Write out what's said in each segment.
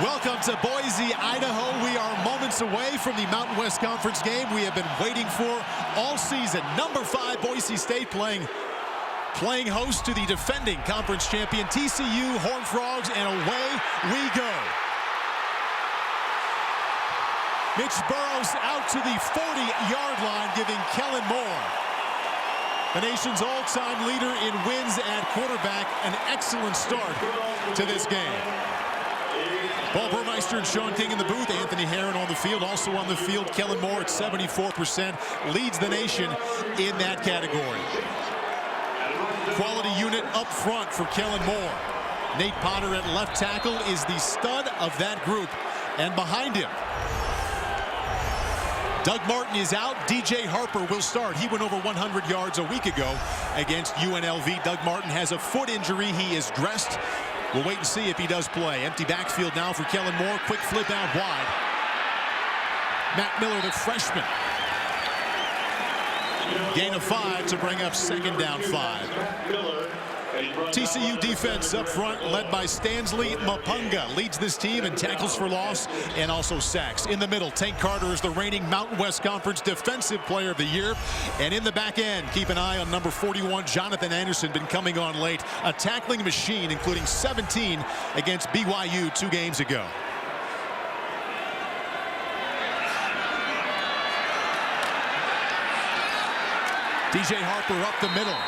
Welcome to Boise, Idaho. We are moments away from the Mountain West Conference game we have been waiting for all season. Number 5 Boise State playing host to the defending conference champion TCU Horned Frogs, and away we go. Mitch Burrows out to the 40-yard line, giving Kellen Moore, the nation's all-time leader in wins at quarterback, an excellent start to this game. Paul Burmeister and Sean King in the booth. Anthony Herron on the field. Also on the field, Kellen Moore at 74%. Leads the nation in that category. Quality unit up front for Kellen Moore. Nate Potter at left tackle is the stud of that group. And behind him, Doug Martin is out. DJ Harper will start. He went over 100 yards a week ago against UNLV. Doug Martin has a foot injury. He is dressed. We'll wait and see if he does play. Empty backfield now for Kellen Moore. Quick flip out wide. Matt Miller, the freshman. Gain of 5 to bring up second down 5. TCU defense up front, led by Stanley Mapunga, leads this team in tackles for loss and also sacks. In the middle, Tank Carter is the reigning Mountain West Conference Defensive Player of the Year. And in the back end, keep an eye on number 41, Jonathan Anderson, been coming on late. A tackling machine, including 17 against BYU 2 games ago. DJ Harper up the middle.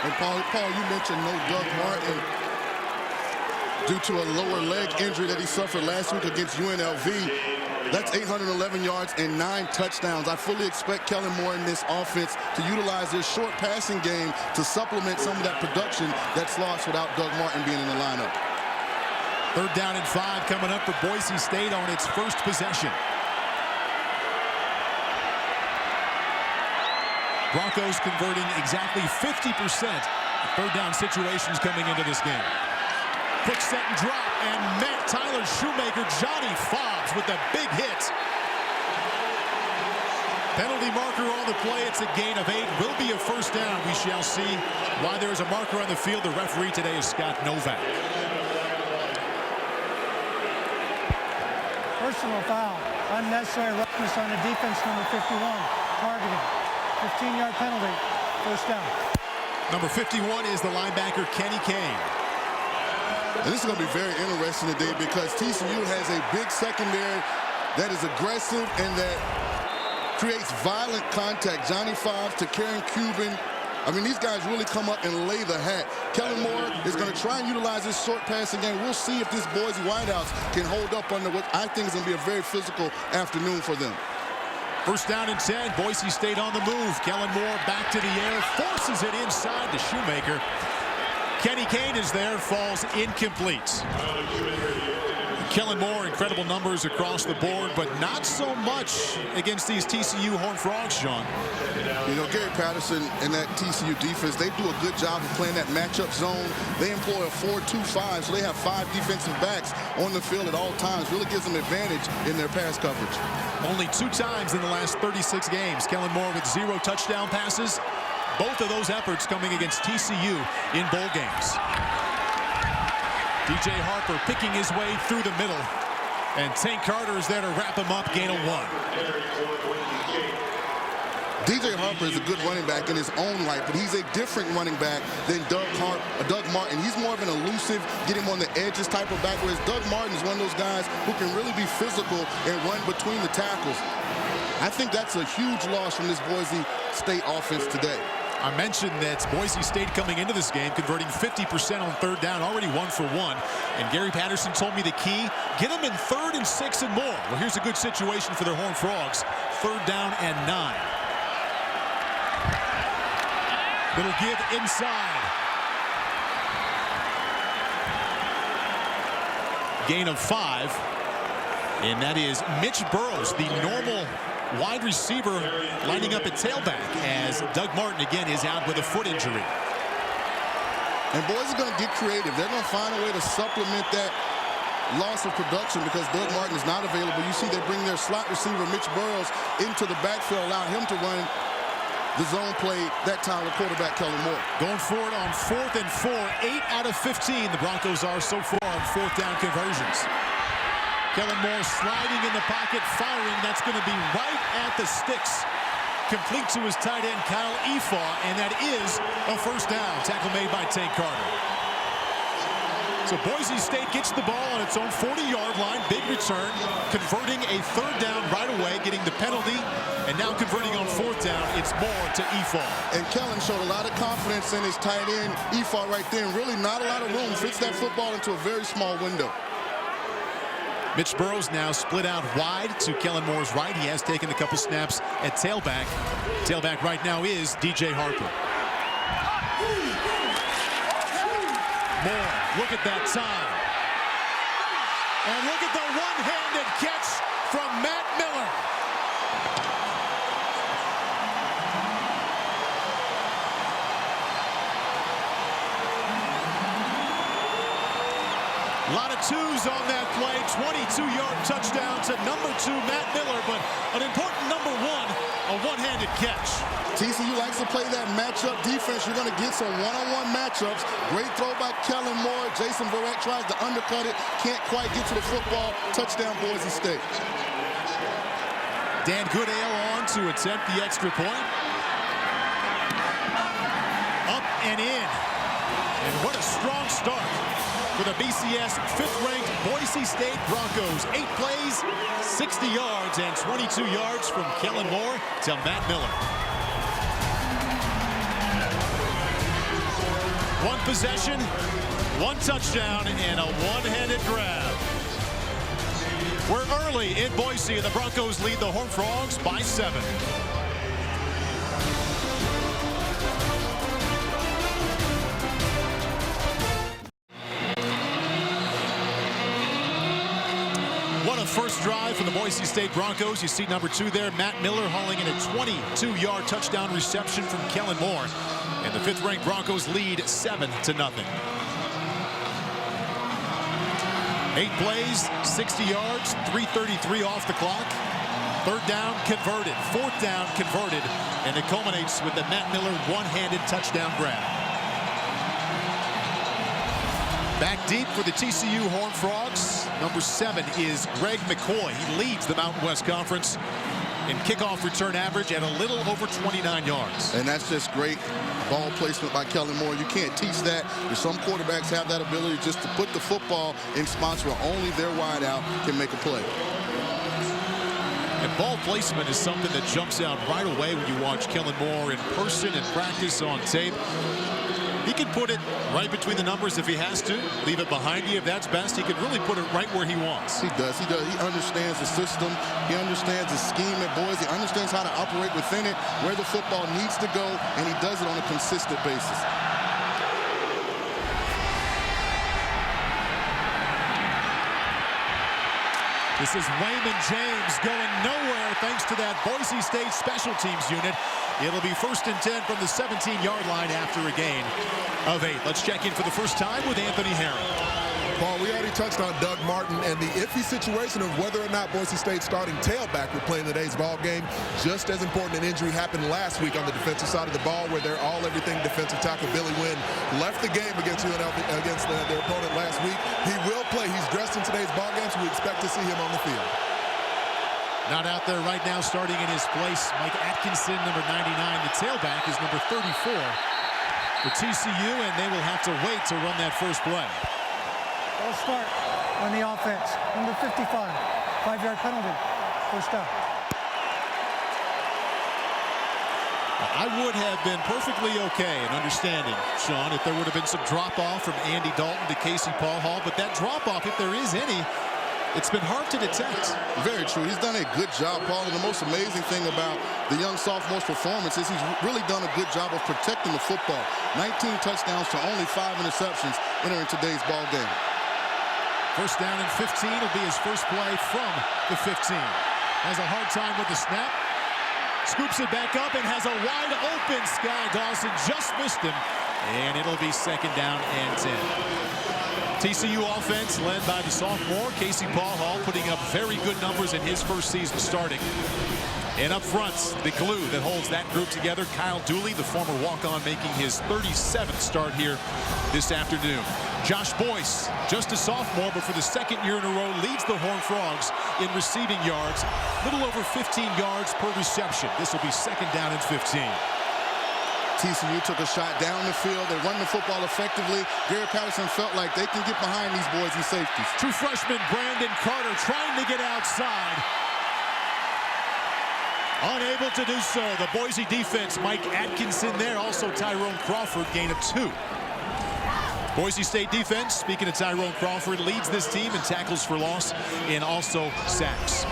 And Paul, you mentioned no Doug Martin due to a lower leg injury that he suffered last week against UNLV. That's 811 yards and 9 touchdowns. I fully expect Kellen Moore in this offense to utilize his short passing game to supplement some of that production that's lost without Doug Martin being in the lineup. 3rd down and 5 coming up for Boise State on its first possession. Broncos converting exactly 50% of 3rd down situations coming into this game. Quick set and drop, and Matt Tyler Shoemaker, Johnny Fobbs with a big hit. Penalty marker on the play. It's a gain of 8. Will be a first down. We shall see why there is a marker on the field. The referee today is Scott Novak. Personal foul. Unnecessary roughness on the defense, number 51. Targeting. 15-yard penalty. First down. Number 51 is the linebacker Kenny Kane. And this is going to be very interesting today because TCU has a big secondary that is aggressive and that creates violent contact. Johnny Fobbs to Karen Cuban. I mean, these guys really come up and lay the hat. Kellen Moore is going to try and utilize this short passing game. We'll see if this Boise Whiteouts can hold up under what I think is going to be a very physical afternoon for them. First down and 10. Boise State on the move. Kellen Moore back to the air. Forces it inside to Shoemaker. Kenny Kane is there. Falls incomplete. Kellen Moore, incredible numbers across the board, but not so much against these TCU Horned Frogs, Sean. You know, Gary Patterson and that TCU defense, they do a good job of playing that matchup zone. They employ a 4-2-5, so they have 5 defensive backs on the field at all times. Really gives them advantage in their pass coverage. Only 2 times in the last 36 games. Kellen Moore with 0 touchdown passes. Both of those efforts coming against TCU in bowl games. DJ Harper picking his way through the middle. And Tank Carter is there to wrap him up, gain of 1. DJ Harper is a good running back in his own right, but he's a different running back than Doug Martin. He's more of an elusive, get him on the edges type of back, whereas Doug Martin is one of those guys who can really be physical and run between the tackles. I think that's a huge loss from this Boise State offense today. I mentioned that Boise State coming into this game converting 50% on 3rd down, already 1 for 1. And Gary Patterson told me the key, get them in 3rd and 6 and more. Well, here's a good situation for their Horned Frogs. 3rd down and 9. Little give inside. Gain of 5. And that is Mitch Burrows, the normal wide receiver, lining up at tailback as Doug Martin again is out with a foot injury. And Boise is going to get creative. They're going to find a way to supplement that loss of production because Doug Martin is not available. You see they bring their slot receiver Mitch Burrows into the backfield, allow him to run the zone play that time with quarterback Kellen Moore. Going forward on 4th and 4, 8 out of 15 the Broncos are so far on 4th down conversions. Kellen Moore sliding in the pocket, firing. That's going to be right at the sticks. Complete to his tight end, Kyle Efaw, and that is a first down. Tackle made by Tank Carter. So Boise State gets the ball on its own 40-yard line. Big return, converting a third down right away, getting the penalty, and now converting on fourth down. It's Moore to Efaw. And Kellen showed a lot of confidence in his tight end, Efaw, right there. And really not a lot of room. Fits that football into a very small window. Mitch Burrows now split out wide to Kellen Moore's right. He has taken a couple snaps at tailback. Tailback right now is DJ Harper. Moore, look at that time. And look at the one-handed catch from Matt Miller. A lot of twos on that play. 22-yard touchdown to number 2, Matt Miller, but an important number 1, a one-handed catch. TCU likes to play that matchup defense. You're going to get some one-on-one matchups. Great throw by Kellen Moore. Jason Verrett tries to undercut it. Can't quite get to the football. Touchdown, Boise State. Dan Goodale on to attempt the extra point. Up and in. And what a strong start for the BCS 5th-ranked Boise State Broncos. 8 plays, 60 yards, and 22 yards from Kellen Moore to Matt Miller. One possession, one touchdown, and a one-handed grab. We're early in Boise, and the Broncos lead the Horned Frogs by 7. What a first drive for the Boise State Broncos. You see number 2 there, Matt Miller, hauling in a 22-yard touchdown reception from Kellen Moore. And the 5th-ranked Broncos lead 7-0. 8 plays, 60 yards, 3:33 off the clock. Third down converted, fourth down converted, and it culminates with the Matt Miller one-handed touchdown grab. Back deep for the TCU Horned Frogs. Number 7 is Greg McCoy. He leads the Mountain West Conference in kickoff return average at a little over 29 yards. And that's just great ball placement by Kellen Moore. You can't teach that. There's some quarterbacks have that ability just to put the football in spots where only their wide out can make a play. And ball placement is something that jumps out right away when you watch Kellen Moore in person and practice on tape. He can put it right between the numbers if he has to. Leave it behind you if that's best. He can really put it right where he wants. He does. He does. He understands the system. He understands the scheme at Boise. He understands how to operate within it, where the football needs to go, and he does it on a consistent basis. This is Wayman James going nowhere thanks to that Boise State special teams unit. It'll be 1st and 10 from the 17-yard line after a gain of 8. Let's check in for the first time with Anthony Herron. Paul, we already touched on Doug Martin and the iffy situation of whether or not Boise State's starting tailback would play in today's ball game. Just as important, an injury happened last week on the defensive side of the ball where their all-everything defensive tackle Billy Wynn left the game against UNLV, against their opponent last week. He will play. He's dressed in today's ball game, so we expect to see him on the field. Not out there right now, starting in his place, Mike Atkinson, number 99. The tailback is number 34 for TCU, and they will have to wait to run that first play. They'll start on the offense. Number 55, 5-yard penalty, first down. I would have been perfectly okay in understanding, Sean, if there would have been some drop-off from Andy Dalton to Casey Paul Hall, but that drop-off, if there is any, it's been hard to detect. Very true. He's done a good job, Paul. And the most amazing thing about the young sophomore's performance is he's really done a good job of protecting the football. 19 touchdowns to only 5 interceptions entering today's ball game. First down and 15 will be his first play from the 15. Has a hard time with the snap. Scoops it back up and has a wide open Sky Dawson. Just missed him. And it'll be 2nd down and 10. TCU offense led by the sophomore, Casey Paul Hall, putting up very good numbers in his first season starting. And up front, the glue that holds that group together, Kyle Dooley, the former walk-on, making his 37th start here this afternoon. Josh Boyce, just a sophomore, but for the second year in a row, leads the Horned Frogs in receiving yards. Little over 15 yards per reception. This will be second down and 15. TCU took a shot down the field. They run the football effectively. Gary Patterson felt like they can get behind these boys and safeties. True freshman Brandon Carter trying to get outside. Unable to do so. The Boise defense, Mike Atkinson there. Also Tyrone Crawford, gain of 2. Boise State defense, speaking of Tyrone Crawford, leads this team in tackles for loss and also sacks.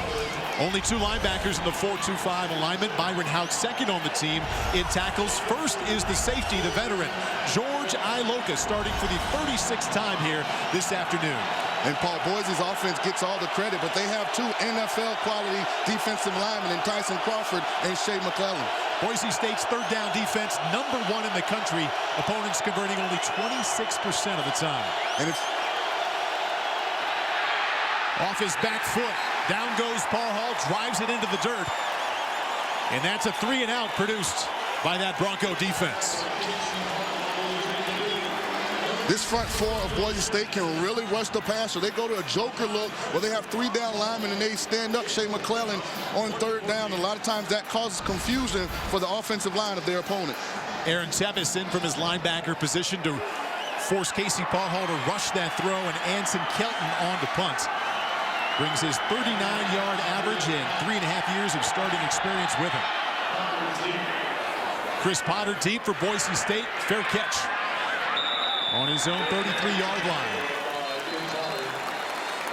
Only 2 linebackers in the 4-2-5 alignment. Byron Houck second on the team in tackles. First is the safety, the veteran, George Iloka, starting for the 36th time here this afternoon. And Paul, Boise's offense gets all the credit, but they have 2 NFL quality defensive linemen in Tyson Crawford and Shea McClellan. Boise State's third down defense, number 1 in the country. Opponents converting only 26% of the time. And if off his back foot, down goes Paul Hall, drives it into the dirt. And that's a 3-and-out produced by that Bronco defense. this front 4 of Boise State can really rush the passer. They go to a joker look where they have 3 down linemen and they stand up Shea McClellan on 3rd down. A lot of times that causes confusion for the offensive line of their opponent. Aaron Tevis in from his linebacker position to force Casey Paul Hall to rush that throw, and Anson Kelton on to punt. Brings his 39-yard average and 3.5 years of starting experience with him. Chris Potter deep for Boise State. Fair catch on his own 33-yard line.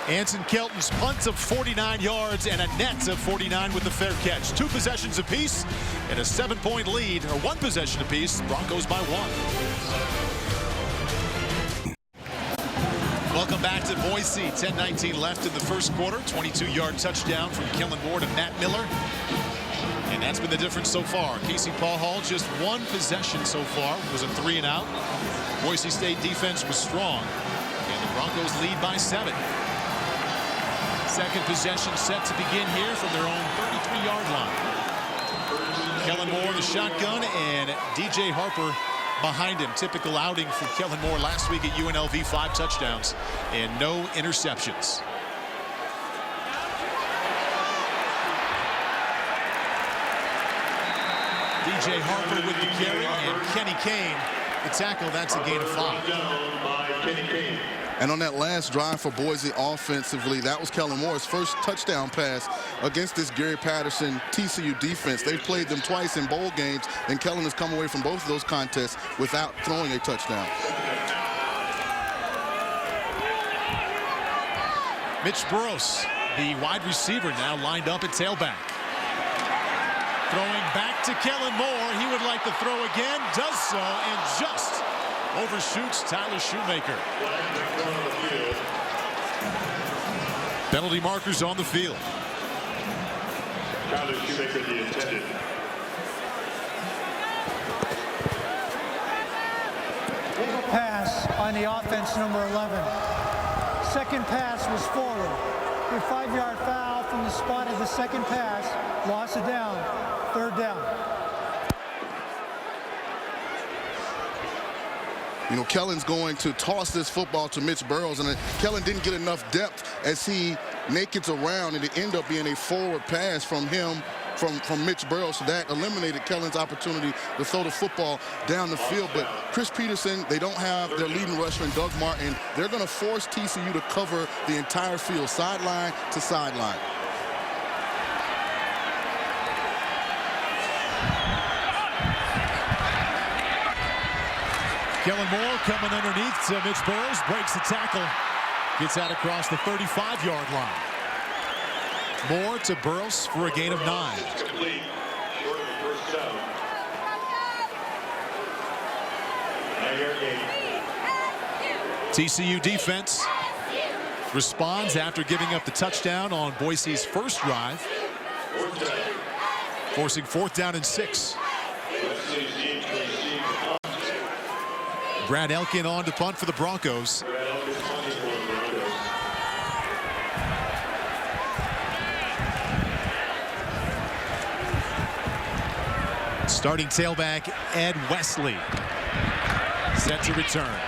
Anson Kelton's punts of 49 yards and a net of 49 with the fair catch. 2 possessions apiece and a 7-point lead, or 1 possession apiece. Broncos by 1. Welcome back to Boise. 10:19 left in the first quarter. 22-yard touchdown from Kellen Moore to Matt Miller. And that's been the difference so far. Casey Paul Hall, just 1 possession so far. It was a 3-and-out. Boise State defense was strong. And the Broncos lead by 7. Second possession set to begin here from their own 33-yard line. Kellen Moore, the shotgun, and DJ Harper behind him. Typical outing for Kellen Moore last week at UNLV. 5 touchdowns and no interceptions. DJ Harper with the carry, and Kenny Kane the tackle. That's a gain of 5. And on that last drive for Boise offensively, that was Kellen Moore's first touchdown pass against this Gary Patterson TCU defense. They've played them twice in bowl games, and Kellen has come away from both of those contests without throwing a touchdown. Mitch Burrows, the wide receiver, now lined up at tailback. Throwing back to Kellen Moore. He would like to throw again. Does so, and just overshoots Tyler Shoemaker. Penalty markers on the field. Tyler Shoemaker, the intended. Pass on the offense, number 11. Second pass was forward. A 5-yard foul from the spot of the second pass. Loss of down. 3rd down. You know, Kellen's going to toss this football to Mitch Burrows, and Kellen didn't get enough depth as he nakeds around, and it ended up being a forward pass from him, from Mitch Burrows. So that eliminated Kellen's opportunity to throw the football down the field. But Chris Peterson, they don't have their leading rusher, Doug Martin. They're going to force TCU to cover the entire field, sideline to sideline. Kellen Moore coming underneath to Mitch Burrows, breaks the tackle, gets out across the 35-yard line. Moore to Burrows for a gain of 9. Complete. Short of the first down. 9-yard gain. TCU defense responds after giving up the touchdown on Boise's first drive, forcing 4th down and 6. Brad Elkin on to punt for the Broncos. Starting tailback Ed Wesley set to return.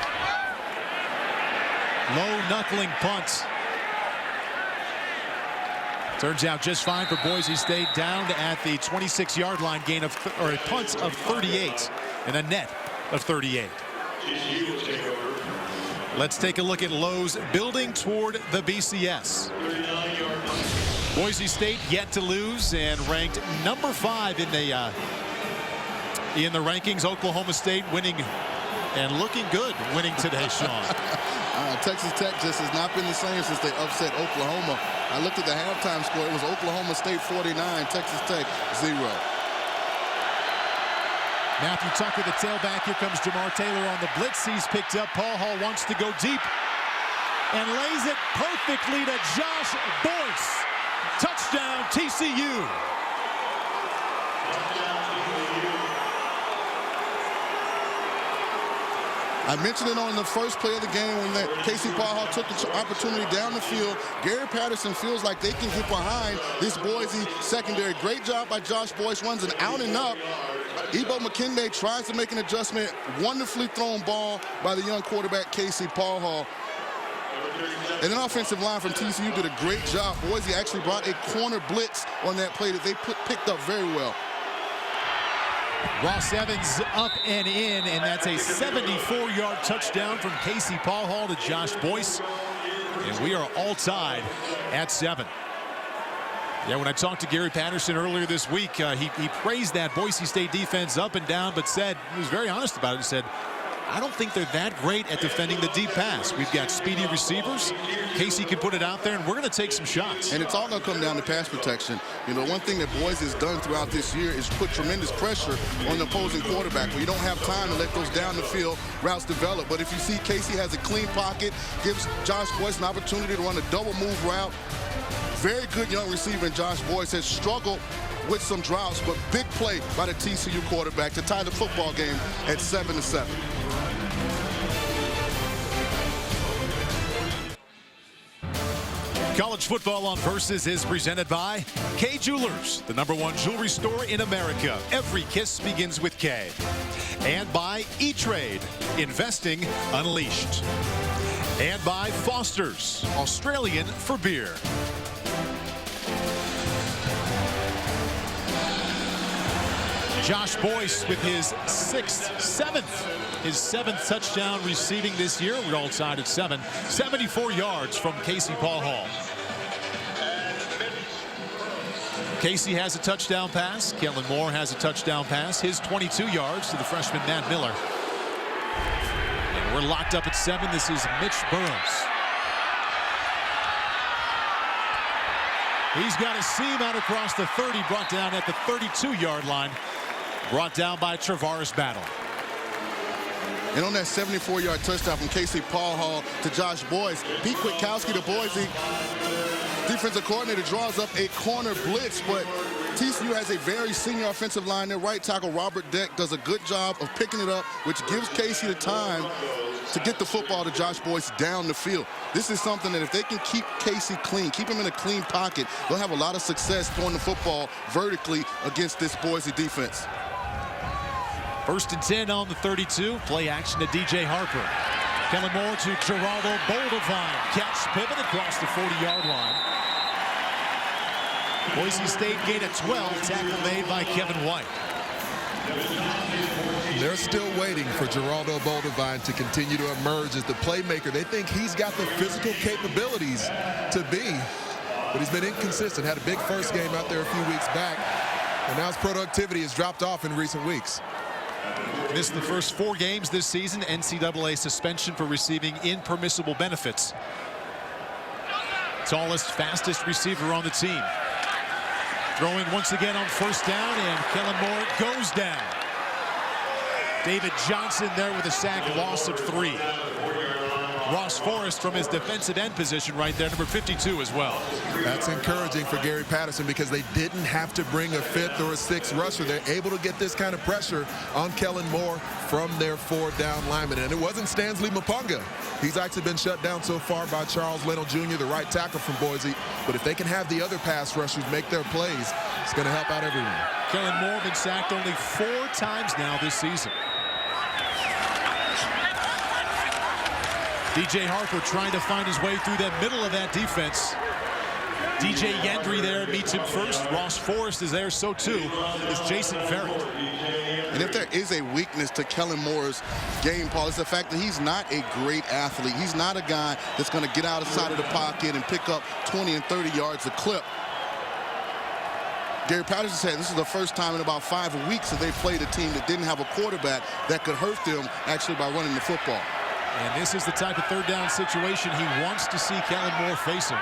Low knuckling punt. Turns out just fine for Boise State, down at the 26-yard line, gain of or a punt of 38 and a net of 38. TCU will take over. Let's take a look at Lowe's building toward the BCS. 39-yard line. Boise State yet to lose and ranked number 5 in the rankings. Oklahoma State winning and looking good winning today, Sean. Texas Tech just has not been the same since they upset Oklahoma. I looked at the halftime score. It was Oklahoma State 49, Texas Tech 0. Matthew Tucker, the tailback. Here comes Jamar Taylor on the blitz. He's picked up. Paul Hall wants to go deep and lays it perfectly to Josh Boyce. Touchdown, TCU. I mentioned it on the first play of the game when Casey Paul Hall took the opportunity down the field. Gary Patterson feels like they can get behind this Boise secondary. Great job by Josh Boyce, runs an out and up. Ebo McKinday tries to make an adjustment. Wonderfully thrown ball by the young quarterback, Casey Paul Hall. And an offensive line from TCU did a great job. Boise actually brought a corner blitz on that play that they picked up very well. Ross Evans up and in, and that's a 74-yard touchdown from Casey Paul Hall to Josh Boyce. And we are all tied at 7. Yeah, when I talked to Gary Patterson earlier this week, he praised that Boise State defense up and down, but said, he was very honest about it, he said, I don't think they're that great at defending the deep pass. We've got speedy receivers. Casey can put it out there, and we're going to take some shots. And it's all going to come down to pass protection. You know, one thing that Boise has done throughout this year is put tremendous pressure on the opposing quarterback, where you don't have time to let those down-the-field routes develop. But if you see Casey has a clean pocket, gives Josh Boyce an opportunity to run a double-move route. Very good young receiver in Josh Boyce, has struggled with some droughts, but big play by the TCU quarterback to tie the football game at 7-7. College football on Versus is presented by K Jewelers, the #1 jewelry store in America. Every kiss begins with K. And by E-Trade, investing unleashed. And by Foster's, Australian for beer. Josh Boyce with his seventh touchdown receiving this year. We're all tied at 7. 74 yards from Casey Paul Hall. Casey has a touchdown pass. Kellen Moore has a touchdown pass. His 22 yards to the freshman Matt Miller. And we're locked up at 7. This is Mitch Burrows. He's got a seam out across the 30, brought down at the 32-yard line. Brought down by Travaris Battle. And on that 74-yard touchdown from Casey Paul Hall to Josh Boyce, Pete Kwiatkowski, the Boise defensive coordinator, draws up a corner blitz, but TCU has a very senior offensive line. Their right tackle, Robert Deck, does a good job of picking it up, which gives Casey the time to get the football to Josh Boyce down the field. This is something that if they can keep Casey clean, keep him in a clean pocket, they'll have a lot of success throwing the football vertically against this Boise defense. 1st and 10 on the 32. Play action to DJ Harper. Kellen Moore to Geraldo Boldevine. Catch pivot across the 40-yard line. Boise State gain of 12. Tackle made by Kevin White. They're still waiting for Geraldo Boldevine to continue to emerge as the playmaker. They think he's got the physical capabilities to be, but he's been inconsistent. Had a big first game out there a few weeks back, and now his productivity has dropped off in recent weeks. Missed the first 4 games this season. NCAA suspension for receiving impermissible benefits. Tallest, fastest receiver on the team. Throwing once again on 1st down, and Kellen Moore goes down. David Johnson there with a sack, loss of 3. Ross Forrest from his defensive end position right there, number 52 as well. That's encouraging for Gary Patterson because they didn't have to bring a 5th or a 6th rusher. They're able to get this kind of pressure on Kellen Moore from their 4-down lineman. And it wasn't Stanley Mapunga. He's actually been shut down so far by Charles Leno Jr., the right tackle from Boise. But if they can have the other pass rushers make their plays, it's going to help out everyone. Kellen Moore been sacked only 4 times now this season. DJ Harper trying to find his way through the middle of that defense. DJ Yendry there meets him first. Ross Forrest is there, so too is Jason Verrett. And if there is a weakness to Kellen Moore's game, Paul, it's the fact that he's not a great athlete. He's not a guy that's going to get outside of the pocket and pick up 20 and 30 yards a clip. Gary Patterson said this is the first time in about 5 weeks that they played a team that didn't have a quarterback that could hurt them actually by running the football. And this is the type of third down situation he wants to see Kellen Moore facing.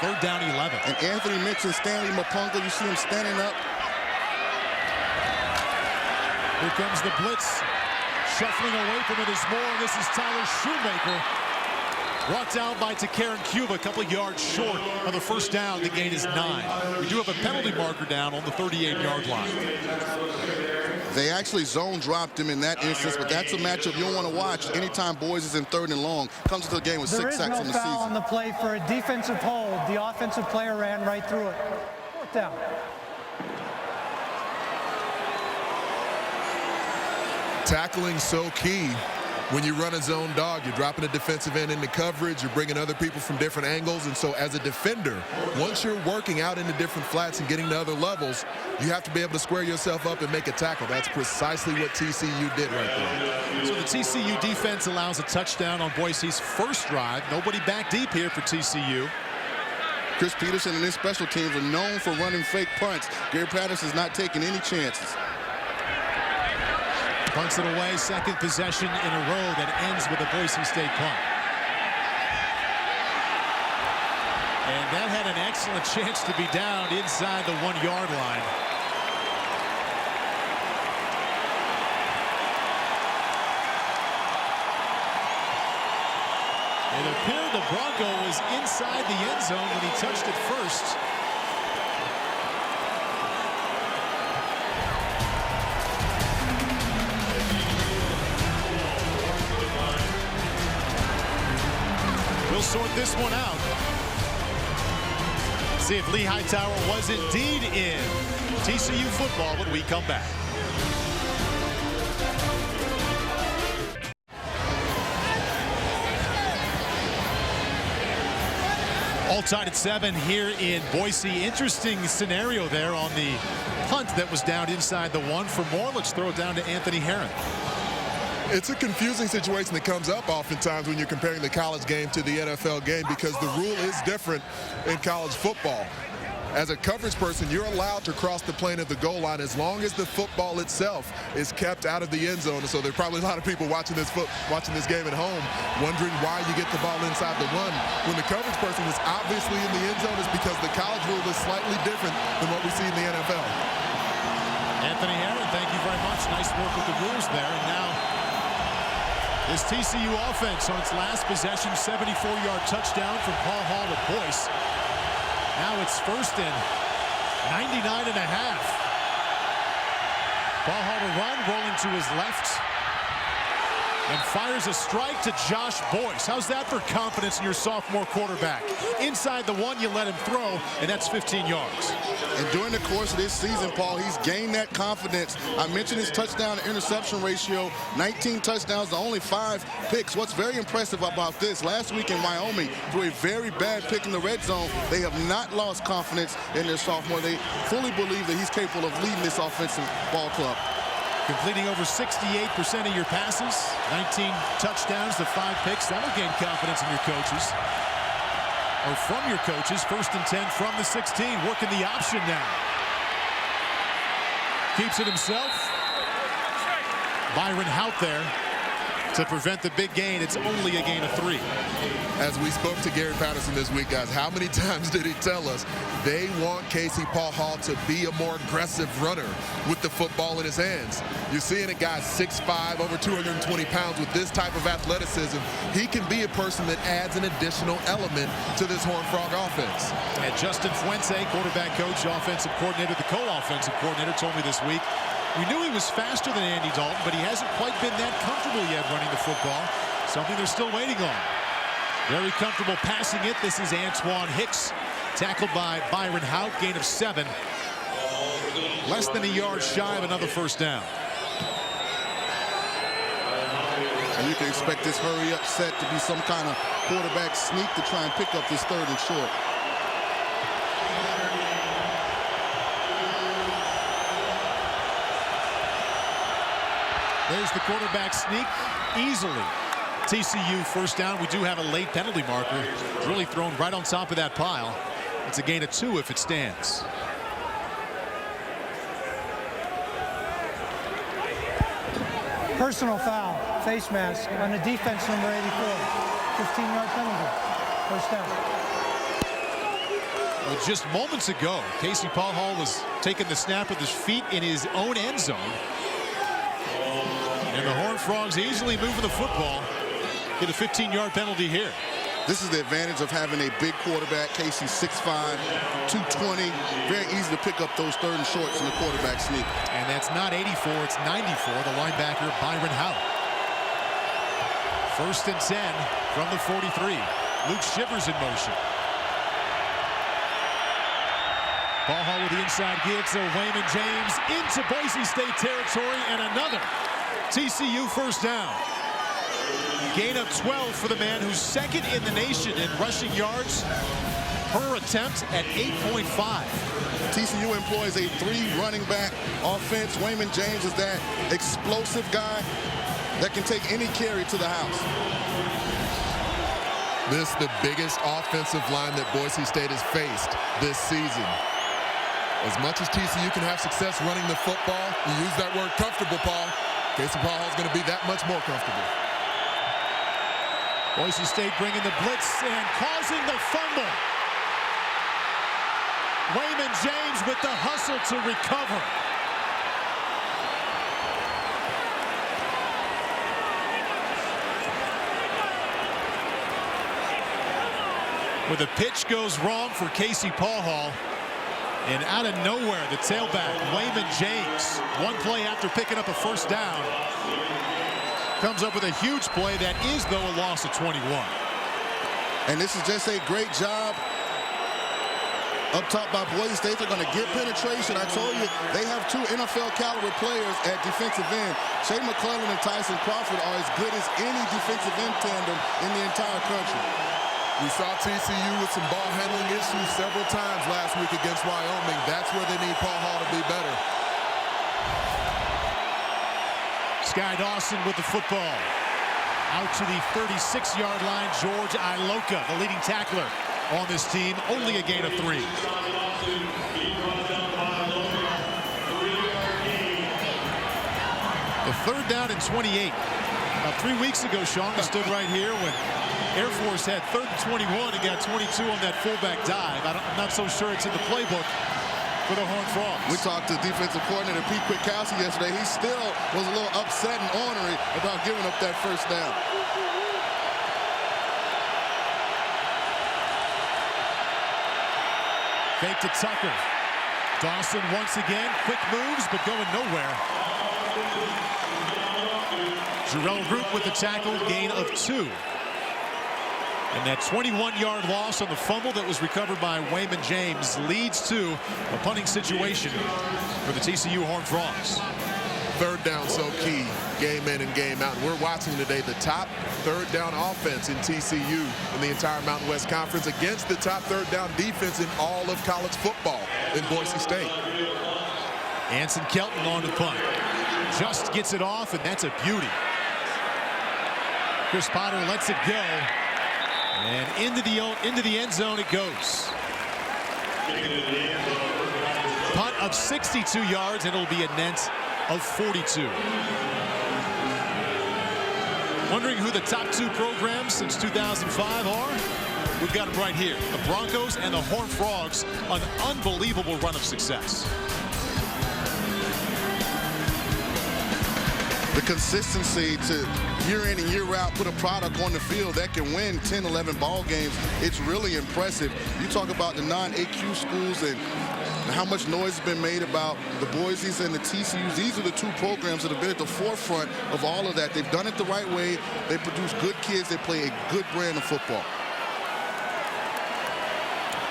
Third down 11. And Anthony mentioned Stanley Mapunga. You see him standing up. Here comes the blitz. Shuffling away from it is Moore. This is Tyler Shoemaker. Brought down by Takerin Cuba, a couple of yards short of the first down. The gain is 9. We do have a penalty marker down on the 38-yard line. They actually zone dropped him in that instance, but that's a matchup you don't want to watch anytime Boise is in 3rd and long. Comes into the game with 6 sacks on the season. There is no foul on the play for a defensive hold. The offensive player ran right through it. 4th down. Tackling so key. When you run a zone dog, you're dropping a defensive end into coverage. You're bringing other people from different angles. And so as a defender, once you're working out into different flats and getting to other levels, you have to be able to square yourself up and make a tackle. That's precisely what TCU did right there. So the TCU defense allows a touchdown on Boise's first drive. Nobody back deep here for TCU. Chris Peterson and his special teams are known for running fake punts. Gary Patterson's not taking any chances. Punts it away, second possession in a row that ends with a Boise State punt. And that had an excellent chance to be down inside the 1-yard line. It appeared the Bronco was inside the end zone when he touched it first. We'll sort this one out. See if Lee Hightower was indeed in TCU football when we come back. All tied at 7 here in Boise. Interesting scenario there on the punt that was down inside the 1 for Moore. Let's throw it down to Anthony Herron. It's a confusing situation that comes up oftentimes when you're comparing the college game to the NFL game because the rule is different in college football. As a coverage person, you're allowed to cross the plane of the goal line as long as the football itself is kept out of the end zone. And so there are probably a lot of people watching this game at home wondering why you get the ball inside the 1. When the coverage person is obviously in the end zone, it's because the college rule is slightly different than what we see in the NFL. Anthony Herron, thank you very much. Nice work with the rules there. And now this TCU offense on its last possession, 74-yard touchdown from Paul Hall at Boise. Now it's 1st and 99 and a half. Paul Hall to run, rolling to his left. And fires a strike to Josh Boyce. How's that for confidence in your sophomore quarterback? Inside the 1, you let him throw, and that's 15 yards. And during the course of this season, Paul, he's gained that confidence. I mentioned his touchdown to interception ratio, 19 touchdowns to only 5 picks. What's very impressive about this, last week in Wyoming, through a very bad pick in the red zone, they have not lost confidence in their sophomore. They fully believe that he's capable of leading this offensive ball club. Completing over 68% of your passes, 19 touchdowns to 5 picks. That'll gain confidence in your coaches. Or from your coaches. 1st and 10 from the 16. Working the option now. Keeps it himself. Byron Hout there to prevent the big gain. It's only a gain of 3. As we spoke to Gary Patterson this week, guys, how many times did he tell us they want Casey Paul Hall to be a more aggressive runner with the football in his hands? You're seeing a guy 6'5", over 220 pounds with this type of athleticism. He can be a person that adds an additional element to this Horned Frog offense. And Justin Fuente, quarterback coach, offensive coordinator, the co-offensive coordinator, told me this week, we knew he was faster than Andy Dalton, but he hasn't quite been that comfortable yet running the football. Something they're still waiting on. Very comfortable passing it. This is Antoine Hicks, tackled by Byron Hout, gain of 7. Less than a yard shy of another 1st down. And you can expect this hurry-up set to be some kind of quarterback sneak to try and pick up this 3rd and short. There's the quarterback sneak easily. TCU first down. We do have a late penalty marker. Really thrown right on top of that pile. It's a gain of 2 if it stands. Personal foul, face mask on the defense, number 84. 15-yard penalty. First down. Well, just moments ago, Casey Paul Hall was taking the snap with his feet in his own end zone. And the Horned Frogs easily moving the football. Get a 15-yard penalty here. This is the advantage of having a big quarterback. Casey 6'5", 220. Very easy to pick up those 3rd and shorts in the quarterback sneak. And that's not 84, it's 94, the linebacker Byron Howard. 1st and 10 from the 43. Luke Shivers in motion. Ball Hall with the inside give to Wayman James into Boise State territory, and another TCU first down. Gain of 12 for the man who's 2nd in the nation in rushing yards per attempt at 8.5. TCU employs a 3 running back offense. Wayman James is that explosive guy that can take any carry to the house. This is the biggest offensive line that Boise State has faced this season. As much as TCU can have success running the football, you use that word comfortable, Paul. Casey Paul Hall is going to be that much more comfortable. Boise State bringing the blitz and causing the fumble. Wayman James with the hustle to recover. Where the pitch goes wrong for Casey Paul Hall. And out of nowhere, the tailback, Wayman James, one play after picking up a first down, comes up with a huge play that is, though, a loss of 21. And this is just a great job up top by Boise State. They're going to get penetration. I told you, they have 2 NFL caliber players at defensive end. Shea McClellan and Tyson Crawford are as good as any defensive end tandem in the entire country. We saw TCU with some ball handling issues several times last week against Wyoming. That's where they need Paul Hall to be better. Sky Dawson with the football. Out to the 36-yard line, George Iloka, the leading tackler on this team. Only a gain of 3. The 3rd down and 28. About 3 weeks ago, Sean, we stood right here when Air Force had 3rd and 21 and got 22 on that fullback dive. I'm not so sure it's in the playbook for the Horned Frogs. We talked to defensive coordinator Pete Kwiatkowski yesterday. He still was a little upset and ornery about giving up that first down. Fake to Tucker. Dawson once again, quick moves, but going nowhere. Jarrell Root with the tackle, gain of 2. And that 21-yard loss on the fumble that was recovered by Wayman James leads to a punting situation for the TCU Horned Frogs. 3rd down so key, game in and game out. And we're watching today the top 3rd down offense in TCU in the entire Mountain West Conference against the top 3rd down defense in all of college football in Boise State. Anson Kelton on the punt. Just gets it off, and that's a beauty. Chris Potter lets it go. And into the end zone it goes. Punt of 62 yards, and it'll be a net of 42. Wondering who the top 2 programs since 2005 are? We've got them right here. The Broncos and the Horned Frogs, an unbelievable run of success. The consistency to year in and year out put a product on the field that can win 10, 11 ball games. It's really impressive. You talk about the non-AQ schools and how much noise has been made about the Boise's and the TCU's. These are the 2 programs that have been at the forefront of all of that. They've done it the right way. They produce good kids. They play a good brand of football.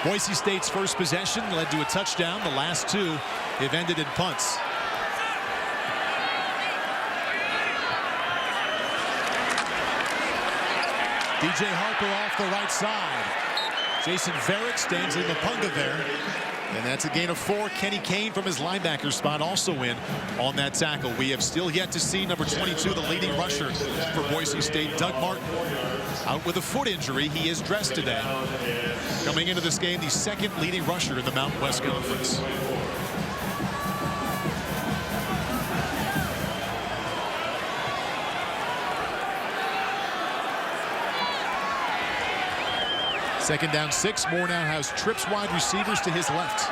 Boise State's first possession led to a touchdown. The last 2 have ended in punts. DJ Harper off the right side. Jason Verrett stands in the punga there. And that's a gain of 4. Kenny Kane from his linebacker spot also in on that tackle. We have still yet to see number 22, the leading rusher for Boise State, Doug Martin, out with a foot injury. He is dressed today. Coming into this game, the second leading rusher in the Mountain West Conference. Second down 6. Moore now has trips wide receivers to his left.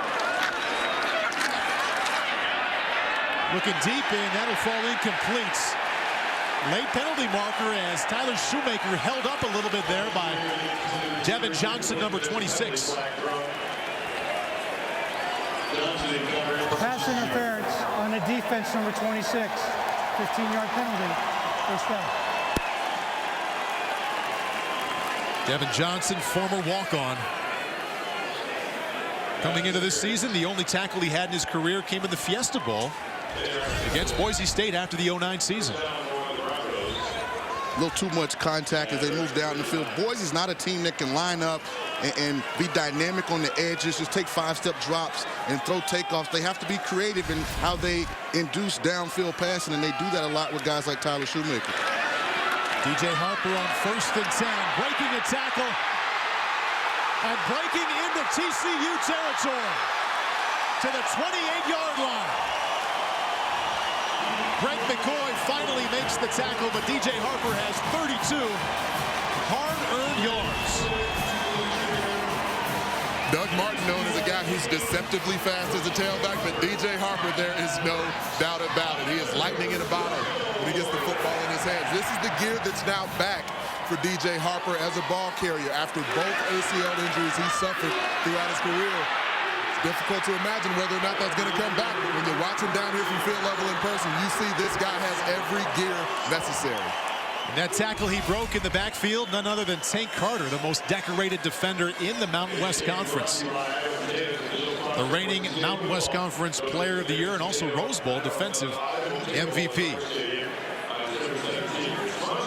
Looking deep, and that'll fall incomplete. Late penalty marker as Tyler Shoemaker held up a little bit there by Devin Johnson, number 26. Pass interference on the defense, number 26. 15-yard penalty. First down. Devin Johnson, former walk-on. Coming into this season, the only tackle he had in his career came in the Fiesta Bowl against Boise State after the 09 season. A little too much contact as they move down the field. Boise's not a team that can line up and be dynamic on the edges, just take 5-step drops and throw takeoffs. They have to be creative in how they induce downfield passing, and they do that a lot with guys like Tyler Shoemaker. DJ Harper on 1st and 10, breaking a tackle and breaking into TCU territory to the 28-yard line. Greg McCoy finally makes the tackle, but DJ Harper has 32 hard-earned yards. Doug Martin, known as a guy who's deceptively fast as a tailback, but DJ Harper, there is no doubt about it. He is lightning in a bottle when he gets the football in his hands. This is the gear that's now back for DJ Harper as a ball carrier after both ACL injuries he suffered throughout his career. It's difficult to imagine whether or not that's going to come back, but when you watch him down here from field level in person, you see this guy has every gear necessary. And that tackle he broke in the backfield, none other than Tank Carter, the most decorated defender in the Mountain West Conference. The reigning Mountain West Conference Player of the Year and also Rose Bowl defensive MVP.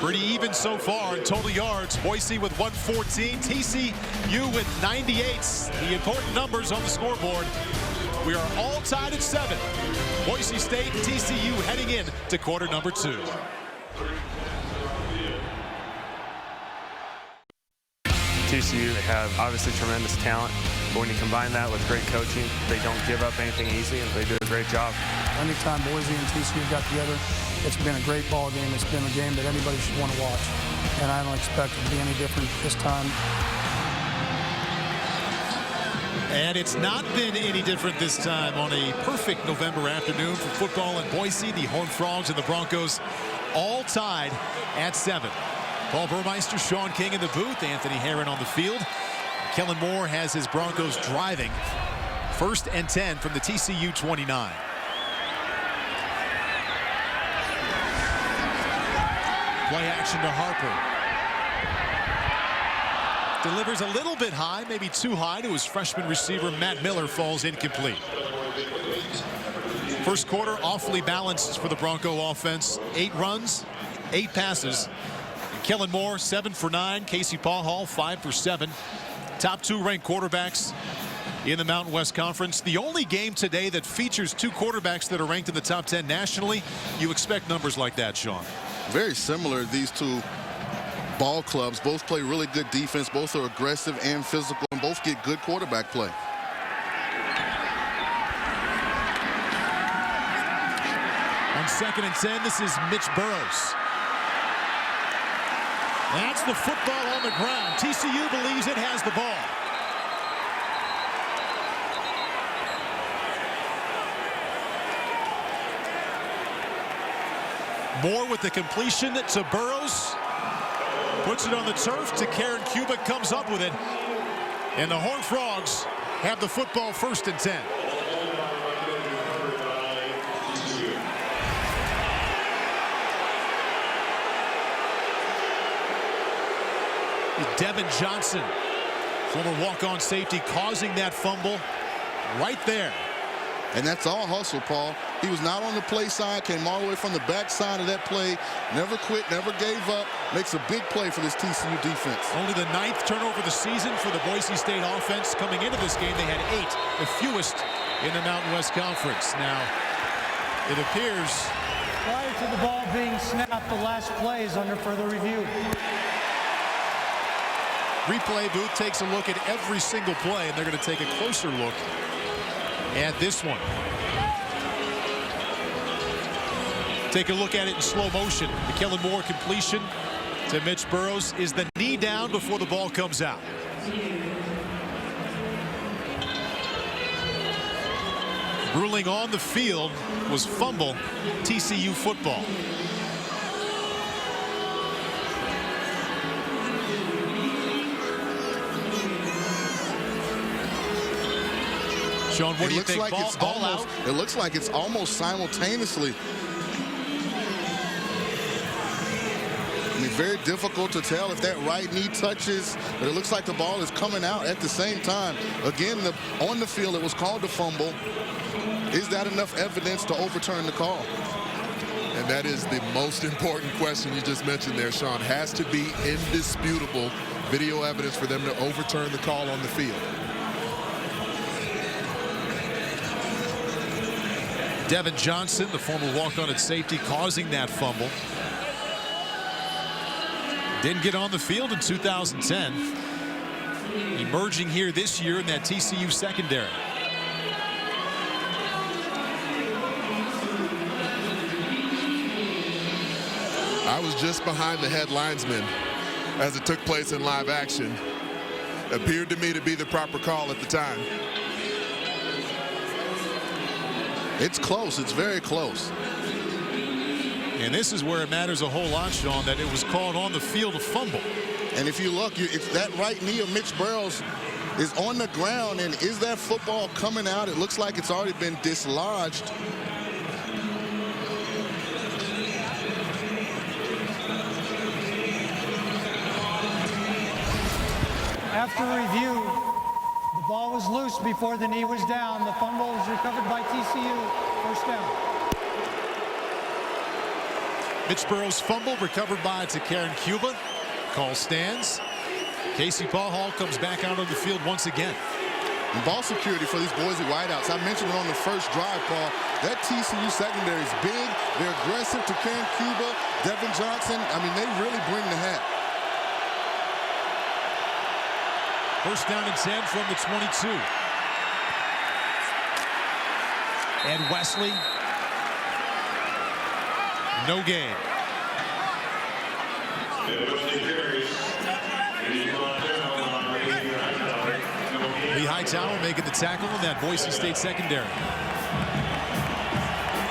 Pretty even so far in total yards. Boise with 114, TCU with 98. The important numbers on the scoreboard. We are all tied at 7. Boise State and TCU heading in to quarter number 2. TCU, they have obviously tremendous talent, but when you combine that with great coaching, they don't give up anything easy, and they do a great job. Anytime Boise and TCU got together, it's been a great ball game. It's been a game that anybody should want to watch, and I don't expect it to be any different this time. And it's not been any different this time on a perfect November afternoon for football in Boise. The Horned Frogs and the Broncos all tied at 7. Paul Burmeister, Sean King in the booth, Anthony Herron on the field. Kellen Moore has his Broncos driving. 1st and 10 from the TCU 29. Play action to Harper. Delivers a little bit high, maybe too high to his freshman receiver. Matt Miller falls incomplete. First quarter awfully balanced for the Bronco offense. 8 runs, 8 passes. Kellen Moore 7 for 9. Casey Paul 5 for 7. Top 2 ranked quarterbacks in the Mountain West Conference. The only game today that features 2 quarterbacks that are ranked in the top 10 nationally. You expect numbers like that, Sean. Very similar, these 2 ball clubs. Both play really good defense. Both are aggressive and physical, and both get good quarterback play. On 2nd and 10, this is Mitch Burrows. That's the football on the ground. TCU believes it has the ball. Moore with the completion to Burrows. Puts it on the turf to Karen Kubik, comes up with it. And the Horned Frogs have the football 1st and 10. Devin Johnson, former walk-on safety, causing that fumble right there. And that's all hustle, Paul. He was not on the play side, came all the way from the back side of that play, never quit, never gave up, makes a big play for this TCU defense. Only the 9th turnover of the season for the Boise State offense. Coming into this game, they had 8, the fewest in the Mountain West Conference. Now, it appears Prior to the ball being snapped, the last play is under further review. replay booth takes a look at every single play, and they're going to take a closer look at this one. Take a look at it in slow motion. The Kellen Moore completion to Mitch Burrows is the knee down before the ball comes out. Ruling on the field was fumble, TCU football. Sean, what do you think? Ball out? It looks like it's almost simultaneously. I mean, very difficult to tell if that right knee touches, but it looks like the ball is coming out at the same time. Again, on the field, it was called a fumble. Is that enough evidence to overturn the call? And that is the most important question you just mentioned there, Sean. Has to be indisputable video evidence for them to overturn the call on the field. Devin Johnson, the former walk-on at safety, causing that fumble. Didn't get on the field in 2010. Emerging here this year in that TCU secondary. I was just behind the head linesman as it took place in live action. Appeared to me to be the proper call at the time. It's close. It's very close. And this is where it matters a whole lot, Sean, that it was called on the field a fumble. And if you look, it's that right knee of Mitch Burrows is on the ground, and is that football coming out? It looks like it's already been dislodged. After review, the ball was loose before the knee was down. The fumble was recovered by TCU. First down. Mitch Burrows' fumble recovered by Karen Cuba. Call stands. Casey Paul comes back out on the field once again. And ball security for these Boise wideouts. I mentioned it on the first drive, Paul. That TCU secondary is big. They're aggressive. To Karen Cuba, Devin Johnson. I mean, they really bring the hat. First down and 10 from the 22. And Wesley. No gain. Lee Hightower making the tackle in that Boise State secondary.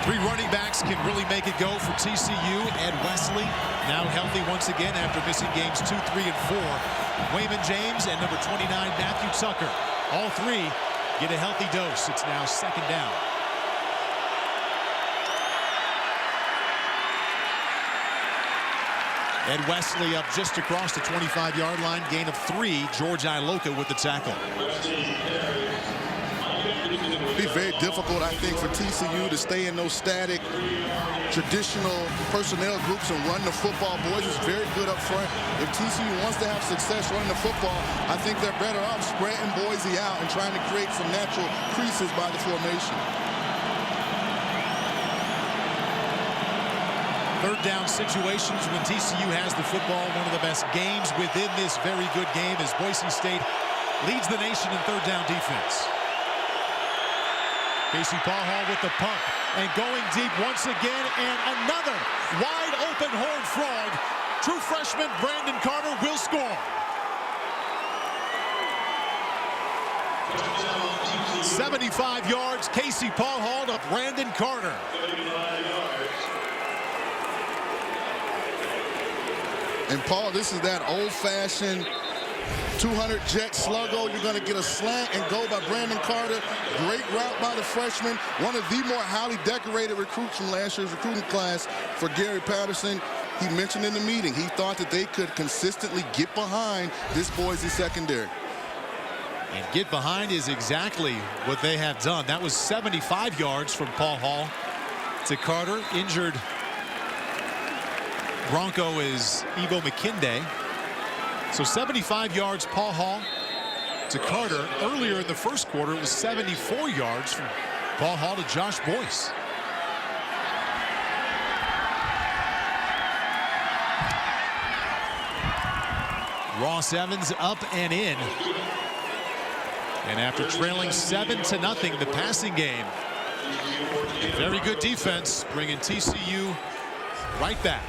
3 running backs can really make it go for TCU. Ed Wesley now healthy once again after missing games 2, 3, and 4. Wayman James and number 29 Matthew Tucker. All 3 get a healthy dose. It's now second down. Ed Wesley up just across the 25-yard line. Gain of 3. George Iloka with the tackle. It'll be very difficult, I think, for TCU to stay in those static, traditional personnel groups and run the football. Boise is very good up front. If TCU wants to have success running the football, I think they're better off spreading Boise out and trying to create some natural creases by the formation. Third down situations when TCU has the football. One of the best games within this very good game as Boise State leads the nation in third down defense. Casey Paul with the pump and going deep once again, and another wide open Horned Frog. True freshman Brandon Carter will score. 75 yards, Casey Paul to Brandon Carter. And Paul, this is that old-fashioned 200 jet sluggo. You're going to get a slant and go by Brandon Carter. Great route by the freshman. One of the more highly decorated recruits from last year's recruiting class for Gary Patterson. He mentioned in the meeting he thought that they could consistently get behind this Boise secondary. And get behind is exactly what they have done. That was 75 yards from Paul Hall. to Carter. Injured Bronco is Ebo McKinday. So 75 yards, Paul Hall to Carter. Earlier in the first quarter, it was 74 yards from Paul Hall to Josh Boyce. Ross Evans up and in. And after trailing 7-0 the passing game, very good defense, bringing TCU right back.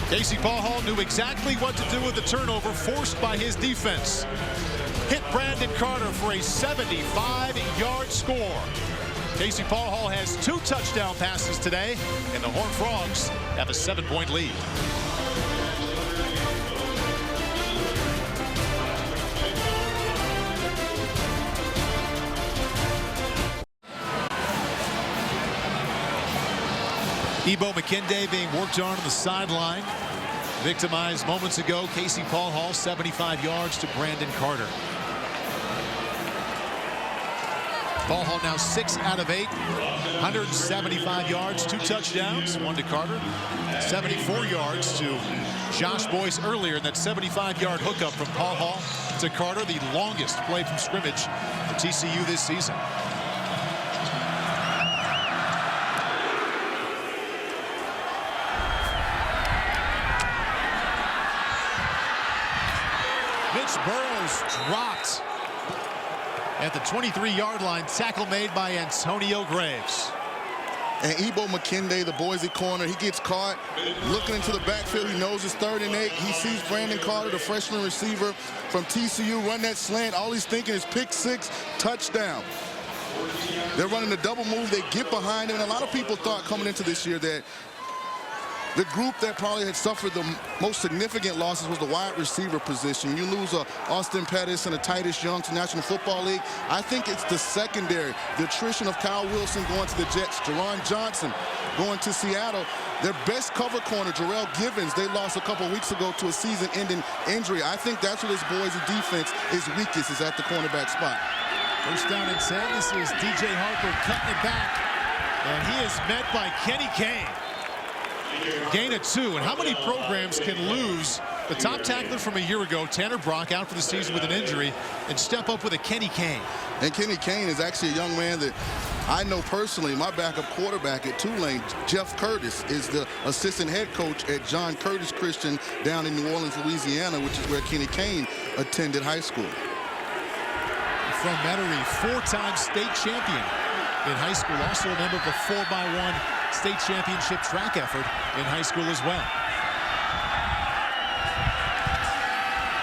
Casey Paul Hall knew exactly what to do with the turnover forced by his defense. Hit Brandon Carter for a 75-yard score. Casey Paul Hall has 2 touchdown passes today, and the Horned Frogs have a 7-point lead. Ebo McKinday being worked on the sideline. Victimized moments ago. Casey Paul Hall, 75 yards to Brandon Carter. Paul Hall now 6 out of 8. 175 yards, 2 touchdowns, 1 to Carter. 74 yards to Josh Boyce earlier, and that 75-yard hookup from Paul Hall to Carter, the longest play from scrimmage for TCU this season. Burrows dropped at the 23-yard line. Tackle made by Antonio Graves. And Ebo McKinday, the Boise corner, he gets caught looking into the backfield. He knows it's 3rd and 8. He sees Brandon Carter, the freshman receiver from TCU, run that slant. All he's thinking is pick 6, touchdown. They're running the double move. They get behind him. And a lot of people thought coming into this year that the group that probably had suffered the most significant losses was the wide receiver position. You lose a Austin Pettis and a Titus Young to National Football League. I think it's the secondary. The attrition of Kyle Wilson going to the Jets, Jerron Johnson going to Seattle. Their best cover corner, Jarrell Givens, they lost a couple weeks ago to a season-ending injury. I think that's where this Boise defense is weakest, is at the cornerback spot. First down and 10. This is DJ Harper cutting it back. And he is met by Kenny Kane. Gain of 2. And how many programs can lose the top tackler from a year ago, Tanner Brock, out for the season with an injury, and step up with a Kenny Kane? And Kenny Kane is actually a young man that I know personally. My backup quarterback at Tulane, Jeff Curtis, is the assistant head coach at John Curtis Christian down in New Orleans, Louisiana, which is where Kenny Kane attended high school. From Metairie, 4-time state champion in high school, also a member of the 4x1 state championship track effort in high school as well.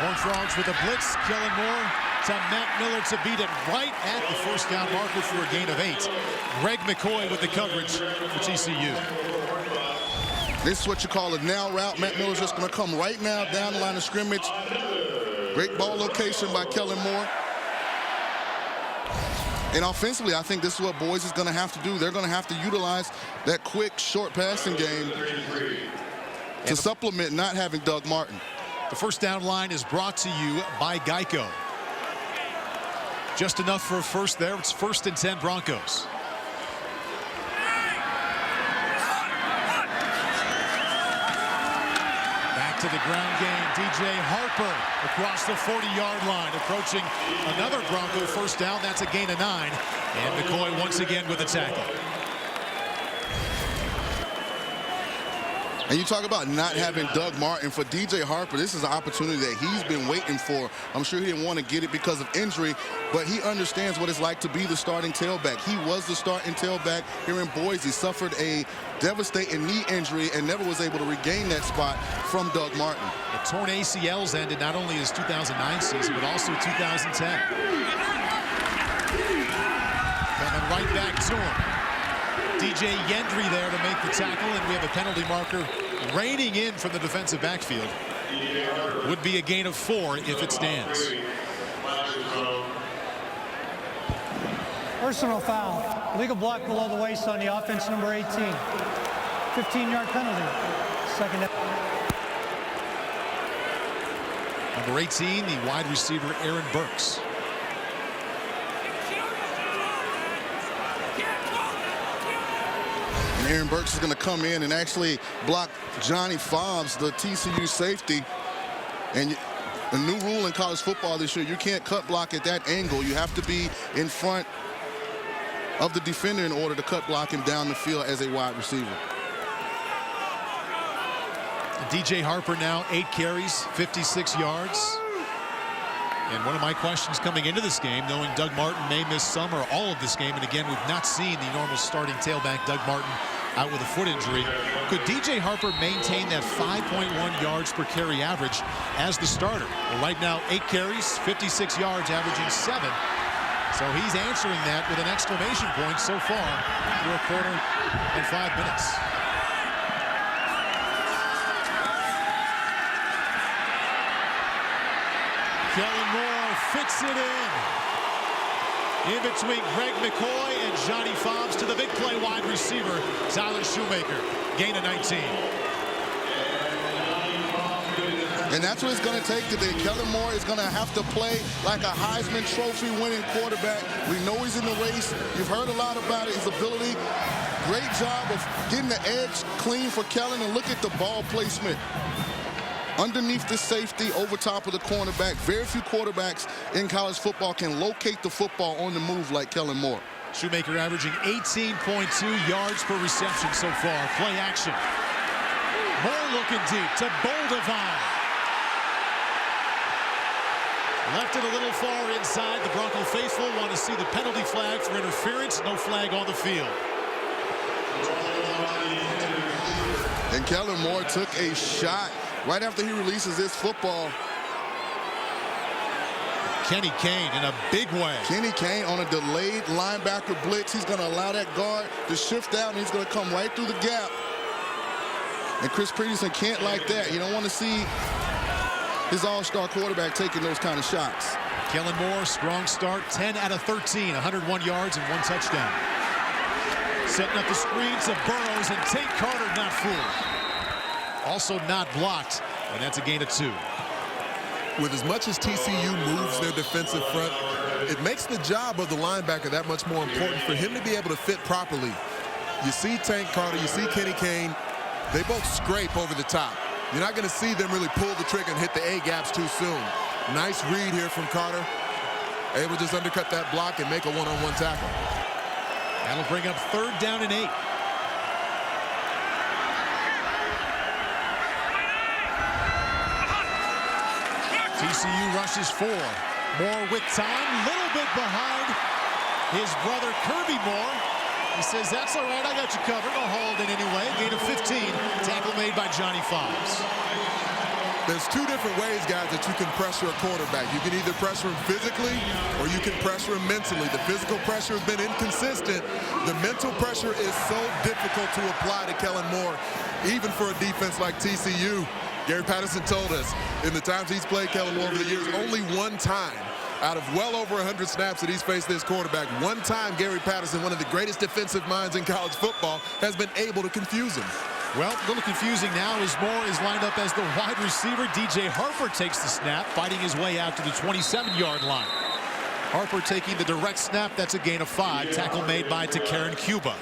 Horned Frogs with a blitz. Kellen Moore to Matt Miller to beat it right at the first down marker for a gain of 8. Greg McCoy with the coverage for TCU. This is what you call a now route. Matt Miller's just going to come right now down the line of scrimmage. Great ball location by Kellen Moore. And offensively, I think this is what Boise is going to have to do. They're going to have to utilize that quick, short passing game to supplement not having Doug Martin. The first down line is brought to you by Geico. Just enough for a first there. It's 1st and 10 Broncos. Back to the ground game. DJ Harper across the 40-yard line, approaching another Bronco first down. That's a gain of 9. And McCoy once again with a tackle. And you talk about not having Doug Martin. For DJ Harper, this is an opportunity that he's been waiting for. I'm sure he didn't want to get it because of injury, but he understands what it's like to be the starting tailback. He was the starting tailback here in Boise, suffered a devastating knee injury and never was able to regain that spot from Doug Martin. The torn ACLs ended not only his 2009 season, but also 2010. Coming right back to him. DJ Yendry there to make the tackle, and we have a penalty marker raining in from the defensive backfield. Would be a gain of 4 if it stands. Personal foul. Legal block below the waist on the offense, number 18. 15-yard penalty. Second down. Number 18, the wide receiver, Aaron Burks. And Aaron Burks is going to come in and actually block Johnny Fobbs, the TCU safety. And a new rule in college football this year, you can't cut block at that angle. You have to be in front of the defender in order to cut block him down the field as a wide receiver. DJ Harper now 8 carries, 56 yards. And one of my questions coming into this game, knowing Doug Martin may miss some or all of this game, and again, we've not seen the normal starting tailback Doug Martin out with a foot injury. Could DJ Harper maintain that 5.1 yards per carry average as the starter? Well, right now, 8 carries, 56 yards, averaging 7. So he's answering that with an exclamation point so far through a quarter and 5 minutes. Kellen Moore fits it in between Greg McCoy and Johnny Fobbs to the big play wide receiver, Tyler Shoemaker. Gain of 19. And that's what it's going to take today. Kellen Moore is going to have to play like a Heisman Trophy winning quarterback. We know he's in the race. You've heard a lot about it, his ability. Great job of getting the edge clean for Kellen, and look at the ball placement. Underneath the safety, over top of the cornerback. Very few quarterbacks in college football can locate the football on the move like Kellen Moore. Shoemaker averaging 18.2 yards per reception so far. Play action. Moore looking deep to Boldevine. Left it a little far inside. The Bronco faithful want to see the penalty flag for interference. No flag on the field. And Kellen Moore took a shot right after he releases this football. Kenny Kane in a big way. Kenny Kane on a delayed linebacker blitz. He's going to allow that guard to shift out, and he's going to come right through the gap. And Chris Peterson can't like that. You don't want to see his all-star quarterback taking those kind of shots. Kellen Moore, strong start, 10 out of 13, 101 yards and 1 touchdown. Setting up the screen to Burrows, and Tate Carter not fooled. Also not blocked, and that's a gain of 2. With as much as TCU moves their defensive front, it makes the job of the linebacker that much more important for him to be able to fit properly. You see Tate Carter, you see Kenny Kane, they both scrape over the top. You're not going to see them really pull the trigger and hit the A-gaps too soon. Nice read here from Carter. Able to just undercut that block and make a one-on-one tackle. That'll bring up 3rd down and 8. TCU rushes 4. Moore with time, little bit behind his brother Kirby Moore. He says, that's all right, I got you covered. I'll haul it in anyway. Gain of 15. Tackle made by Johnny Fobbs. There's 2 different ways, guys, that you can pressure a quarterback. You can either pressure him physically or you can pressure him mentally. The physical pressure has been inconsistent. The mental pressure is so difficult to apply to Kellen Moore, even for a defense like TCU. Gary Patterson told us in the times he's played Kellen Moore over the years, only one time out of well over 100 snaps that he's faced this quarterback, one time Gary Patterson, one of the greatest defensive minds in college football, has been able to confuse him. Well, a little confusing now as Moore is lined up as the wide receiver. DJ Harper takes the snap, fighting his way out to the 27-yard line. Harper taking the direct snap. That's a gain of 5. Tackle made by Takaren Cuba.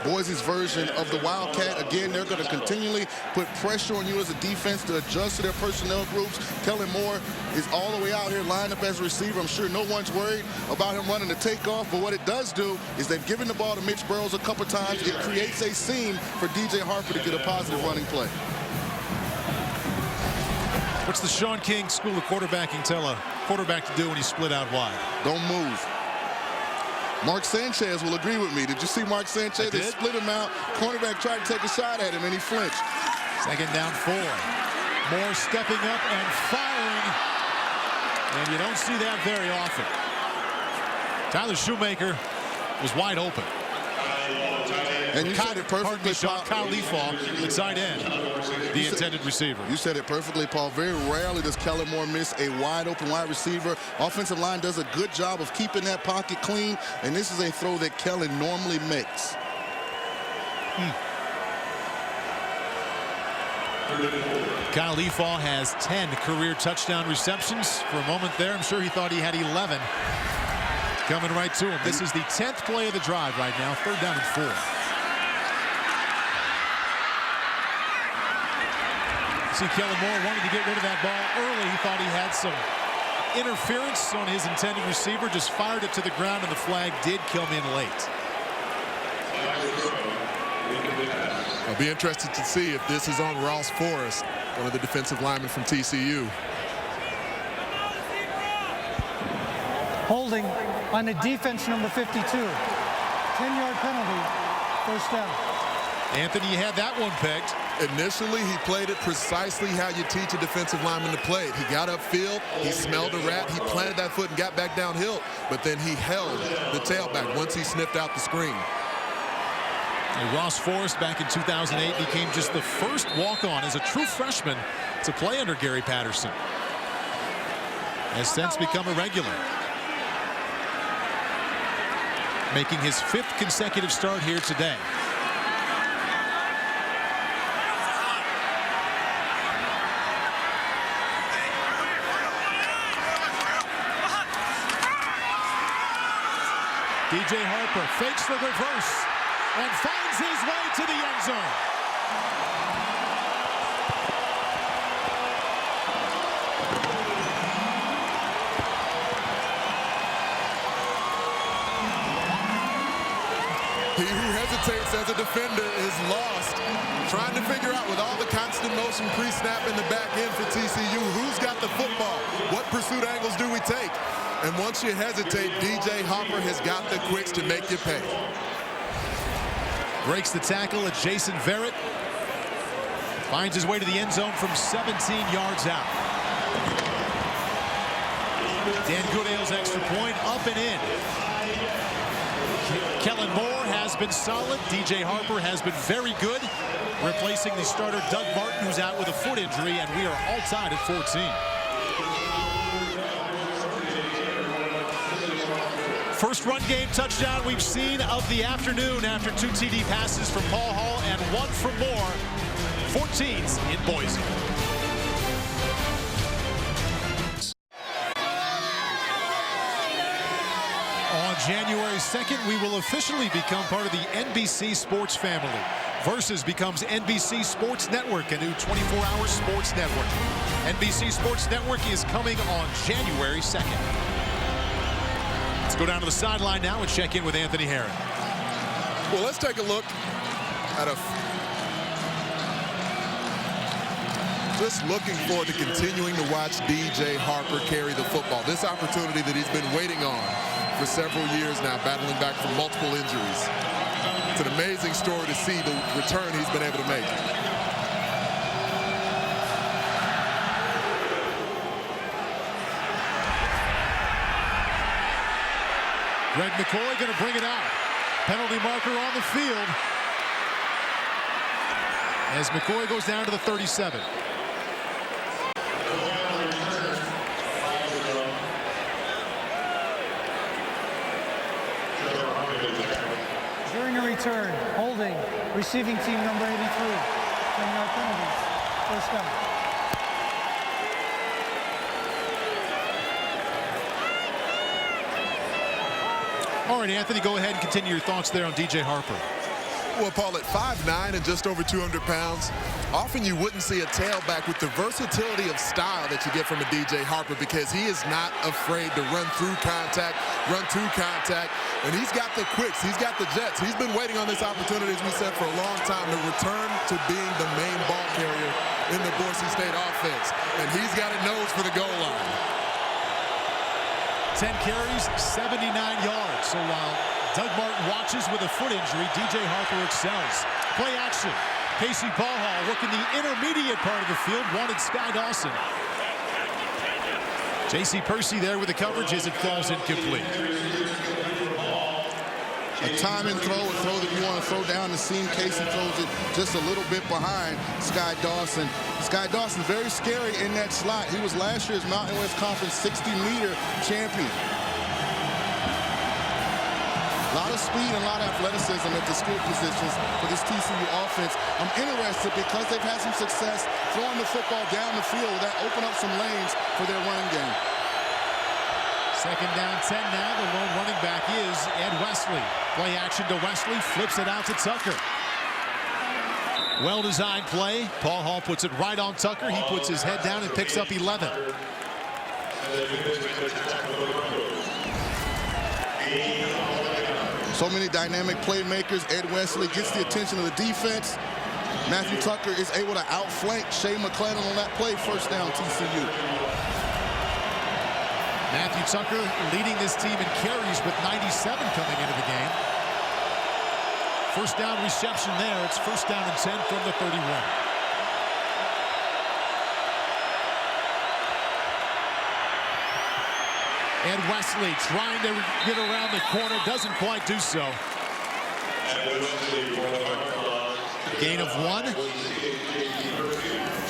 Boise's version of the Wildcat. Again, they're going to continually put pressure on you as a defense to adjust to their personnel groups. Kellen Moore is all the way out here lined up as a receiver. I'm sure no one's worried about him running the takeoff, but what it does do is they've given the ball to Mitch Burrows a couple times. It creates a seam for DJ Harper to get a positive running play. What's the Sean King School of Quarterbacking tell a quarterback to do when he's split out wide? Don't move. Mark Sanchez will agree with me. Did you see Mark Sanchez? They split him out. Cornerback tried to take a shot at him, and he flinched. 2nd down 4. Moore stepping up and firing. And you don't see that very often. Tyler Shoemaker was wide open. And you said it perfectly, Paul. Kyle Leafaw, the tight end, the intended receiver. You said it perfectly, Paul. Very rarely does Kellen Moore miss a wide-open wide receiver. Offensive line does a good job of keeping that pocket clean, and this is a throw that Kellen normally makes. Kyle Leafaw has 10 career touchdown receptions. For a moment there, I'm sure he thought he had 11. Coming right to him. This is the 10th play of the drive right now. 3rd down and 4. see Kellen Moore wanted to get rid of that ball early. He thought he had some interference on his intended receiver, just fired it to the ground, and the flag did come in late. I'll be interested to see if this is on Ross Forrest, one of the defensive linemen from TCU. Holding on the defense, number 52. 10-yard penalty, first down. Anthony, you had that one pegged. Initially, he played it precisely how you teach a defensive lineman to play it. He got upfield, he smelled a rat, he planted that foot and got back downhill, but then he held the tailback once he sniffed out the screen. And Ross Forrest back in 2008 became just the first walk-on as a true freshman to play under Gary Patterson. Has since become a regular. Making his 5th consecutive start here today. DJ Harper fakes the reverse and finds his way to the end zone. He who hesitates as a defender is lost. Trying to figure out with all the constant motion pre-snap in the back end for TCU, who's got the football? What pursuit angles do we take? And once you hesitate, DJ Harper has got the quicks to make you pay. Breaks the tackle at Jason Verrett. Finds his way to the end zone from 17 yards out. Dan Goodale's extra point up and in. Kellen Moore has been solid. DJ Harper has been very good, replacing the starter Doug Martin, who's out with a foot injury, and we are all tied at 14. First run game touchdown we've seen of the afternoon after 2 TD passes from Paul Hall and 1 from Moore. 14s in Boise. On January 2nd, we will officially become part of the NBC Sports family. Versus becomes NBC Sports Network, a new 24-hour sports network. NBC Sports Network is coming on January 2nd. Let's go down to the sideline now and check in with Anthony Herron. Well, let's take a look at just looking forward to continuing to watch DJ Harper carry the football. This opportunity that he's been waiting on for several years now, battling back from multiple injuries. It's an amazing story to see the return he's been able to make. Greg McCoy going to bring it out. Penalty marker on the field as McCoy goes down to the 37. During a return, holding, receiving team number 83. 10-yard penalty, first down. All right, Anthony, go ahead and continue your thoughts there on DJ Harper. Well, Paul, at 5'9" and just over 200 pounds, often you wouldn't see a tailback with the versatility of style that you get from a DJ Harper because he is not afraid to run through contact, run to contact, and he's got the quicks, he's got the jets. He's been waiting on this opportunity, as we said, for a long time to return to being the main ball carrier in the Boise State offense, and he's got a nose for the goal line. 10 carries, 79 yards. So while Doug Martin watches with a foot injury, DJ Harper excels. Play action. Casey Ballhall working the intermediate part of the field. Wanted Sky Dawson. J.C. Percy there with the coverage as it falls incomplete. A timing throw, a throw that you want to throw down the seam. Casey throws it just a little bit behind Sky Dawson. Sky Dawson very scary in that slot. He was last year's Mountain West Conference 60-meter champion. A lot of speed and a lot of athleticism at the skill positions for this TCU offense. I'm interested because they've had some success throwing the football down the field. That opened up some lanes for their running game. Second down, 10 now. The lone running back is Ed Wesley. Play action to Wesley, flips it out to Tucker. Well-designed play. Paul Hall puts it right on Tucker. He puts his head down and picks up 11. So many dynamic playmakers. Ed Wesley gets the attention of the defense. Matthew Tucker is able to outflank Shea McClellan on that play. First down, TCU. Matthew Tucker leading this team in carries with 97 coming into the game. First down reception there. It's first down and 10 from the 31. Ed Wesley trying to get around the corner, doesn't quite do so. Gain of 1.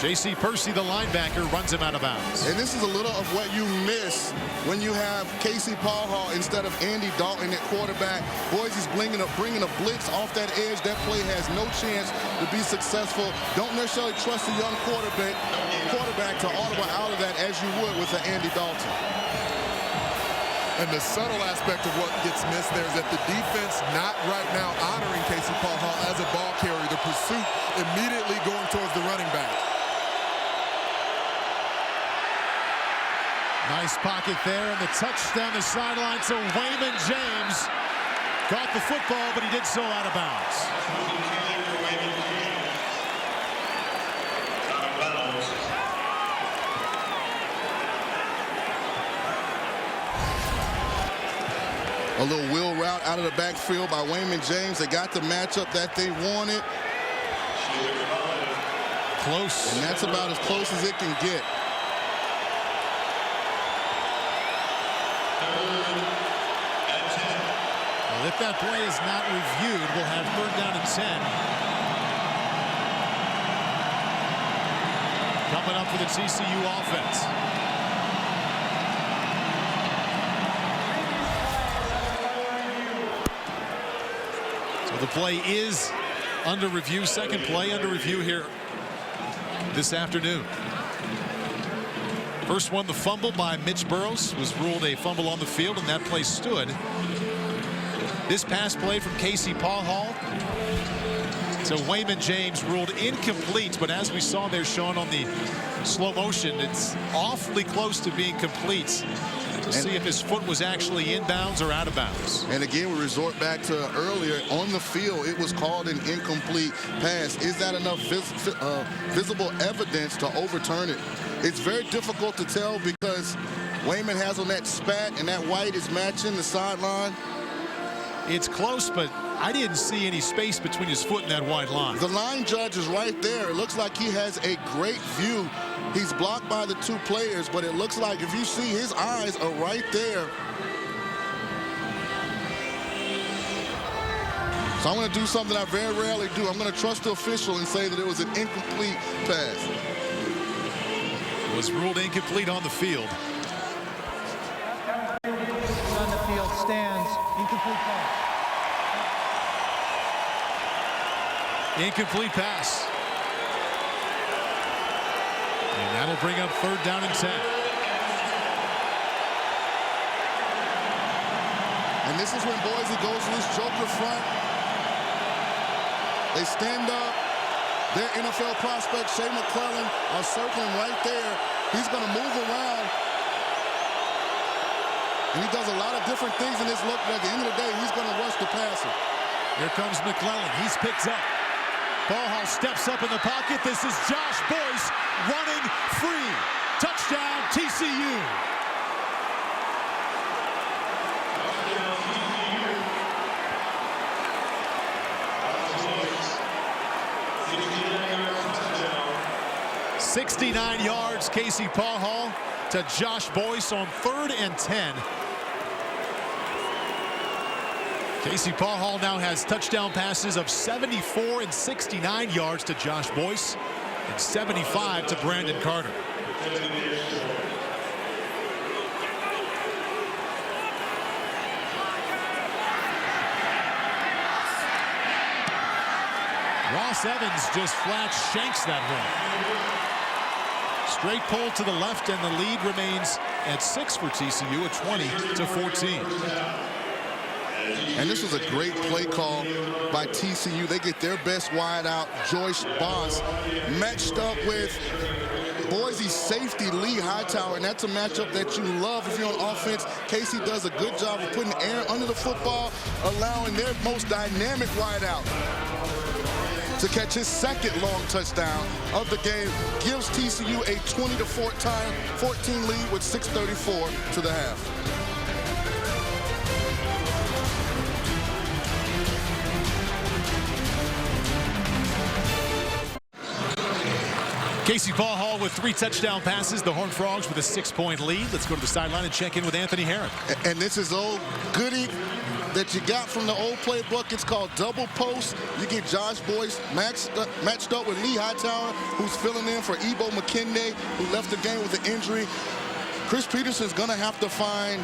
J.C. Percy, the linebacker, runs him out of bounds. And this is a little of what you miss when you have Casey Paul Hall instead of Andy Dalton at quarterback. Boise's bringing a blitz off that edge. That play has no chance to be successful. Don't necessarily trust a young quarterback to audible out of that as you would with an Andy Dalton. And the subtle aspect of what gets missed there is that the defense not right now honoring Casey Paul Hall as a ball carrier. The pursuit immediately going towards the running back. Nice pocket there, and the touchdown the sideline to Wayman James. Caught the football, but he did so out of bounds. A little wheel route out of the backfield by Wayman James. They got the matchup that they wanted. Close. And that's about as close as it can get. Well, if that play is not reviewed, we'll have third down and 10. Coming up for the TCU offense. So the play is under review. Second play under review here this afternoon. First one, the fumble by Mitch Burrows, was ruled a fumble on the field, and that play stood. This pass play from Casey Paul Hall to Wayman James ruled incomplete, but as we saw there, Sean, on the slow motion, it's awfully close to being complete. We'll see if his foot was actually inbounds or out of bounds. And again, we resort back to earlier on the field. It was called an incomplete pass. Is that enough visible evidence to overturn it? It's very difficult to tell because Wayman has on that spat and that white is matching the sideline. It's close, but I didn't see any space between his foot and that white line. The line judge is right there. It looks like he has a great view. He's blocked by the two players, but it looks like if you see his eyes are right there. So I'm going to do something I very rarely do. I'm going to trust the official and say that it was an incomplete pass. It was ruled incomplete on the field. On the field stands. Incomplete pass. Incomplete pass. And that'll bring up third down and 10. And this is when Boise goes to this joker front. They stand up. Their NFL prospect, Shea McClellan, are circling right there. He's going to move around. And he does a lot of different things in this look, but at the end of the day, he's going to rush the passer. Here comes McClellan. He's picked up. Paul Hall steps up in the pocket. This is Josh Boyce running free. Touchdown, TCU. .69 yards, Casey Paul Hall to Josh Boyce on 3rd and 10. Casey Paul Hall now has touchdown passes of 74 and 69 yards to Josh Boyce and 75 to Brandon Carter. Ross Evans just flat shanks that one. Straight pull to the left, and the lead remains at 6 for TCU, at 20-14. And this was a great play call by TCU. They get their best wide out, Joyce Boss, matched up with Boise safety Lee Hightower, and that's a matchup that you love if you're on offense. Casey does a good job of putting air under the football, allowing their most dynamic wide out to catch his second long touchdown of the game, gives TCU a 20-14 lead with 6:34 to the half. Casey Paul Hall with 3 touchdown passes. The Horned Frogs with a 6-point lead. Let's go to the sideline and check in with Anthony Herron. And this is old goodie that you got from the old playbook. It's called double post. You get Josh Boyce matched up with Lee Hightower, who's filling in for Ebo McKinday, who left the game with an injury. Chris Peterson's going to have to find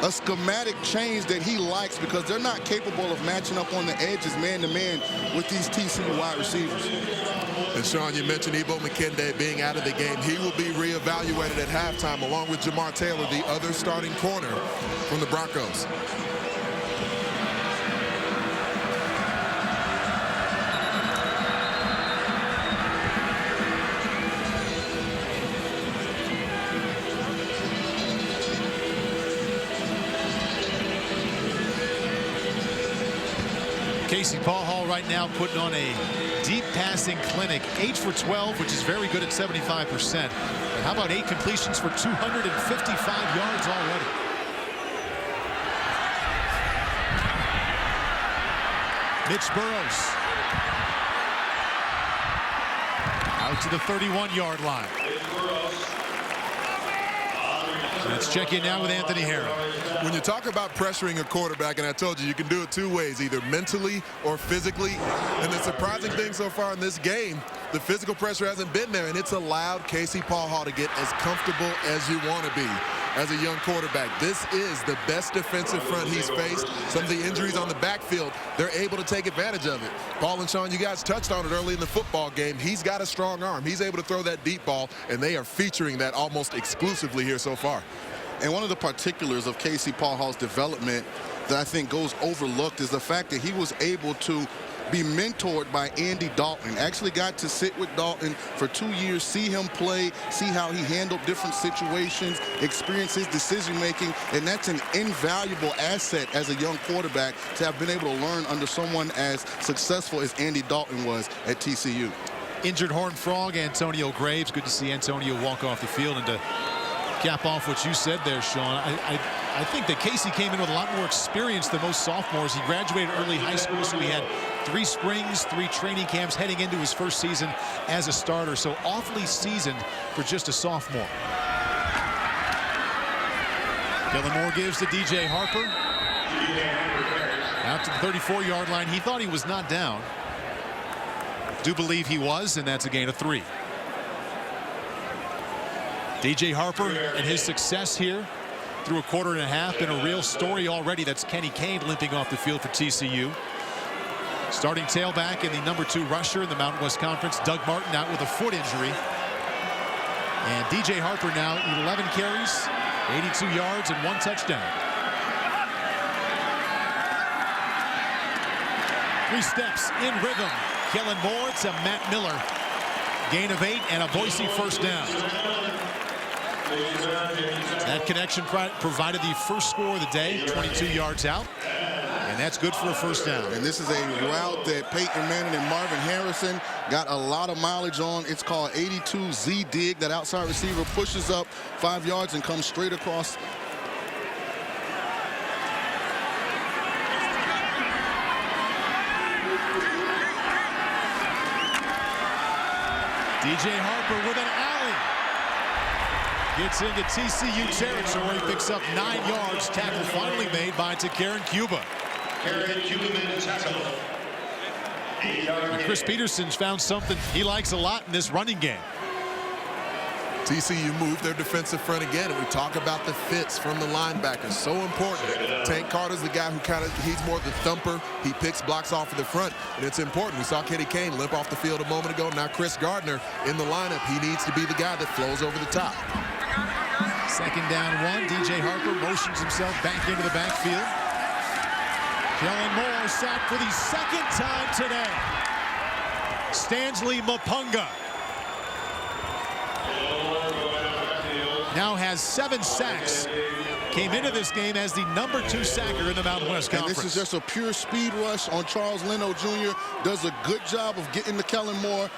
a schematic change that he likes, because they're not capable of matching up on the edges man-to-man with these TCU wide receivers. And Sean, you mentioned Ebo McKinday being out of the game. He will be reevaluated at halftime along with Jamar Taylor, the other starting corner from the Broncos. Casey Paul Hall right now putting on a deep passing clinic, 8 for 12, which is very good at 75%. And how about 8 completions for 255 yards already? Mitch Burrows out to the 31-yard line. Let's check in now with Anthony Herron. When you talk about pressuring a quarterback, and I told you, you can do it 2 ways, either mentally or physically. And the surprising thing so far in this game, the physical pressure hasn't been there, and it's allowed Casey Paul Hall to get as comfortable as you want to be as a young quarterback. This is the best defensive front he's faced. Some of the injuries on the backfield, they're able to take advantage of it. Paul and Sean, you guys touched on it early in the football game. He's got a strong arm. He's able to throw that deep ball, and they are featuring that almost exclusively here so far. And one of the particulars of Casey Paul Hall's development that I think goes overlooked is the fact that he was able to be mentored by Andy Dalton. Actually got to sit with Dalton for 2 years, see him play, see how he handled different situations, experience his decision-making, and that's an invaluable asset as a young quarterback to have been able to learn under someone as successful as Andy Dalton was at TCU. Injured Horned Frog Antonio Graves. Good to see Antonio walk off the field. And to cap off what you said there, Sean, I think that Casey came in with a lot more experience than most sophomores. He graduated early high school, so he had 3 springs, 3 training camps heading into his first season as a starter. So awfully seasoned for just a sophomore. Kellen Moore gives to DJ Harper. Out to the 34-yard line. He thought he was not down. Do believe he was, and that's a gain of 3. DJ Harper and his success here through a quarter and a half been a real story already. That's Kenny Kane limping off the field for TCU. Starting tailback and the #2 rusher in the Mountain West Conference, Doug Martin, out with a foot injury. And DJ Harper now 11 carries, 82 yards, and 1 touchdown. 3 steps in rhythm. Kellen Moore to Matt Miller. Gain of 8 and a Boise first down. That connection provided the first score of the day, 22 yards out. And that's good for a first down. And this is a route that Peyton Manning and Marvin Harrison got a lot of mileage on. It's called 82 Z dig. That outside receiver pushes up 5 yards and comes straight across. DJ Harper with an alley. Gets into TCU territory, picks up 9 yards. Tackle finally made by Karen Cuba. And Chris Peterson's found something he likes a lot in this running game. TCU moved their defensive front again, and we talk about the fits from the linebackers. So important. Tank Carter's the guy who he's more the thumper. He picks blocks off of the front, and it's important. We saw Kenny Kane limp off the field a moment ago. Now Chris Gardner in the lineup. He needs to be the guy that flows over the top. Second down 1. DJ Harper motions himself back into the backfield. Kellen Moore sacked for the second time today. Stanley Mapunga now has 7 sacks. Came into this game as the #2 sacker in the Mountain West Conference. And this is just a pure speed rush on Charles Leno Jr. Does a good job of getting to Kellen Moore.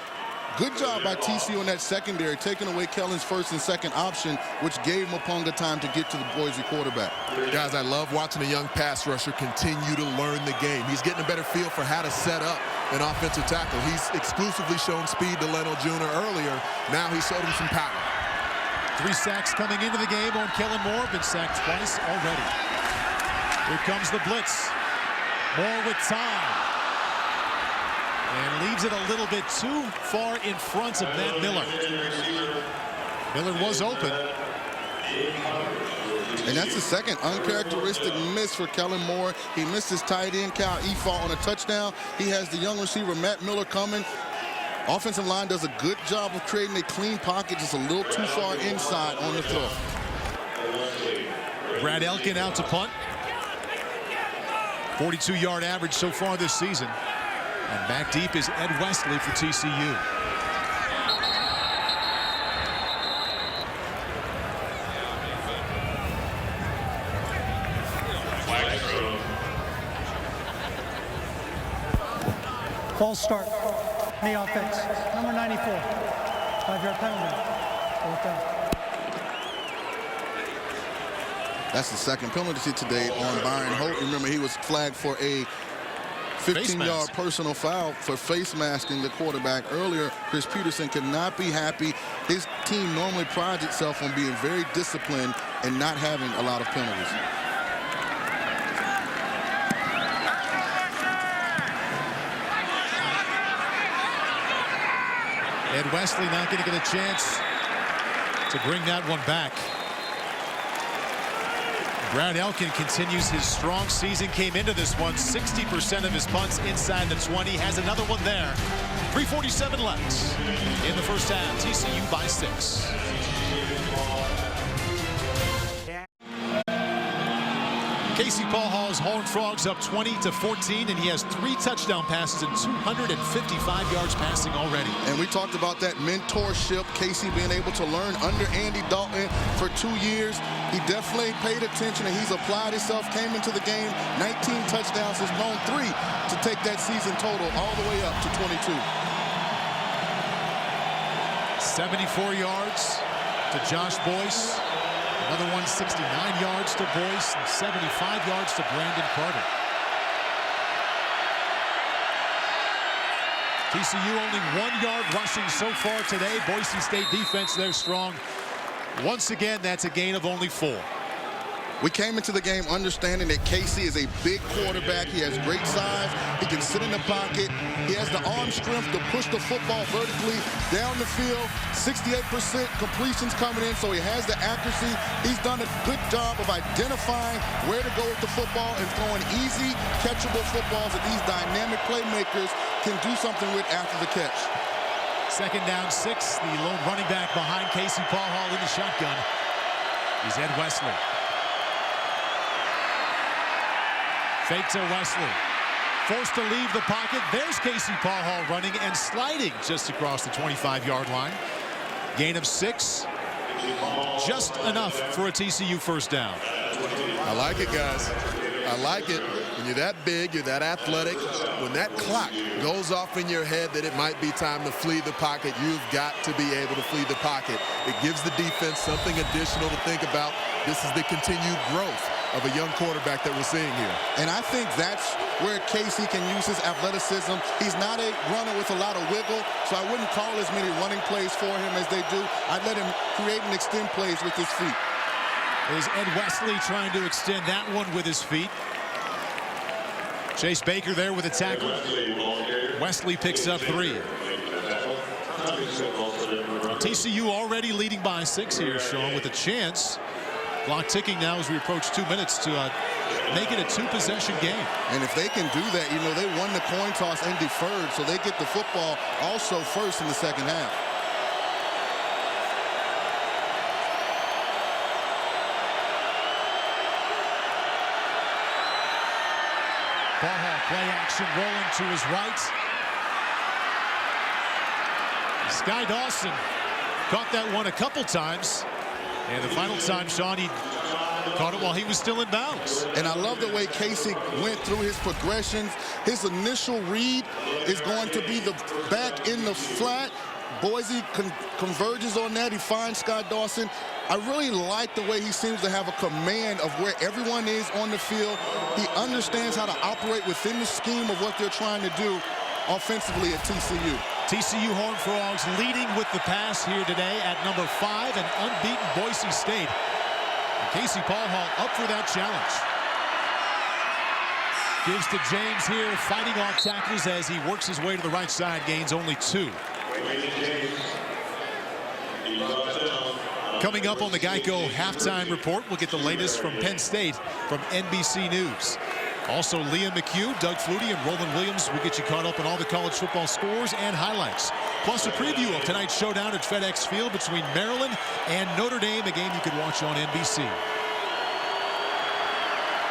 Good job by TCU in that secondary, taking away Kellen's first and second option, which gave Mapunga time to get to the Boise quarterback. Guys, I love watching a young pass rusher continue to learn the game. He's getting a better feel for how to set up an offensive tackle. He's exclusively shown speed to Leno Jr. earlier. Now he showed him some power. 3 sacks coming into the game on Kellen Moore. Been sacked twice already. Here comes the blitz. Moore with time. And leaves it a little bit too far in front of Matt Miller. Miller was open. And that's the second uncharacteristic miss for Kellen Moore. He missed his tight end, Cal Efa, on a touchdown. He has the young receiver, Matt Miller, coming. Offensive line does a good job of creating a clean pocket, just a little too far inside on the throw. Brad Elkin out to punt. 42-yard average so far this season. And back deep is Ed Wesley for TCU. False start. The offense. Number 94. 5-yard penalty. Fourth down. That's the second penalty today on Byron Holt. Remember, he was flagged for a 15-yard personal foul for face masking the quarterback earlier. Chris Peterson could not be happy. His team normally prides itself on being very disciplined and not having a lot of penalties. Ed Wesley not going to get a chance to bring that one back. Brad Elkin continues his strong season. Came into this one 60% of his punts inside the 20. Has another one there. 3:47 left in the first half. TCU by 6. Casey Paul Hall's Horned Frogs up 20-14, and he has 3 touchdown passes and 255 yards passing already. And we talked about that mentorship, Casey being able to learn under Andy Dalton for 2 years. He definitely paid attention, and he's applied himself, came into the game, 19 touchdowns, has blown 3 to take that season total all the way up to 22. 74 yards to Josh Boyce. Another 169 yards to Boyce and 75 yards to Brandon Carter. TCU only 1 yard rushing so far today. Boise State defense, they're strong. Once again, that's a gain of only 4. We came into the game understanding that Casey is a big quarterback. He has great size. He can sit in the pocket. He has the arm strength to push the football vertically down the field. 68% completions coming in, so he has the accuracy. He's done a good job of identifying where to go with the football and throwing easy, catchable footballs that these dynamic playmakers can do something with after the catch. Second down 6. The lone running back behind Casey Paul Hall in the shotgun is Ed Wesley. Fake to Wesley. Forced to leave the pocket. There's Casey Paul Hall running and sliding just across the 25-yard line. Gain of 6. Just enough for a TCU first down. I like it, guys. I like it. When you're that big, you're that athletic, when that clock goes off in your head that it might be time to flee the pocket, you've got to be able to flee the pocket. It gives the defense something additional to think about. This is the continued growth of a young quarterback that we're seeing here. And I think that's where Casey can use his athleticism. He's not a runner with a lot of wiggle, so I wouldn't call as many running plays for him as they do. I'd let him create and extend plays with his feet. Is Ed Wesley trying to extend that one with his feet? Chase Baker there with a tackle. Wesley picks up 3. TCU already leading by 6 here, Sean, with a chance. Clock ticking now as we approach 2 minutes to make it a 2-possession game. And if they can do that, you know, they won the coin toss and deferred, so they get the football also first in the second half. Ball Hall, play action, rolling to his right. Sky Dawson caught that one a couple times. And the final time, Sean, he caught it while he was still in bounds. And I love the way Casey went through his progressions. His initial read is going to be the back in the flat. Boise converges on that. He finds Sky Dawson. I really like the way he seems to have a command of where everyone is on the field. He understands how to operate within the scheme of what they're trying to do offensively at TCU. TCU Horned Frogs leading with the pass here today at number 5 and unbeaten Boise State. And Casey Paul Hall up for that challenge. Gives to James here, fighting off tackles as he works his way to the right side, gains only 2. Coming up on the Geico halftime report, we'll get the latest from Penn State from NBC News. Also, Liam McHugh, Doug Flutie, and Roland Williams will get you caught up on all the college football scores and highlights. Plus, a preview of tonight's showdown at FedEx Field between Maryland and Notre Dame, a game you can watch on NBC.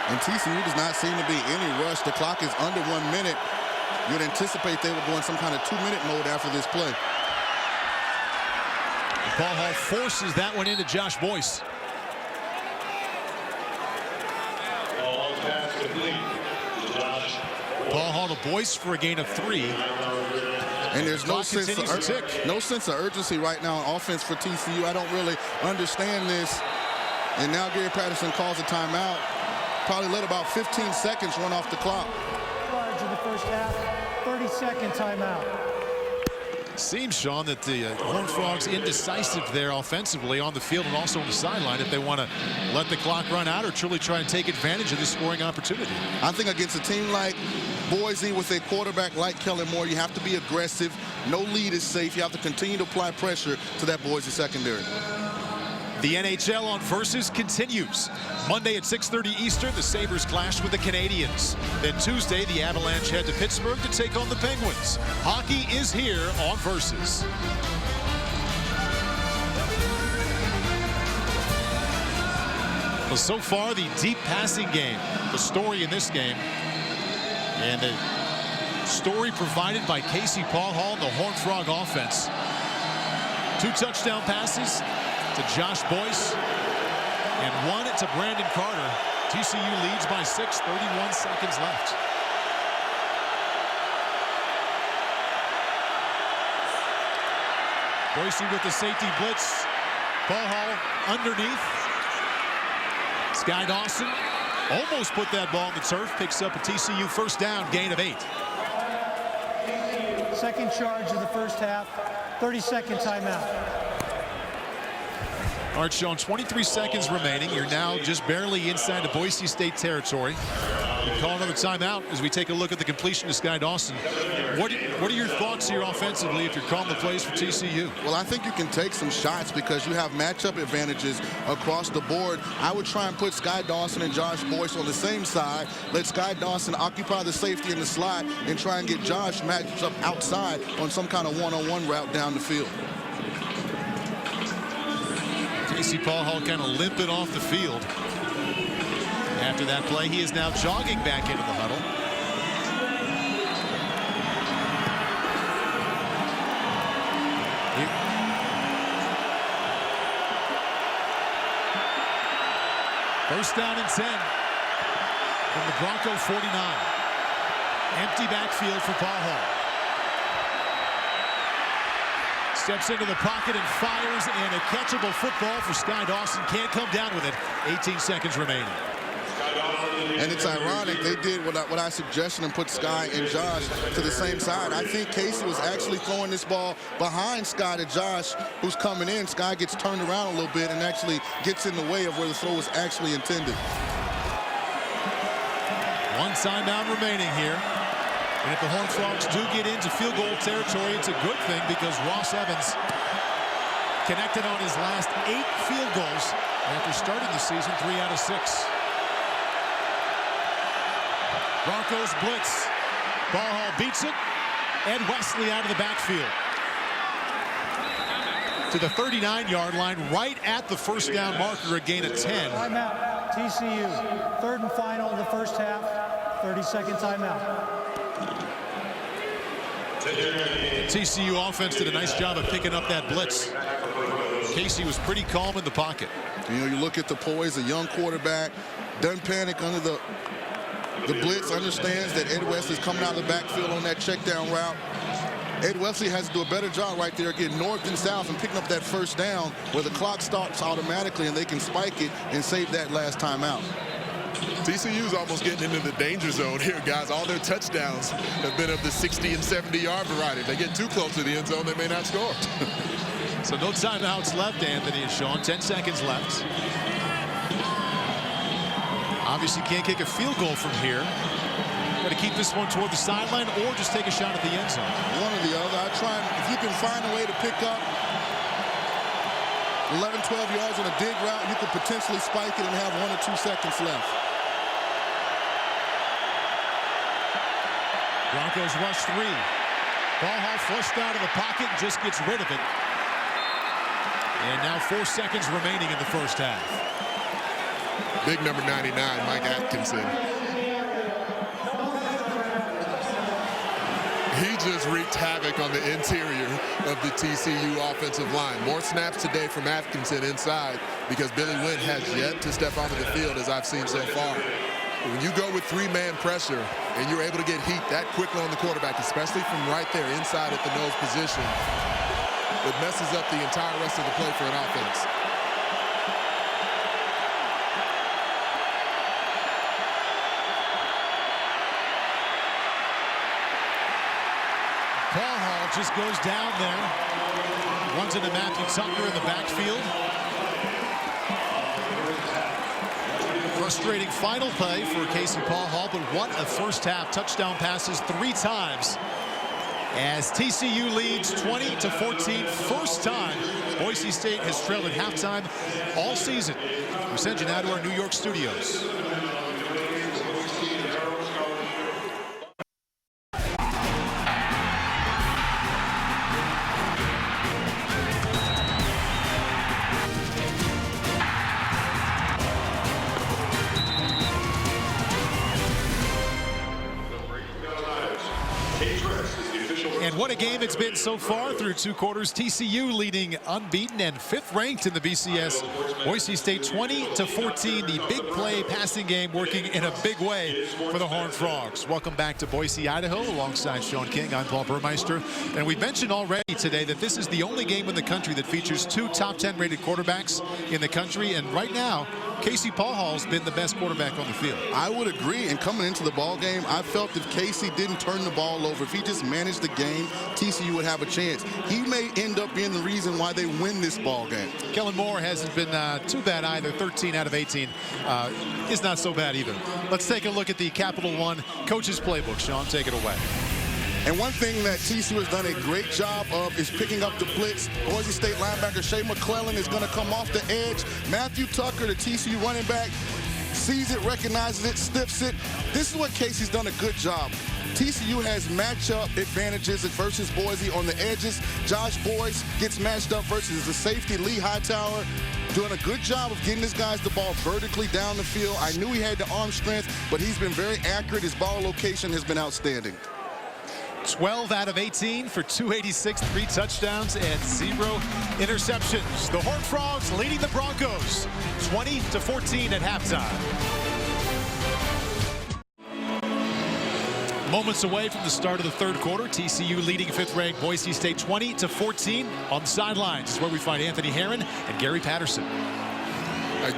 And TCU does not seem to be any rush. The clock is under 1 minute. You'd anticipate they would go in some kind of 2-minute mode after this play. Paul Hall forces that one into Josh Boyce. Paul Hall to Boyce for a gain of 3. And there's no sense of urgency right now on offense for TCU. I don't really understand this. And now Gary Patterson calls a timeout. Probably let about 15 seconds run off the clock. Charge in the first half, 30-second timeout. Seems, Sean, that the Horned Frogs indecisive there offensively on the field and also on the sideline if they want to let the clock run out or truly try and take advantage of this scoring opportunity. I think against a team like Boise with a quarterback like Kellen Moore, you have to be aggressive. No lead is safe. You have to continue to apply pressure to that Boise secondary. The NHL on Versus continues. Monday at 6:30 Eastern, the Sabres clash with the Canadiens. Then Tuesday, the Avalanche head to Pittsburgh to take on the Penguins. Hockey is here on Versus. Well, so far, the deep passing game, the story in this game, and the story provided by Casey Paul Hall and the Horned Frog offense. 2 touchdown passes to Josh Boyce and 1 to Brandon Carter. TCU leads by 6, 31 seconds left. Boise with the safety blitz. Paul Hall underneath. Sky Dawson almost put that ball on the turf. Picks up a TCU first down, gain of 8. Second charge in the first half, 30-second timeout. All right, Sean, 23 seconds remaining. You're now just barely inside the Boise State territory. We call another timeout as we take a look at the completion to Sky Dawson. What are your thoughts here offensively if you're calling the plays for TCU? Well, I think you can take some shots because you have matchup advantages across the board. I would try and put Sky Dawson and Josh Boyce on the same side. Let Sky Dawson occupy the safety in the slot and try and get Josh matched up outside on some kind of one-on-one route down the field. Casey Paul Hall kind of limping off the field. After that play, he is now jogging back into the huddle. First down and 10 from the Bronco 49. Empty backfield for Paul Hall. Steps into the pocket and fires, and a catchable football for Sky Dawson. Can't come down with it. 18 seconds remaining. And it's ironic they did what I suggested and put Sky and Josh to the same side. I think Casey was actually throwing this ball behind Sky to Josh, who's coming in. Sky gets turned around a little bit and actually gets in the way of where the throw was actually intended. 1 timeout remaining here. And if the Horned Frogs do get into field goal territory, it's a good thing because Ross Evans connected on his last 8 field goals after starting the season 3 out of 6. Broncos blitz. Paul Hall beats it. Ed Wesley out of the backfield. To the 39-yard line, right at the first down marker, a gain of 10. Timeout, TCU. 3rd and final in the first half, 30-second timeout. TCU offense did a nice job of picking up that blitz. Casey was pretty calm in the pocket. You know, you look at the poise, a young quarterback, doesn't panic under the blitz, understands that Ed Wesley is coming out of the backfield on that check down route. Ed Wesley has to do a better job right there, getting north and south and picking up that first down where the clock starts automatically and they can spike it and save that last time out. TCU's almost getting into the danger zone here, guys. All their touchdowns have been of the 60 and 70-yard variety. If they get too close to the end zone, they may not score. So no timeouts left, Anthony and Sean. 10 seconds left. Obviously can't kick a field goal from here. Got to keep this one toward the sideline or just take a shot at the end zone. One or the other. I try, if you can find a way to pick up 11, 12 yards on a dig route, you could potentially spike it and have 1 or 2 seconds left. Broncos rush 3. Ball Hall flushed out of the pocket and just gets rid of it. And now 4 seconds remaining in the first half. Big number 99, Mike Atkinson. He just wreaked havoc on the interior of the TCU offensive line. More snaps today from Atkinson inside because Billy Wynn has yet to step onto the field as I've seen so far. When you go with 3-man pressure and you're able to get heat that quickly on the quarterback, especially from right there inside at the nose position, it messes up the entire rest of the play for an offense. Paul Hall just goes down there. Runs into Matthew Tucker in the backfield. Frustrating final play for Casey Paul Hall, but what a first half. Touchdown passes 3 times as TCU leads 20-14. First time Boise State has trailed at halftime all season. We send you now to our New York studios. And what a game it's been so far through 2 quarters. TCU leading unbeaten and 5th ranked in the BCS. Boise State 20-14. The big play passing game working in a big way for the Horned Frogs. Welcome back to Boise, Idaho. Alongside Sean King, I'm Paul Burmeister. And we mentioned already today that this is the only game in the country that features 2 top 10 rated quarterbacks in the country. And right now, Casey Paul Hall's been the best quarterback on the field. I would agree. And coming into the ball game, I felt if Casey didn't turn the ball over, if he just managed the game, TCU would have a chance. He may end up being the reason why they win this ball game. Kellen Moore hasn't been too bad either. 13 out of 18 is not so bad either. Let's take a look at the Capital One coach's playbook. Sean, take it away. And one thing that TCU has done a great job of is picking up the blitz. Boise State linebacker Shea McClellan is going to come off the edge. Matthew Tucker, the TCU running back, sees it, recognizes it, stiffs it. This is what Casey's done a good job. TCU has matchup advantages versus Boise on the edges. Josh Boyce gets matched up versus the safety, Lee Hightower. Doing a good job of getting his guys the ball vertically down the field. I knew he had the arm strength, but he's been very accurate. His ball location has been outstanding. 12 out of 18 for 286, 3 touchdowns, and 0 interceptions. The Horned Frogs leading the Broncos 20-14 at halftime. Moments away from the start of the 3rd quarter. TCU leading 5th-ranked Boise State 20-14. On the sidelines is where we find Anthony Herron and Gary Patterson.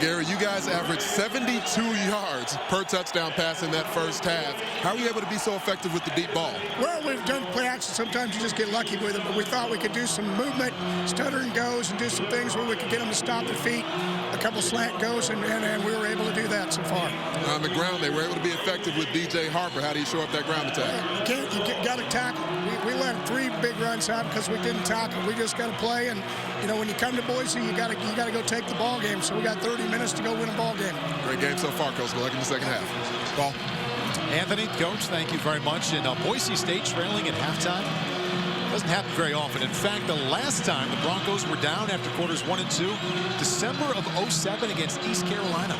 Gary, you guys averaged 72 yards per touchdown pass in that first half. How are you able to be so effective with the deep ball? Well, we've done play action. Sometimes you just get lucky with it, but we thought we could do some movement, stutter and goes, and do some things where we could get them to stop their feet, a couple slant goes, and we were able to do that so far. On the ground, they were able to be effective with DJ Harper. How do you show up that ground attack? You got to tackle. We let 3 big runs out because we didn't tackle. We just got to play, and you know when you come to Boise, you got to go take the ball game. So we got 30 minutes to go win a ball game. Great game so far, Coach. Good luck in the second half. Ball. Anthony, Coach, thank you very much. And Boise State trailing at halftime doesn't happen very often. In fact, the last time the Broncos were down after quarters 1 and 2, December of '07 against East Carolina.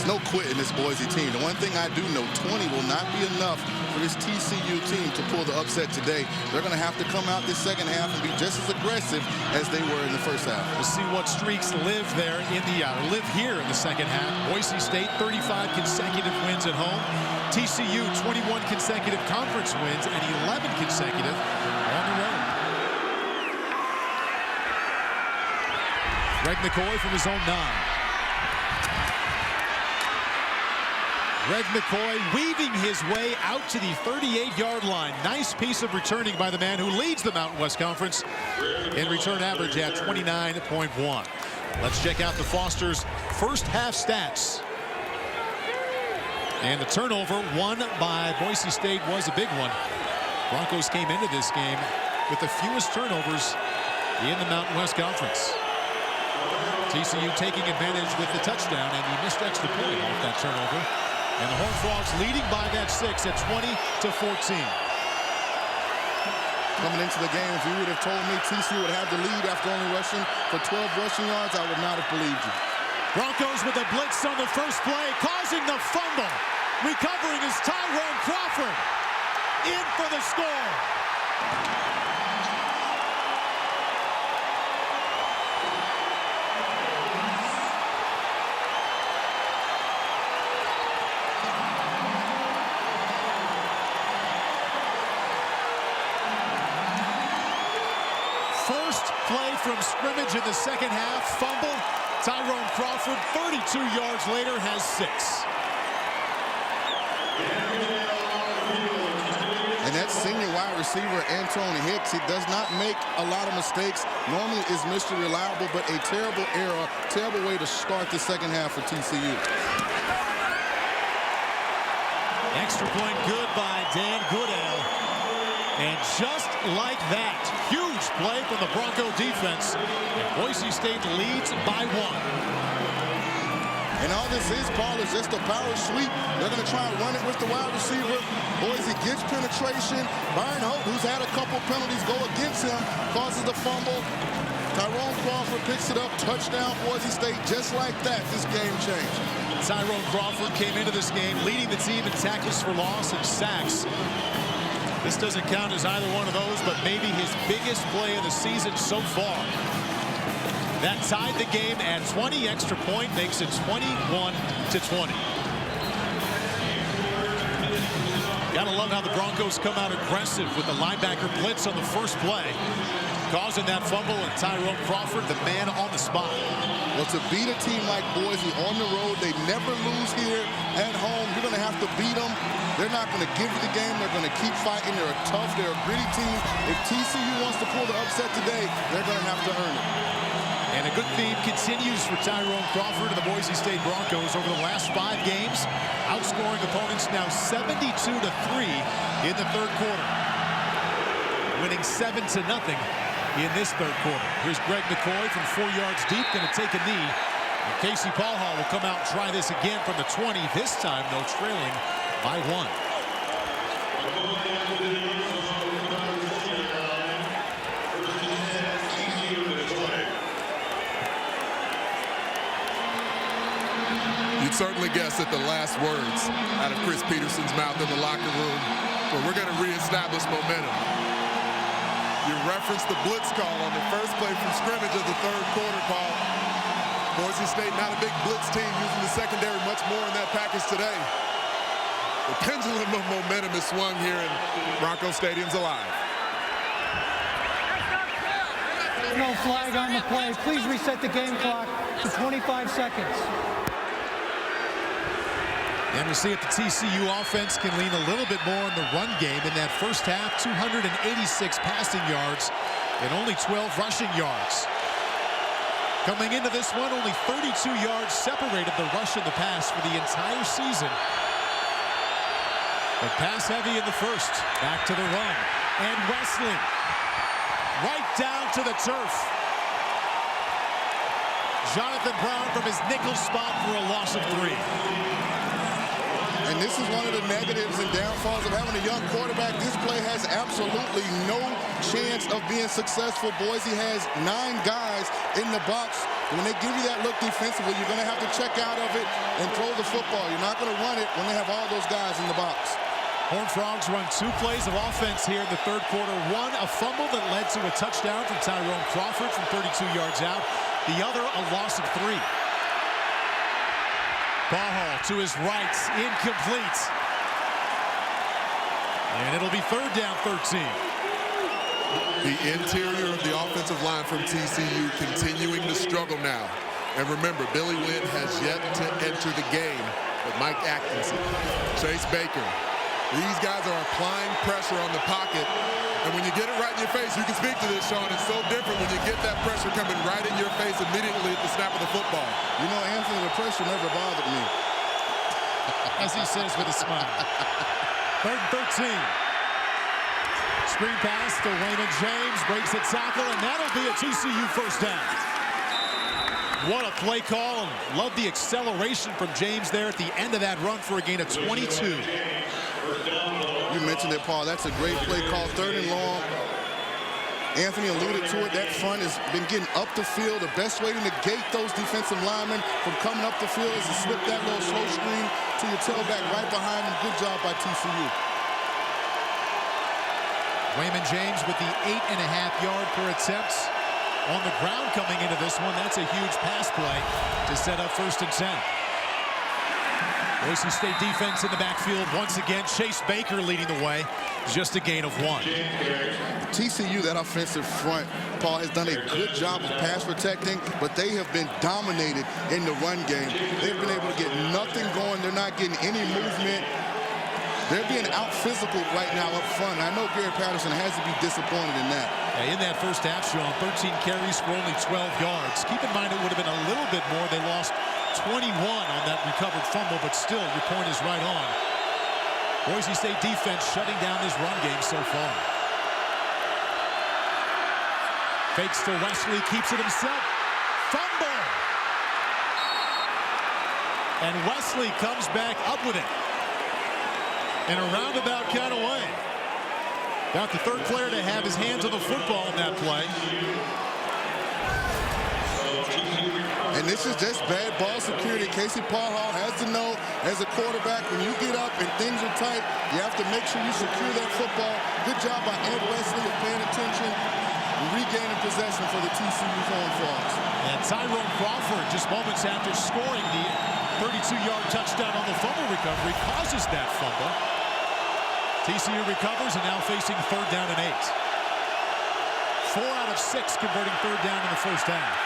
There's no quitting this Boise team. The one thing I do know, 20 will not be enough for this TCU team to pull the upset today. They're going to have to come out this second half and be just as aggressive as they were in the first half. We'll see what streaks live there live here in the second half. Boise State, 35 consecutive wins at home. TCU, 21 consecutive conference wins and 11 consecutive on the road. Greg McCoy from his own 9. Greg McCoy weaving his way out to the 38-yard line. Nice piece of returning by the man who leads the Mountain West Conference in return average at 29.1. Let's check out the Foster's first half stats. And the turnover won by Boise State was a big one. Broncos came into this game with the fewest turnovers in the Mountain West Conference. TCU taking advantage with the touchdown, and he missed extra point off that turnover. And the Horned Frogs leading by that 6 at 20-14. Coming into the game, if you would have told me TCU would have the lead after only rushing for 12 rushing yards, I would not have believed you. Broncos with a blitz on the first play, causing the fumble. Recovering is Tyrone Crawford. In for the score. First play from scrimmage in the second half, fumble. Tyrone Crawford, 32 yards later, has 6. And that senior wide receiver, Anthony Hicks, he does not make a lot of mistakes. Normally is Mr. Reliable, but a terrible error, terrible way to start the second half for TCU. Extra point good by Dan Goodale. And just like that, huge play from the Bronco defense. And Boise State leads by 1. And all this is, Paul, is just a power sweep. They're going to try and run it with the wide receiver. Boise gets penetration. Byron Hope, who's had a couple penalties go against him, causes the fumble. Tyrone Crawford picks it up. Touchdown, Boise State. Just like that, this game changed. Tyrone Crawford came into this game leading the team in tackles for loss and sacks. This doesn't count as either one of those, but maybe his biggest play of the season so far. That tied the game at 20. Extra point makes it 21-20. Gotta love how the Broncos come out aggressive with the linebacker blitz on the first play, causing that fumble, and Tyrone Crawford, the man on the spot. Well, to beat a team like Boise on the road, they never lose here at home. You're going to have to beat them. They're not going to give you the game. They're going to keep fighting. They're a tough, they're a gritty team. If TCU wants to pull the upset today, they're going to have to earn it. And a good theme continues for Tyrone Crawford and the Boise State Broncos over the last 5 games, outscoring opponents now 72-3 in the third quarter, winning 7-0 in this third quarter. Here's Greg McCoy from 4 yards deep, going to take a knee. And Casey Paulhall will come out and try this again from the 20. This time, though, trailing by 1. You'd certainly guess at the last words out of Chris Peterson's mouth in the locker room, where we're going to reestablish momentum. You referenced the blitz call on the first play from scrimmage of the third quarter, Paul. Boise State, not a big blitz team, using the secondary much more in that package today. The pendulum of momentum is swung here, and Bronco Stadium's alive. No flag on the play. Please reset the game clock to 25 seconds. And we'll see if the TCU offense can lean a little bit more on the run game. In that first half, 286 passing yards and only 12 rushing yards. Coming into this one, only 32 yards separated the rush and the pass for the entire season. But pass heavy in the first. Back to the run. And Wesley right down to the turf. Jonathan Brown from his nickel spot for a loss of 3. And this is one of the negatives and downfalls of having a young quarterback. This play has absolutely no chance of being successful. Boise has 9 guys in the box. When they give you that look defensively, you're going to have to check out of it and throw the football. You're not going to run it when they have all those guys in the box. Horned Frogs run 2 plays of offense here in the third quarter. One, a fumble that led to a touchdown from Tyrone Crawford from 32 yards out. The other, a loss of 3. Ball to his right, incomplete. And it'll be third down 13. The interior of the offensive line from TCU continuing to struggle now. And remember, Billy Wynn has yet to enter the game. But Mike Atkinson, Chase Baker, these guys are applying pressure on the pocket. And when you get it right in your face, you can speak to this, Sean. It's so different when you get that pressure coming right in your face immediately at the snap of the football. You know, Anthony, the pressure never bothered me. As he says with a smile. Third and 13. Screen pass to Raymond James. Breaks a tackle, and that'll be a TCU first down. What a play call. And love the acceleration from James there at the end of that run for a gain of 22. You mentioned it, Paul. That's a great play call. Third and long. Anthony alluded to it. That front has been getting up the field. The best way to negate those defensive linemen from coming up the field is to slip that little slow screen to your tailback right behind him. Good job by TCU. Raymond James with the 8.5-yard per attempt. On the ground coming into this one. That's a huge pass play to set up 1st and 10. Boise State defense in the backfield once again. Chase Baker leading the way. Just a gain of 1. TCU, that offensive front, Paul, has done a good job of pass protecting, but they have been dominated in the run game. They've been able to get nothing going. They're not getting any movement. They're being out-physical right now up front. I know Gary Patterson has to be disappointed in that. In that first half, Sean, 13 carries for only 12 yards. Keep in mind it would have been a little bit more. They lost 21 on that recovered fumble, but still, your point is right on. Boise State defense shutting down this run game so far. Fakes to Wesley, keeps it himself. Fumble! And Wesley comes back up with it in a roundabout kind of way. Got the third player to have his hands on the football in that play. And this is just bad ball security. Casey Paul has to know, as a quarterback, when you get up and things are tight, you have to make sure you secure that football. Good job by Ed Wesley of paying attention and regaining possession for the TCU Horned Frogs. And Tyrone Crawford, just moments after scoring the 32-yard touchdown on the fumble recovery, causes that fumble. TCU recovers and now facing 3rd down and 8. 4 out of 6 converting 3rd down in the first half.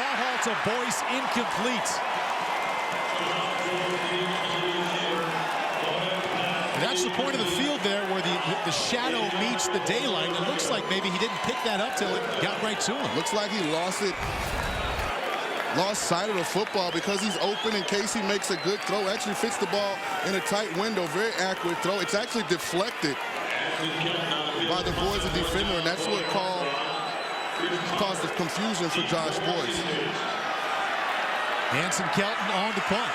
Ball haul to Boyce, incomplete. And that's the point of the field there where the shadow meets the daylight. It looks like maybe he didn't pick that up till it got right to him. Looks like he lost sight of the football because he's open and Casey makes a good throw. Actually fits the ball in a tight window. Very accurate throw. It's actually deflected by the Boise defender, and that's what caused the confusion for Josh Boyce. Hanson Kelton on to punt.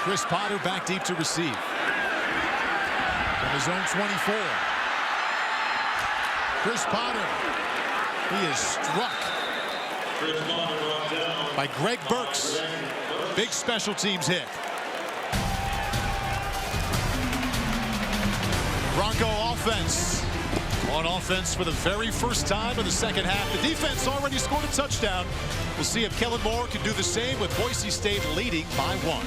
Chris Potter back deep to receive. From his own 24. Chris Potter. He is struck by Greg Burks. Big special teams hit. Bronco offense. On offense for the very first time in the second half. The defense already scored a touchdown. We'll see if Kellen Moore can do the same with Boise State leading by 1.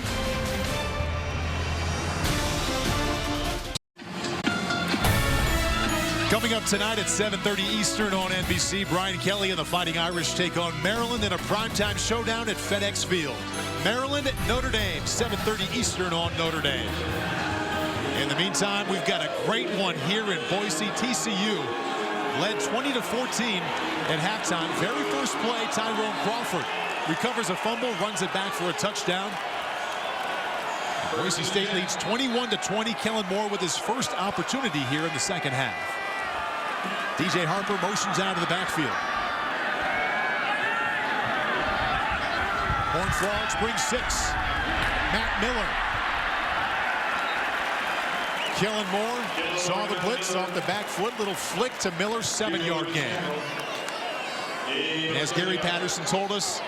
Coming up tonight at 7:30 Eastern on NBC, Brian Kelly and the Fighting Irish take on Maryland in a primetime showdown at FedEx Field. Maryland at Notre Dame, 7:30 Eastern on Notre Dame. In the meantime, we've got a great one here in Boise. TCU led 20-14 at halftime. Very first play, Tyrone Crawford recovers a fumble, runs it back for a touchdown. Boise State leads 21-20. Kellen Moore with his first opportunity here in the second half. DJ Harper motions out of the backfield. Horned Frogs bring 6. Matt Miller. Kellen Moore saw the blitz off the back foot. Little flick to Miller, 7-yard gain. And as Gary Patterson told us,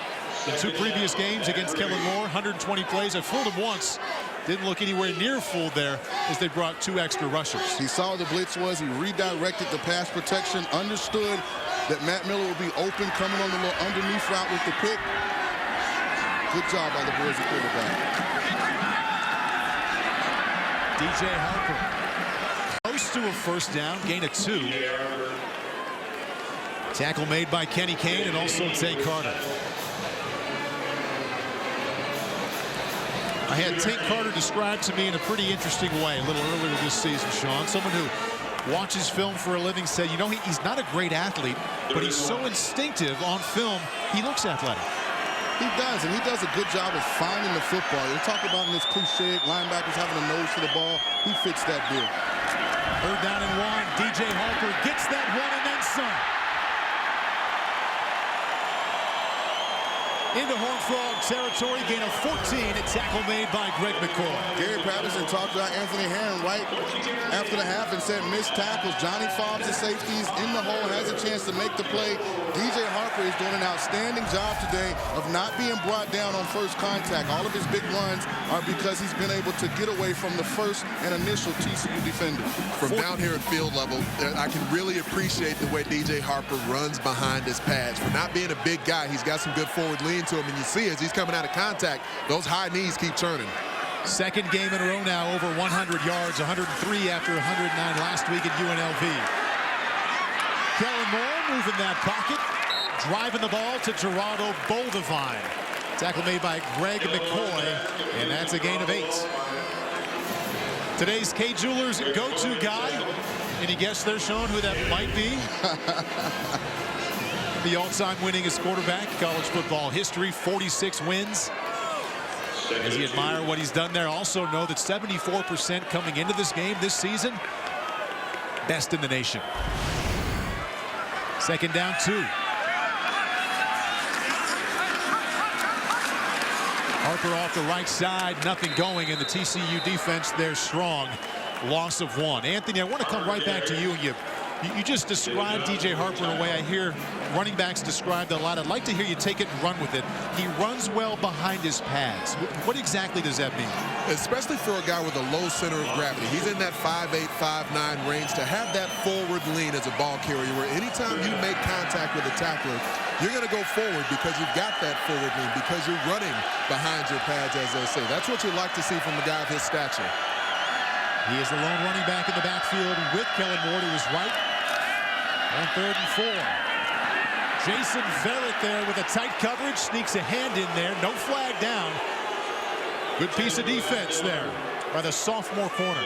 in 2 previous games against Kellen Moore, 120 plays. I fooled him once. Didn't look anywhere near full there as they brought 2 extra rushers. He saw what the blitz was. He redirected the pass protection, understood that Matt Miller would be open, coming on the little underneath route with the pick. Good job by the Boise quarterback. DJ Harper. Close to a first down, gain of 2. Tackle made by Kenny Kane and also Tank Carter. I had Tank Carter described to me in a pretty interesting way a little earlier this season, Sean. Someone who watches film for a living said, you know, he's not a great athlete, but he's so instinctive on film, he looks athletic. He does, and he does a good job of finding the football. They talk about in this cliche, linebackers having a nose for the ball. He fits that bill. 3rd down and 1. DJ Harper gets that one and then some. Into Horned Frog territory, gain of 14, a tackle made by Greg McCoy. Gary Patterson talked about Anthony Herron right after the half and said missed tackles. Johnny Fobbs, the safeties in the hole, has a chance to make the play. DJ Harper is doing an outstanding job today of not being brought down on first contact. All of his big runs are because he's been able to get away from the first and initial TCU defender. From down here at field level, I can really appreciate the way DJ Harper runs behind his pads. For not being a big guy, he's got some good forward lean to him, and you see as he's coming out of contact, those high knees keep turning. 2nd game in a row now over 100 yards, 103 after 109 last week at UNLV. Kellen Moore moving that pocket, driving the ball to Gerardo Boldevine. Tackle made by Greg McCoy, and that's a gain of 8. Today's K Jewelers go-to guy. Any guess there, Sean, who that might be? The all-time winningest quarterback, college football history, 46 wins. As you admire what he's done there, also know that 74% coming into this game this season, best in the nation. 2nd down, 2. Harper off the right side, nothing going, and the TCU defense there strong. Loss of 1. Anthony, I want to come right back to you. And you just described DJ Harper in a way I hear running backs described a lot. I'd like to hear you take it and run with it. He runs well behind his pads. What exactly does that mean? Especially for a guy with a low center of gravity. He's in that 5'8", 5'9" range. To have that forward lean as a ball carrier, where anytime you make contact with a tackler, you're going to go forward because you've got that forward lean, because you're running behind your pads, as they say. That's what you like to see from a guy of his stature. He is the lone running back in the backfield with Kellen Moore to his right. On 3rd and 4. Jason Verrett there with a tight coverage, sneaks a hand in there, no flag down. Good piece of defense there by the sophomore corner.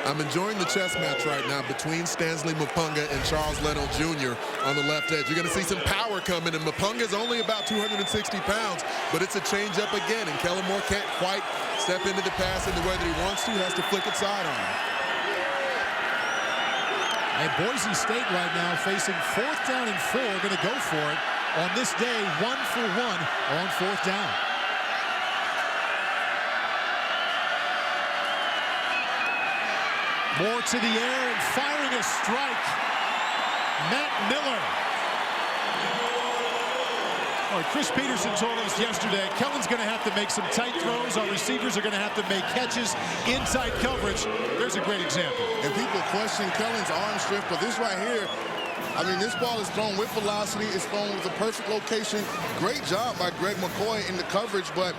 I'm enjoying the chess match right now between Stanley Mapunga and Charles Leno Jr. on the left edge. You're going to see some power coming, and Mapunga's only about 260 pounds, but it's a change-up again, and Kellen Moore can't quite step into the pass in the way that he wants to, has to flick it sidearm. And Boise State right now facing 4th down and 4, going to go for it on this day, 1 for 1 on 4th down. Moore to the air and firing a strike. Matt Miller. All right, Chris Peterson told us yesterday, Kellen's going to have to make some tight throws. Our receivers are going to have to make catches in tight coverage. There's a great example. And people question Kellen's arm strength, but this right here, I mean, this ball is thrown with velocity. It's thrown with a perfect location. Great job by Greg McCoy in the coverage, but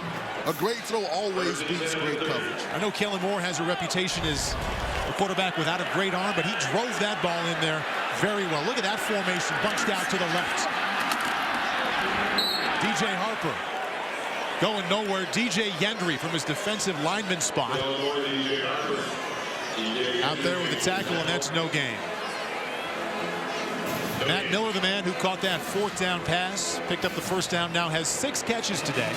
a great throw always beats great coverage. I know Kellen Moore has a reputation as a quarterback without a great arm, but he drove that ball in there very well. Look at that formation bunched out to the left. DJ Harper going nowhere. DJ Yendry from his defensive lineman spot. Out there with the tackle, and that's no gain. Matt Miller, the man who caught that 4th down pass, picked up the 1st down, now has 6 catches today.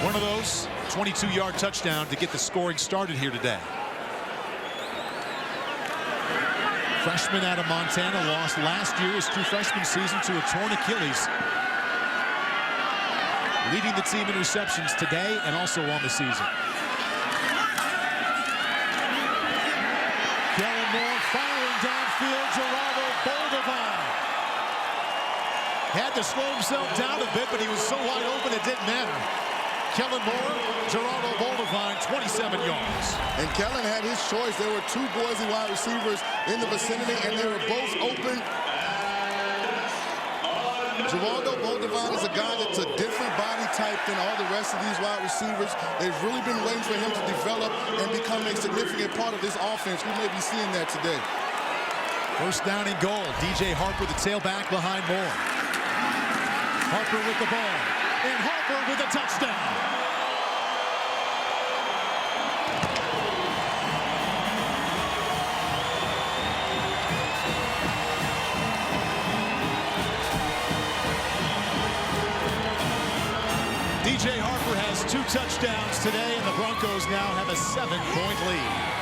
One of those, 22-yard touchdown to get the scoring started here today. Freshman out of Montana, lost last year his true freshman season to a torn Achilles. Leading the team in receptions today and also on the season. backfield, Geraldo Boldevine. Had to slow himself down a bit, but he was so wide open it didn't matter. Kellen Moore, Geraldo Boldevine, 27 yards. And Kellen had his choice. There were two Boise wide receivers in the vicinity, and they were both open. Geraldo Boldevine is a guy that's a different body type than all the rest of these wide receivers. They've really been waiting for him to develop and become a significant part of this offense. We may be seeing that today. First down and goal. DJ Harper, the tailback behind Moore. Harper with the ball. And Harper with a touchdown. DJ Harper has 2 touchdowns today, and the Broncos now have a 7-point lead.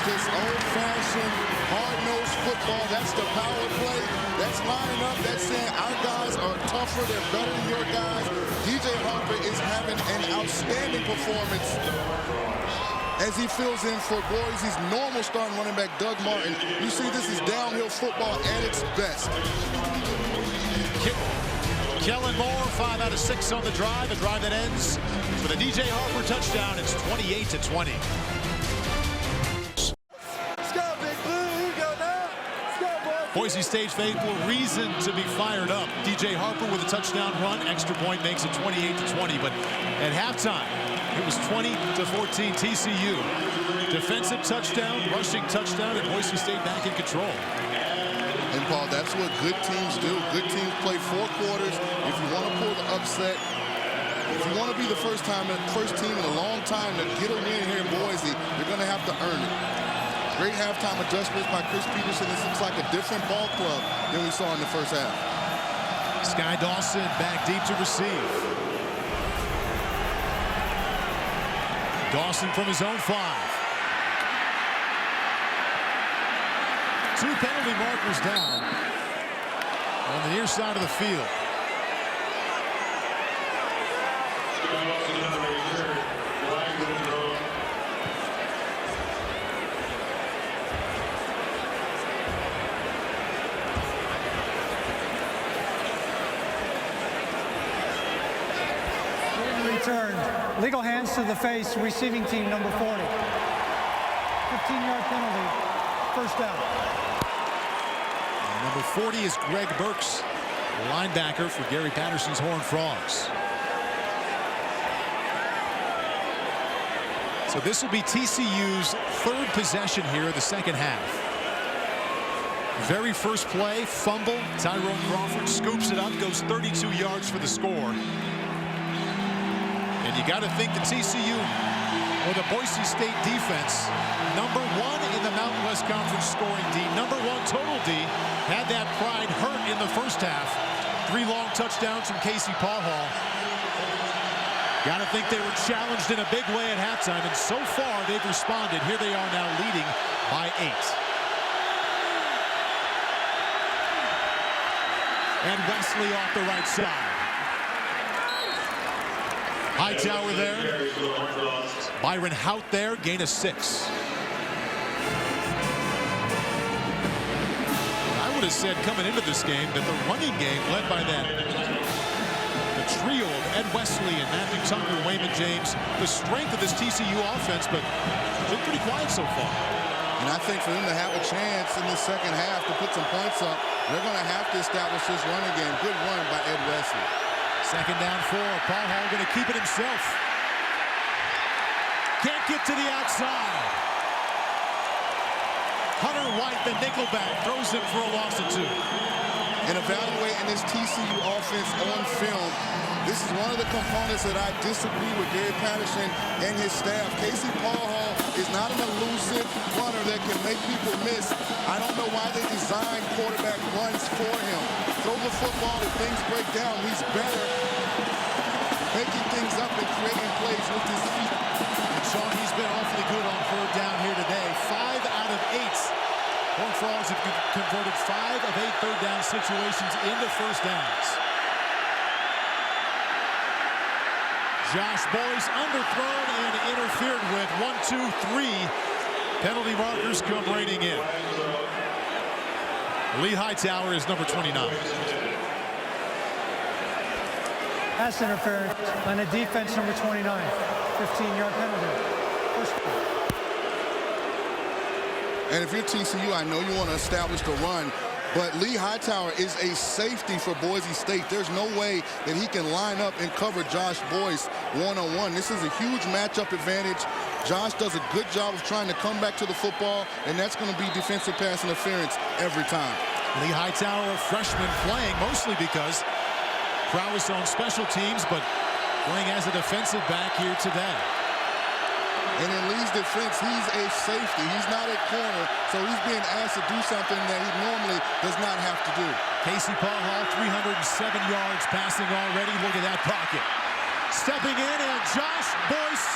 Just old-fashioned, hard-nosed football. That's the power play. That's lining up. That's saying our guys are tougher. They're better than your guys. DJ Harper is having an outstanding performance as he fills in for Boise's normal starting running back, Doug Martin. You see, this is downhill football at its best. Kellen Moore, 5 out of 6 on the drive. A drive that ends with a DJ Harper touchdown. It's 28-20. Boise State faithful, reason to be fired up. DJ Harper with a touchdown run. Extra point makes it 28-20. But at halftime, it was 20-14 TCU. Defensive touchdown, rushing touchdown, and Boise State back in control. And Paul, that's what good teams do. Good teams play 4 quarters. If you want to pull the upset, if you want to be the first team in a long time to get a win here in Boise, you're going to have to earn it. Great halftime adjustments by Chris Peterson. This looks like a different ball club than we saw in the first half. Sky Dawson back deep to receive. Dawson from his own 5. 2 penalty markers down on the near side of the field. Returned. Legal hands to the face, receiving team number 40. 15-yard penalty. First down. And number 40 is Greg Burks, linebacker for Gary Patterson's Horned Frogs. So this will be TCU's 3rd possession here in the second half. Very first play, fumble. Tyrone Crawford scoops it up, goes 32 yards for the score. And you got to think the TCU or the Boise State defense, number 1 in the Mountain West Conference scoring D, number 1 total D, had that pride hurt in the first half. 3 long touchdowns from Casey Paul. Got to think they were challenged in a big way at halftime, and so far they've responded. Here they are now leading by 8. And Wesley off the right side. Hightower there. Byron Hout there, gain of 6. I would have said coming into this game that the running game led by the trio of Ed Wesley and Matthew Tucker, Wayman James, the strength of this TCU offense, but been pretty quiet so far. And I think for them to have a chance in the second half to put some points up, they're going to have to establish this running game. Good run by Ed Wesley. Second down 4. Paul Hall going to keep it himself. Can't get to the outside. Hunter White, the nickelback, throws him for a loss of 2. And evaluating this TCU offense on film, this is one of the components that I disagree with Gary Patterson and his staff. Casey Paul is not an elusive runner that can make people miss. I don't know why they designed quarterback runs for him. Throw the football, if things break down, he's better making things up and creating plays with his feet. And Sean, he's been awfully good on 3rd down here today. 5 out of 8 Horned Frogs have converted 5 of 8 third down situations into first downs. Josh Boyce underthrown and interfered with. 1, 2, 3 penalty markers come raining in. Lee Hightower is number 29. Pass interference on a defense number 29. 15-yard penalty. First. And if you're TCU, I know you want to establish the run, but Lee Hightower is a safety for Boise State. There's no way that he can line up and cover Josh Boyce one-on-one. This is a huge matchup advantage. Josh does a good job of trying to come back to the football, and that's going to be defensive pass interference every time. Lee Hightower, a freshman, playing mostly because prowess on special teams, but playing as a defensive back here today. And in Lee's defense, he's a safety. He's not a corner, so he's being asked to do something that he normally does not have to do. Casey Paul, 307 yards passing already. Look at that pocket. Stepping in, and Josh Boyce,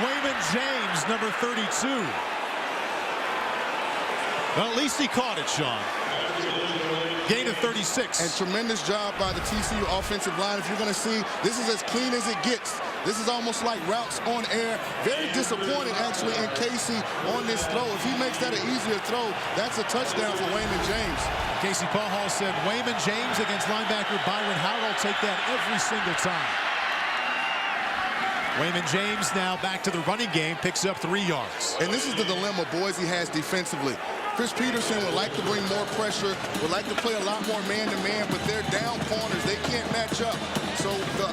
Wayman James, number 32. Well, at least he caught it, Sean. Gain of 36. And tremendous job by the TCU offensive line. If you're going to see, this is as clean as it gets. This is almost like routes on air. Very disappointed, actually, in Casey on this throw. If he makes that an easier throw, that's a touchdown for Wayman James. Casey Paul said, Wayman James against linebacker Byron Howard will take that every single time. Wayman James now back to the running game, picks up 3 yards. And this is the dilemma Boise has defensively. Chris Peterson would like to bring more pressure, would like to play a lot more man-to-man, but they're down corners. They can't match up. So the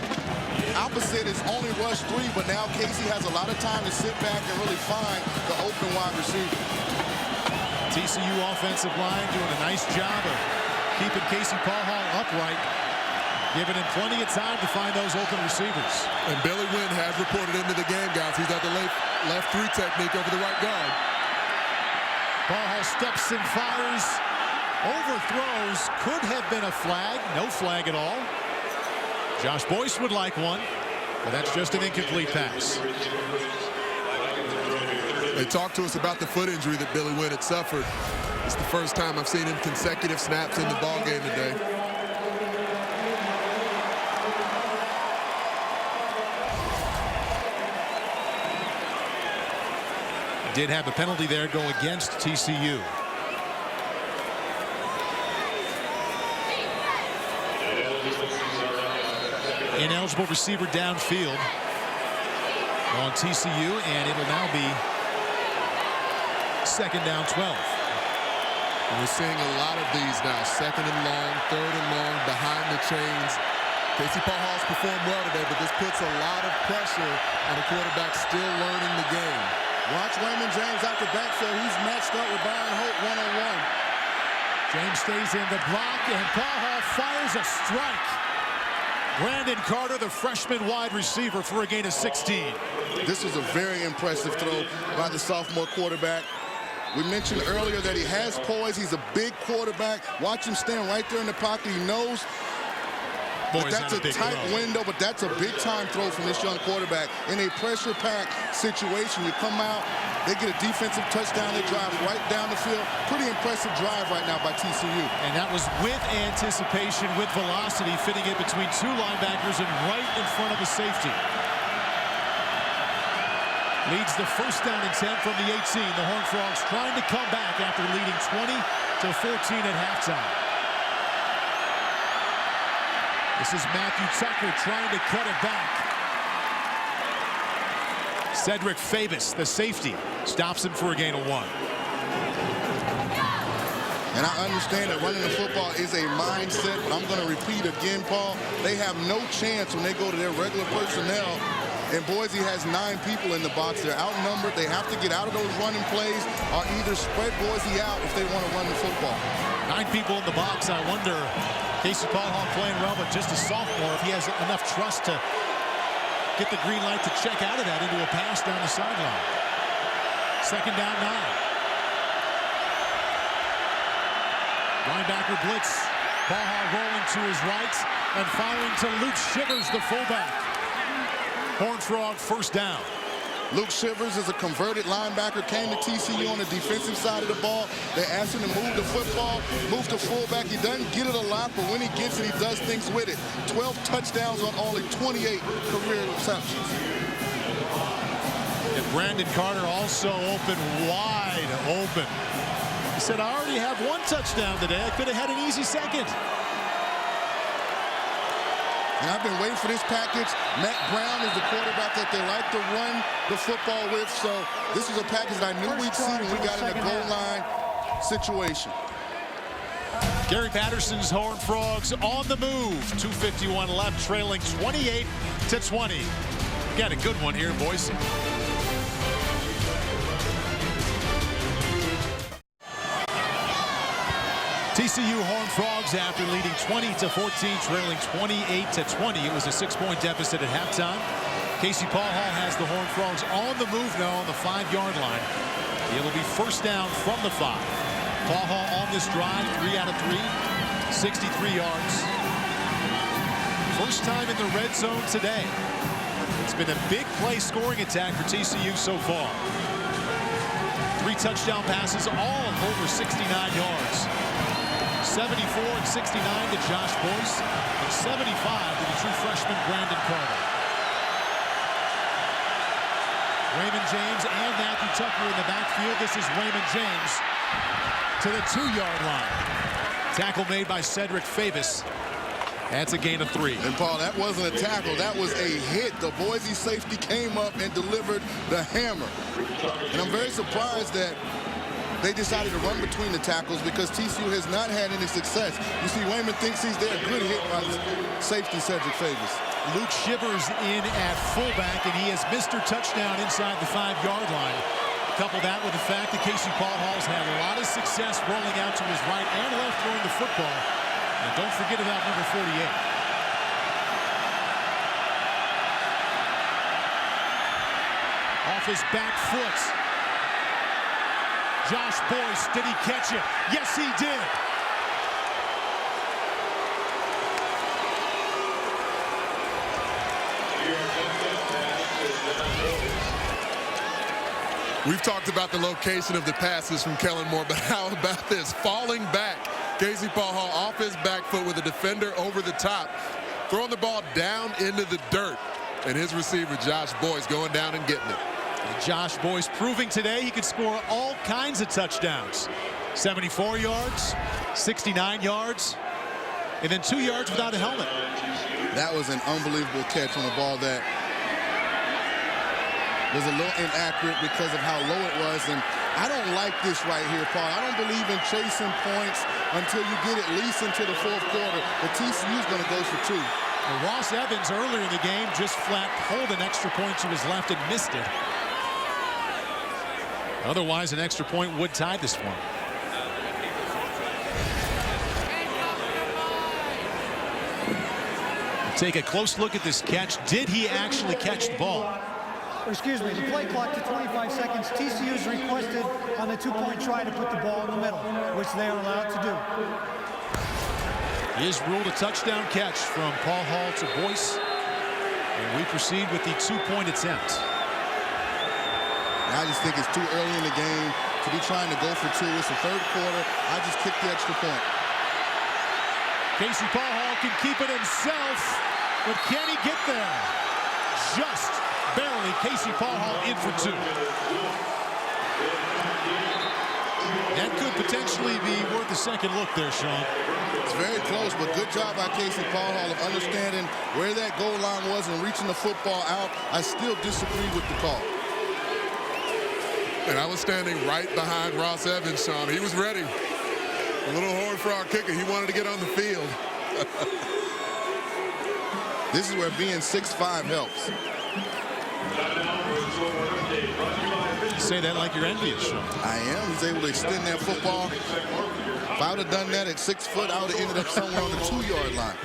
opposite is only rush 3, but now Casey has a lot of time to sit back and really find the open wide receiver. TCU offensive line doing a nice job of keeping Casey Paul upright, giving him plenty of time to find those open receivers. And Billy Wynn has reported into the game, guys. He's got the left 3 technique over the right guard. Paul steps and fires, overthrows, could have been a flag, no flag at all. Josh Boyce would like one, but that's just an incomplete pass. They talked to us about the foot injury that Billy Wynn had suffered. It's the first time I've seen him consecutive snaps in the ball game today. Did have a penalty there go against TCU. Ineligible receiver downfield on TCU, and it'll now be second down 12. And we're seeing a lot of these now. Second and long, third and long, behind the chains. Casey Paul Hall's performed well today, but this puts a lot of pressure on a quarterback still learning the game. Watch Wayman James out the backfield. He's matched up with Byron Hope one-on-one. James stays in the block, and Paul Hall fires a strike. Brandon Carter, the freshman wide receiver, for a gain of 16. This was a very impressive throw by the sophomore quarterback. We mentioned earlier that he has poise. He's a big quarterback. Watch him stand right there in the pocket. He knows that that's a tight window, but that's a big-time throw from this young quarterback. In a pressure-packed situation, you come out, they get a defensive touchdown, they drive right down the field. Pretty impressive drive right now by TCU. And that was with anticipation, with velocity, fitting it between 2 linebackers and right in front of a safety. Leads the first down and 10 from the 18. The Horned Frogs trying to come back after leading 20-14 at halftime. This is Matthew Tucker trying to cut it back. Cedric Fabus, the safety, stops him for a gain of 1. And I understand that running the football is a mindset, but I'm going to repeat again, Paul. They have no chance when they go to their regular personnel. And Boise has 9 people in the box. They're outnumbered. They have to get out of those running plays or either spread Boise out if they want to run the football. 9 people in the box. I wonder, Casey Paul Hall playing well, but just a sophomore, if he has enough trust to get the green light to check out of that into a pass down the sideline. Second down 9. Linebacker blitz. Paul Hall rolling to his right and firing to Luke Shivers, the fullback. Horned Frog first down. Luke Shivers is a converted linebacker, came to TCU on the defensive side of the ball. They asked him to move the football, move to fullback. He doesn't get it a lot, but when he gets it, he does things with it. 12 touchdowns on only 28 career receptions. And Brandon Carter also open, wide open. He said, I already have one touchdown today. I could have had an easy second. And I've been waiting for this package. Matt Brown is the quarterback that they like to run the football with. So this was a package that I knew we'd see when we got in a goal line situation. Gary Patterson's Horned Frogs on the move. 2:51 left, trailing 28-20. Got a good one here, Boise. TCU Horned Frogs, after leading 20-14, trailing 28-20. It was a 6-point deficit at halftime. Casey Paul Hall has the Horned Frogs on the move now on the 5-yard line. It'll be first down from the 5. Paul Hall on this drive, 3 out of 3, 63 yards. First time in the red zone today. It's been a big play scoring attack for TCU so far. 3 touchdown passes, all over 69 yards. 74 and 69 to Josh Boise, and 75 to the true freshman Brandon Carter. Raymond James and Matthew Tucker in the backfield. This is Raymond James to the 2-yard line. Tackle made by Cedric Favis. That's a gain of 3. And Paul, that wasn't a tackle. That was a hit. The Boise safety came up and delivered the hammer. And I'm very surprised that they decided to run between the tackles because TCU has not had any success. You see, Wayman thinks he's there. Good hit by safety Cedric Favis. Luke Shivers in at fullback, and he has missed a touchdown inside the 5-yard line. Couple that with the fact that Casey Paul Hall's had a lot of success rolling out to his right and left throwing the football. And don't forget about number 48. Off his back foot. Josh Boyce, did he catch it? Yes, he did. We've talked about the location of the passes from Kellen Moore, but how about this? Falling back, Casey Paul Hall off his back foot with a defender over the top, throwing the ball down into the dirt, and his receiver, Josh Boyce, going down and getting it. Josh Boyce proving today he could score all kinds of touchdowns. 74 yards, 69 yards, and then 2 yards without a helmet. That was an unbelievable catch on a ball that was a little inaccurate because of how low it was. And I don't like this right here, Paul. I don't believe in chasing points until you get at least into the 4th quarter. The TCU's going to go for 2. Well, Ross Evans earlier in the game just flat pulled an extra point to his left and missed it. Otherwise, an extra point would tie this one. Take a close look at this catch. Did he actually catch the ball? Excuse me, the play clock to 25 seconds. TCU's requested on the 2-point try to put the ball in the middle, which they are allowed to do. He is ruled a touchdown catch from Paul Hall to Boyce. And we proceed with the 2-point attempt. I just think it's too early in the game to be trying to go for 2. It's the 3rd quarter. I just kicked the extra point. Casey Paul Hall can keep it himself, but can he get there? Just barely. Casey Paul Hall in for 2. That could potentially be worth a second look there, Sean. It's very close, but good job by Casey Paul Hall of understanding where that goal line was and reaching the football out. I still disagree with the call. And I was standing right behind Ross Evans, Sean. He was ready. A little Horned Frog kicker. He wanted to get on the field. This is where being 6'5" helps. You say that like you're envious, Sean. I am. He's able to extend that football. If I would have done that at 6 foot, I would have ended up somewhere on the 2-yard line.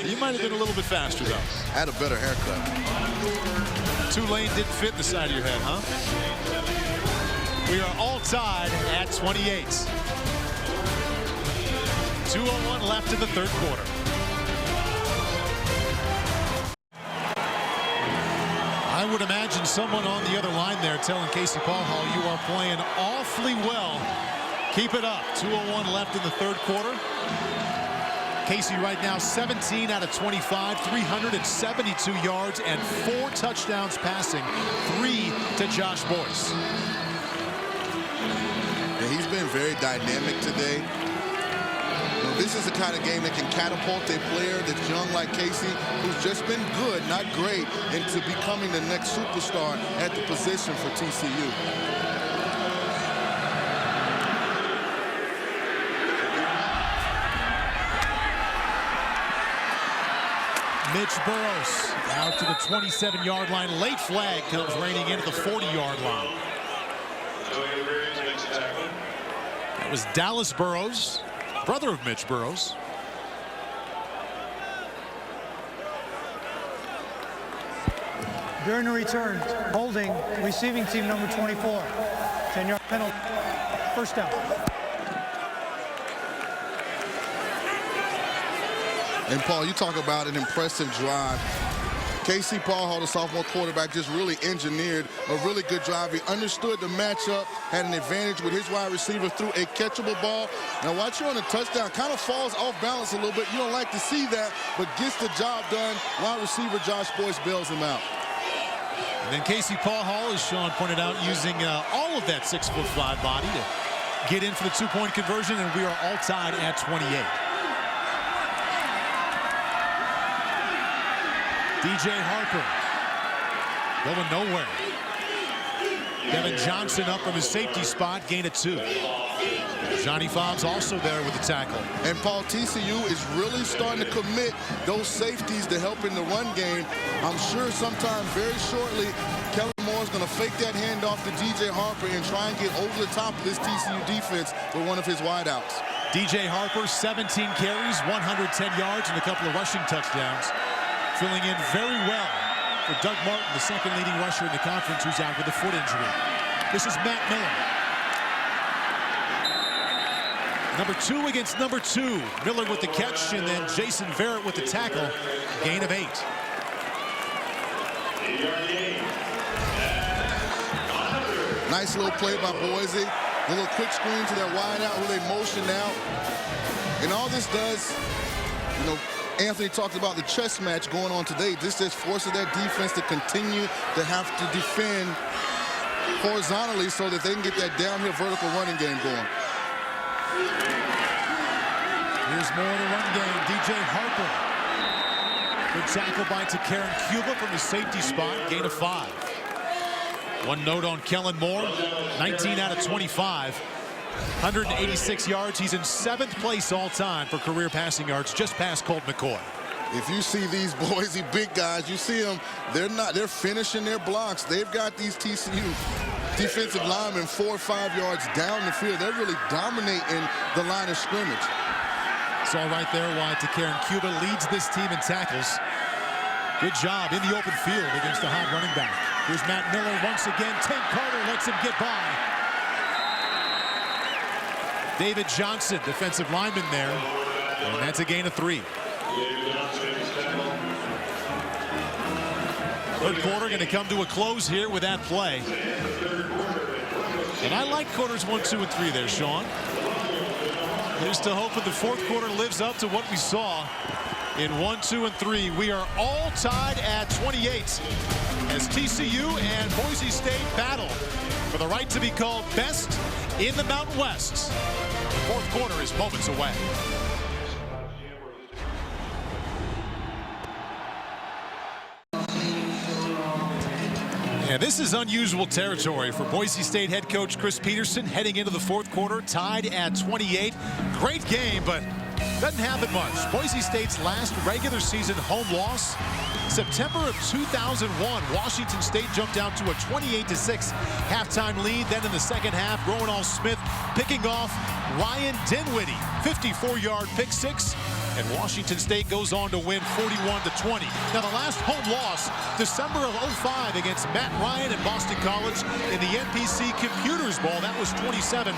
You might have been a little bit faster, though. I had a better haircut. Two-lane didn't fit the side of your head, huh? We are all tied at 28. 2:01 left in the 3rd quarter. I One would imagine someone on the other line there telling Casey Paul Hall, you are playing awfully well. Keep it up. 2:01 left in the third quarter. Casey right now 17 out of 25, 372 yards and 4 touchdowns passing, 3 to Josh Boyce. Yeah, he's been very dynamic today. You know, this is the kind of game that can catapult a player that's young like Casey, who's just been good, not great, into becoming the next superstar at the position for TCU. Mitch Burrows out to the 27-yard line. Late flag comes raining into the 40-yard line. That was Dallas Burrows, brother of Mitch Burrows. During the return, holding receiving team number 24. 10-yard penalty. First down. And Paul, you talk about an impressive drive. Casey Paul Hall, the sophomore quarterback, just really engineered a really good drive. He understood the matchup, had an advantage with his wide receiver, threw a catchable ball. Now watch you on the touchdown, kind of falls off balance a little bit. You don't like to see that, but gets the job done. Wide receiver Josh Boyce bails him out. And then Casey Paul Hall, as Sean pointed out, using all of that 6'5" body to get in for the 2-point conversion, and we are all tied at 28. DJ Harper going nowhere. Devin Johnson up from his safety spot, gain of 2. Johnny Fobbs also there with the tackle. And Paul, TCU is really starting to commit those safeties to help in the run game. I'm sure sometime very shortly, Kellen Moore is going to fake that handoff to DJ Harper and try and get over the top of this TCU defense with one of his wideouts. DJ Harper, 17 carries, 110 yards, and a couple of rushing touchdowns. Filling in very well for Doug Martin, the second leading rusher in the conference, who's out with a foot injury. This is Matt Miller. Number 2 against number 2. Miller with the catch, and then Jason Verrett with the tackle. Gain of 8. Nice little play by Boise. A little quick screen to that wide out with a motion now. And all this does, you know, Anthony talked about the chess match going on today. This just forces that defense to continue to have to defend horizontally so that they can get that downhill vertical running game going. Here's more of the run game. DJ Harper. Good tackle by Karen Cuba from the safety spot. Gain of 5. One note on Kellen Moore. 19 out of 25. 186 yards. He's in 7th place all time for career passing yards, just past Colt McCoy. If you see these Boise big guys, you see them, they're finishing their blocks. They've got these TCU defensive linemen 4 or 5 yards down the field. They're really dominating the line of scrimmage. It's all right there why Karen Cuba leads this team in tackles. Good job in the open field against the hot running back. Here's Matt Miller once again. Tank Carter lets him get by. David Johnson, defensive lineman there, and that's a gain of 3. Third quarter going to come to a close here with that play. And I like quarters 1, 2, and 3 there, Sean. Here's to hope that the fourth quarter lives up to what we saw in 1, 2, and 3. We are all tied at 28 as TCU and Boise State battle for the right to be called best in the Mountain West. The fourth quarter is moments away. And this is unusual territory for Boise State head coach Chris Peterson heading into the fourth quarter, tied at 28. Great game, but doesn't happen much. Boise State's last regular season home loss, September of 2001. Washington State jumped out to a 28-6 halftime lead. Then in the second half, Rowan Smith picking off Ryan Dinwiddie, 54-yard pick six. And Washington State goes on to win 41-20. Now the last home loss, December of 05 against Matt Ryan and Boston College in the NPC Computers Bowl. That was 27-21.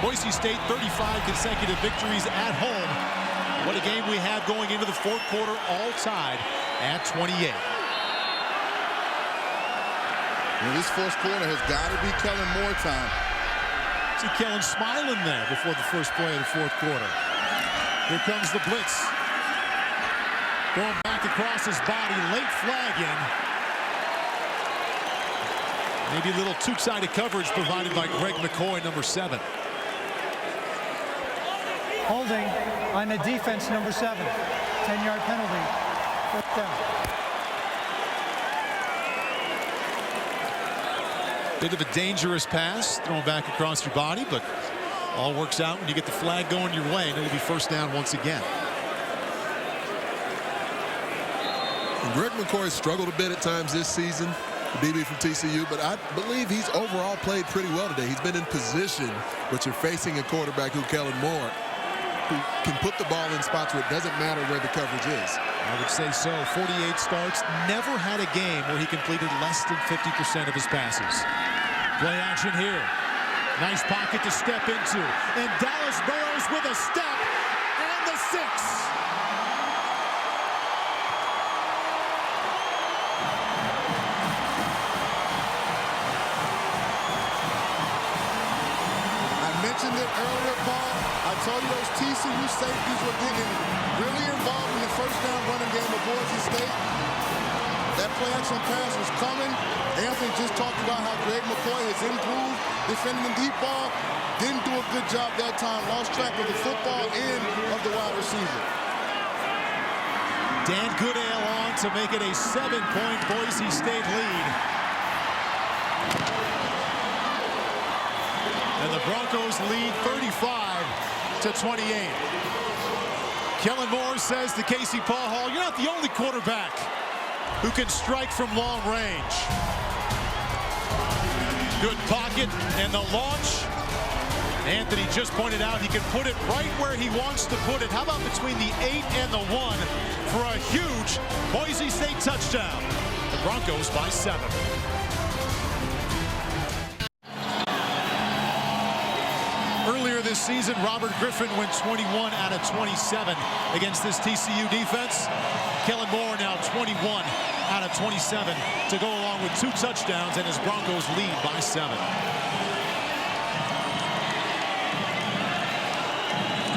Boise State 35 consecutive victories at home. What a game we have going into the fourth quarter, all tied at 28. And this fourth quarter has got to be Kellen Moore time. See Kellen smiling there before the first play of the fourth quarter. Here comes the blitz. Going back across his body, late flag in. Maybe a little two-sided coverage provided by Greg McCoy, number 7. Holding on the defense, number 7. 10-yard penalty. First down. Bit of a dangerous pass, thrown back across your body, but all works out when you get the flag going your way, and it'll be first down once again. And Greg McCoy struggled a bit at times this season, the DB from TCU, but I believe he's overall played pretty well today. He's been in position, but you're facing a quarterback who Kellen Moore, who can put the ball in spots where it doesn't matter where the coverage is. I would say so. 48 starts, never had a game where he completed less than 50% of his passes. Play action here. Nice pocket to step into. And Dallas Burrows with a step and the 6. I mentioned it earlier, Paul. I told you those TCU safeties were getting really involved in the first down running game of Boise State. That play action pass was coming. Anthony just talked about how Greg McCoy has improved defending the deep ball. Didn't do a good job that time. Lost track of the football and of the wide receiver. Dan Goodale on to make it a 7-point Boise State lead. And the Broncos lead 35-28. Kellen Moore says to Casey Paul Hall, "You're not the only quarterback who can strike from long range." Good pocket and the launch. Anthony just pointed out he can put it right where he wants to put it. How about between the 8 and the 1 for a huge Boise State touchdown? The Broncos by 7. Earlier this season, Robert Griffin went 21 out of 27 against this TCU defense. Kellen Moore now 21 out of 27 to go along with 2 touchdowns, and his Broncos lead by 7.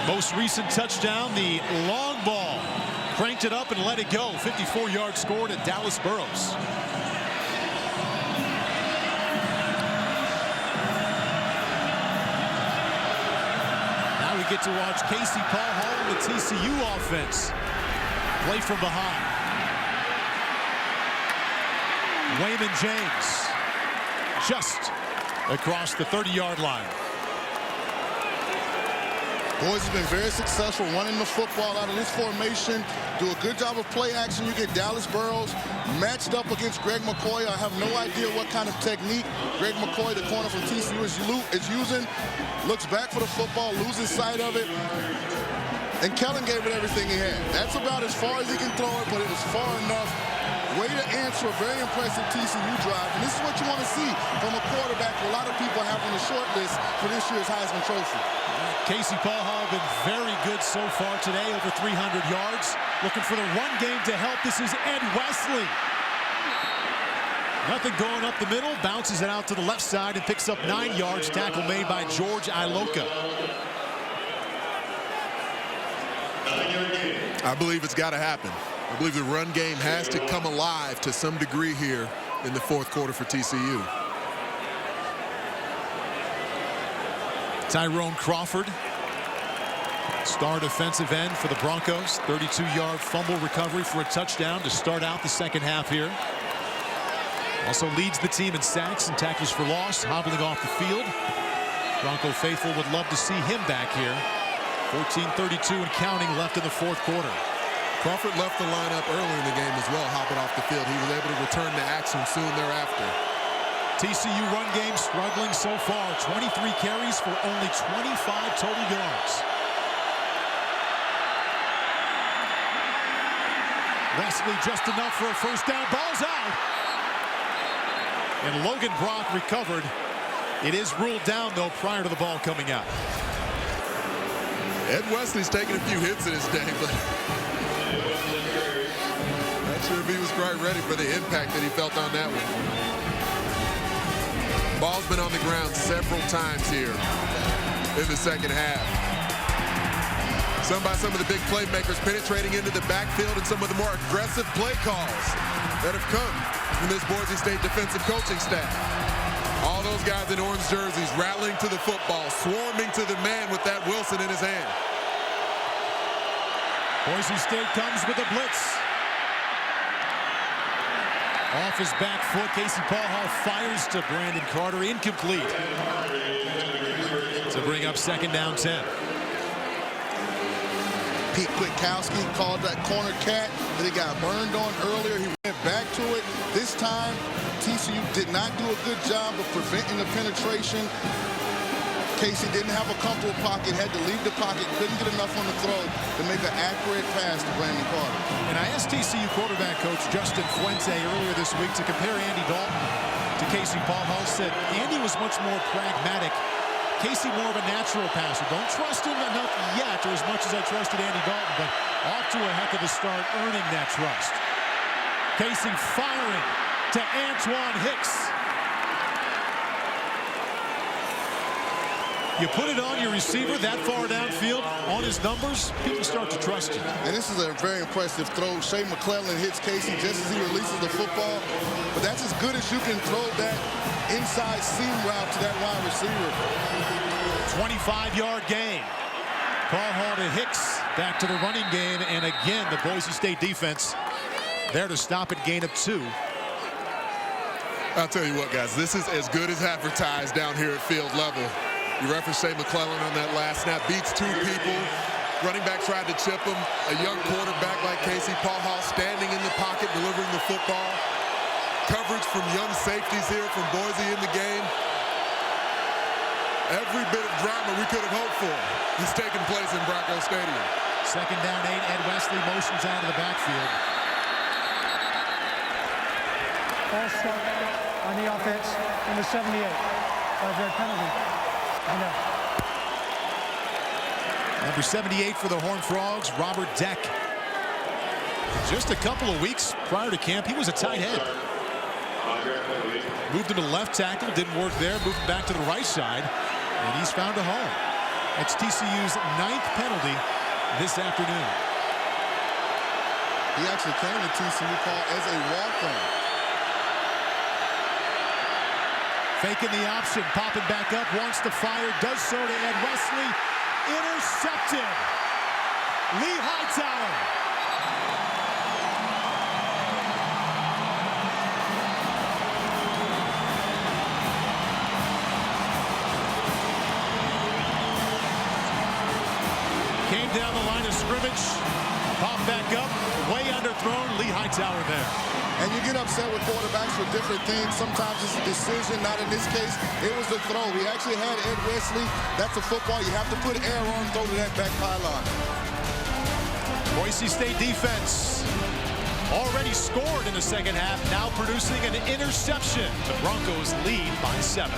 Most recent touchdown, the long ball. Cranked it up and let it go. 54-yard score to Dallas Burrows. Now we get to watch Casey Paul Hall and the TCU offense play from behind. Wayman James just across the 30-yard line. Boise has been very successful running the football out of this formation. Do a good job of play action. You get Dallas Burrows matched up against Greg McCoy. I have no idea what kind of technique Greg McCoy, the corner from TCU, is using. Looks back for the football, loses sight of it. And Kellen gave it everything he had. That's about as far as he can throw it, but it was far enough. Way to answer a very impressive TCU drive. And this is what you want to see from a quarterback a lot of people have on the short list for this year's Heisman Trophy. Casey Paul Hall been very good so far today, over 300 yards. Looking for the run game to help. This is Ed Wesley. Nothing going up the middle. Bounces it out to the left side and picks up 9 yards. Tackle made by George Iloka. I believe it's got to happen. I believe the run game has to come alive to some degree here in the fourth quarter for TCU. Tyrone Crawford, star defensive end for the Broncos. 32-yard fumble recovery for a touchdown to start out the second half here. Also leads the team in sacks and tackles for loss, hobbling off the field. Bronco faithful would love to see him back here. 14:32 and counting left in the fourth quarter. Crawford left the lineup early in the game as well, hopping off the field. He was able to return to action soon thereafter. TCU run game struggling so far. 23 carries for only 25 total yards. Wesley just enough for a first down. Ball's out. And Logan Brock recovered. It is ruled down, though, prior to the ball coming out. Ed Wesley's taken a few hits in his day, but not sure if he was quite ready for the impact that he felt on that one. Ball's been on the ground several times here in the second half. Some of the big playmakers penetrating into the backfield and some of the more aggressive play calls that have come from this Boise State defensive coaching staff. All those guys in orange jerseys rattling to the football, swarming to the man with that Wilson in his hand. Boise State comes with a blitz. Off his back foot, Casey Paul fires to Brandon Carter, incomplete. To bring up second down 10. Pete Kwiatkowski called that corner cat that he got burned on earlier. He went back to it. This time, TCU did not do a good job of preventing the penetration. Casey didn't have a comfortable pocket, had to leave the pocket, couldn't get enough on the throw to make an accurate pass to Brandon Carter. And I asked TCU quarterback coach Justin Fuente earlier this week to compare Andy Dalton to Casey Paul. Said Andy was much more pragmatic. Casey more of a natural passer. Don't trust him enough yet, or as much as I trusted Andy Dalton, but off to a heck of a start earning that trust. Casey firing to Antoine Hicks. You put it on your receiver that far downfield on his numbers, people start to trust you. And this is a very impressive throw. Shea McClellan hits Casey just as he releases the football. But that's as good as you can throw that inside seam route to that wide receiver. 25-yard gain. Paul Hall to Hicks. Back to the running game. And again, the Boise State defense there to stop it, gain of 2. I'll tell you what, guys, this is as good as advertised down here at field level. You referenced Shea McClellan on that last snap. Beats 2 people. Running back tried to chip him. A young quarterback like Casey Paul standing in the pocket, delivering the football. Coverage from young safeties here from Boise in the game. Every bit of drama we could have hoped for is taking place in Bronco Stadium. Second down 8. Ed Wesley motions out of the backfield. Ball start on the offense, number 78. 5-yard penalty. I know. Number 78 for the Horned Frogs, Robert Deck. Just a couple of weeks prior to camp, he was a tight end. Moved him to left tackle, didn't work there, moved him back to the right side, and he's found a home. That's TCU's 9th penalty this afternoon. He actually came to TCU, Paul, as a walk-on. Faking the option, popping back up, wants to fire, does so to Ed Wesley. Intercepted. Lee Hightower. Came down the line of scrimmage, popped back up, way underthrown. Lee Hightower there. And you get upset with quarterbacks for different things. Sometimes it's a decision, not in this case. It was the throw. We actually had Ed Wesley. That's a football. You have to put air on, throw to that back pylon. Boise State defense already scored in the second half, now producing an interception. The Broncos lead by 7.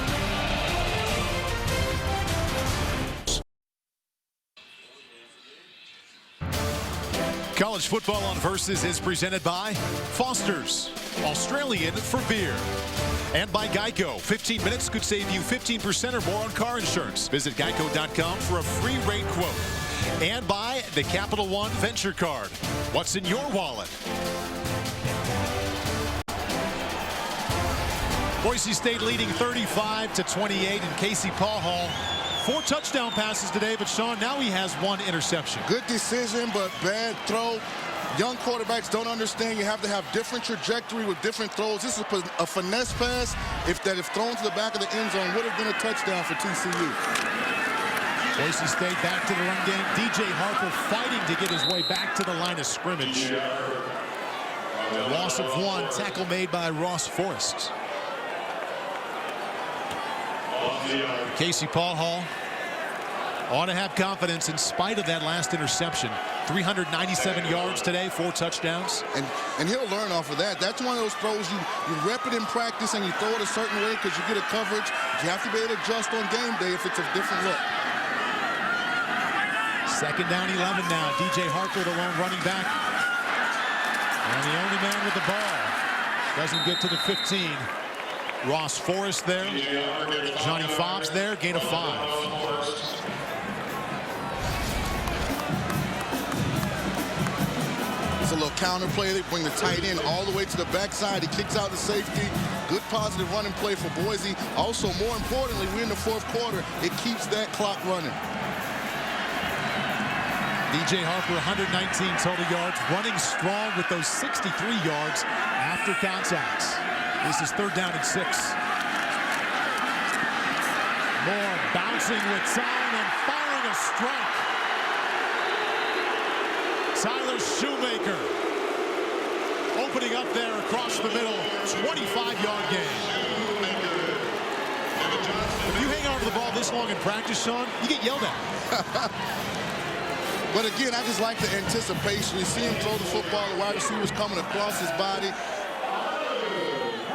College football on Versus is presented by Foster's, Australian for beer. And by Geico. 15 minutes could save you 15% or more on car insurance. Visit geico.com for a free rate quote. And by the Capital One Venture Card. What's in your wallet? Boise State leading 35-28, and Casey Paul 4 touchdown passes today, but Sean, now he has 1 interception. Good decision, but bad throw. Young quarterbacks don't understand you have to have different trajectory with different throws. This is a finesse pass. If thrown to the back of the end zone, would have been a touchdown for TCU. Boise State back to the run game. DJ Harper fighting to get his way back to the line of scrimmage. Loss of 1, tackle made by Ross Forrest. Casey Paul ought to have confidence in spite of that last interception. 397 yards today, 4 touchdowns. And he'll learn off of that. That's one of those throws you rep it in practice and you throw it a certain way because you get a coverage. You have to be able to adjust on game day if it's a different look. Second down 11 now. DJ Harper, the lone running back. And the only man with the ball. Doesn't get to the 15. Ross Forrest there. Johnny Fobbs there. Gain of 5. It's a little counter play. They bring the tight end all the way to the backside. He kicks out the safety. Good positive running play for Boise. Also, more importantly, we're in the 4th quarter. It keeps that clock running. DJ Harper, 119 total yards, running strong with those 63 yards after contacts. This is 3rd down and 6. Moore bouncing with time and firing a strike. Tyler Shoemaker opening up there across the middle, 25-yard gain. If you hang on to the ball this long in practice, Sean, you get yelled at. But again, I just like the anticipation. You see him throw the football, the wide receivers coming across his body.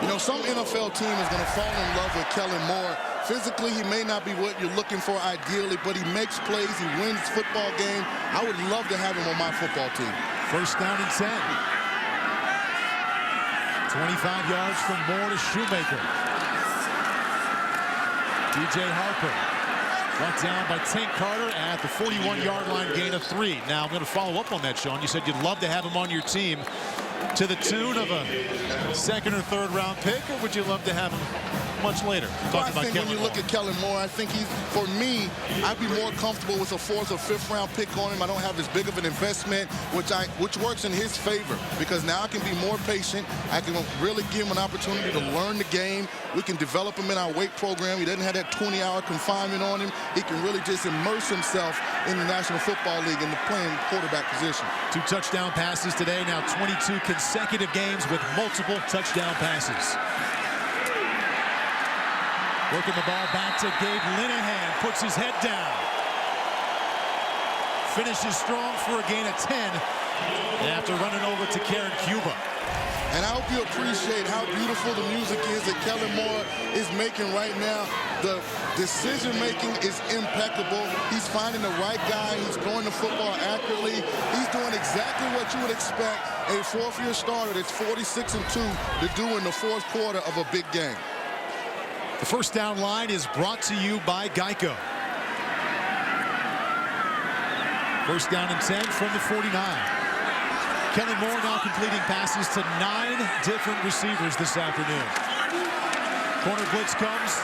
You know, some NFL team is going to fall in love with Kellen Moore. Physically, he may not be what you're looking for ideally, but he makes plays. He wins football game. I would love to have him on my football team. 1st down and 10. 25 yards from Moore to Shoemaker. DJ Harper brought down by Tank Carter at the 41-yard line, gain of 3. Now, I'm going to follow up on that, Sean. You said you'd love to have him on your team to the tune of a 2nd or 3rd round pick, or would you love to have him much later? Well, I think when you look at Kellen Moore, I think he's, for me, I'd be more comfortable with a 4th or 5th round pick on him. I don't have as big of an investment, which works in his favor, because now I can be more patient. I can really give him an opportunity to learn the game. We can develop him in our weight program. He doesn't have that 20-hour confinement on him. He can really just immerse himself in the National Football League and the playing quarterback position. 2 touchdown passes today, now 22 consecutive games with multiple touchdown passes. Working the ball back to Gabe Linehan, puts his head down. Finishes strong for a gain of 10 after running over to Karen Cuba. And I hope you appreciate how beautiful the music is that Kellen Moore is making right now. The decision-making is impeccable. He's finding the right guy. He's throwing the football accurately. He's doing exactly what you would expect a 4th-year starter that's 46-2 to do in the 4th quarter of a big game. The 1st down line is brought to you by Geico. 1st down and 10 from the 49. Kellen Moore now completing passes to 9 different receivers this afternoon. Corner blitz comes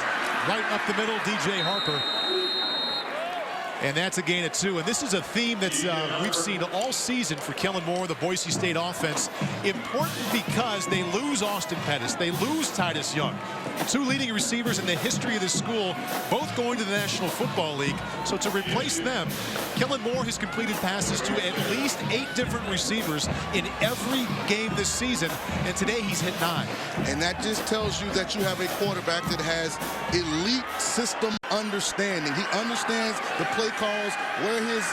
right up the middle, DJ Harper. And that's a gain of 2. And this is a theme that's we've seen all season for Kellen Moore, the Boise State offense. Important because they lose Austin Pettis. They lose Titus Young. 2 leading receivers in the history of this school, both going to the National Football League. So to replace them, Kellen Moore has completed passes to at least 8 different receivers in every game this season. And today he's hit 9. And that just tells you that you have a quarterback that has elite system understanding. He understands the play calls, where his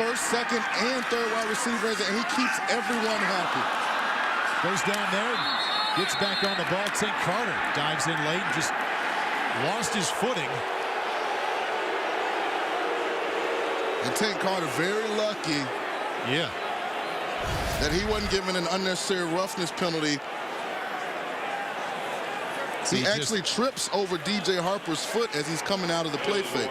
1st, 2nd, and 3rd wide receivers, and he keeps everyone happy. Goes down there, gets back on the ball. Tank Carter dives in late and just lost his footing. And Tank Carter very lucky, yeah, that he wasn't given an unnecessary roughness penalty. He actually trips over DJ Harper's foot as he's coming out of the play fake.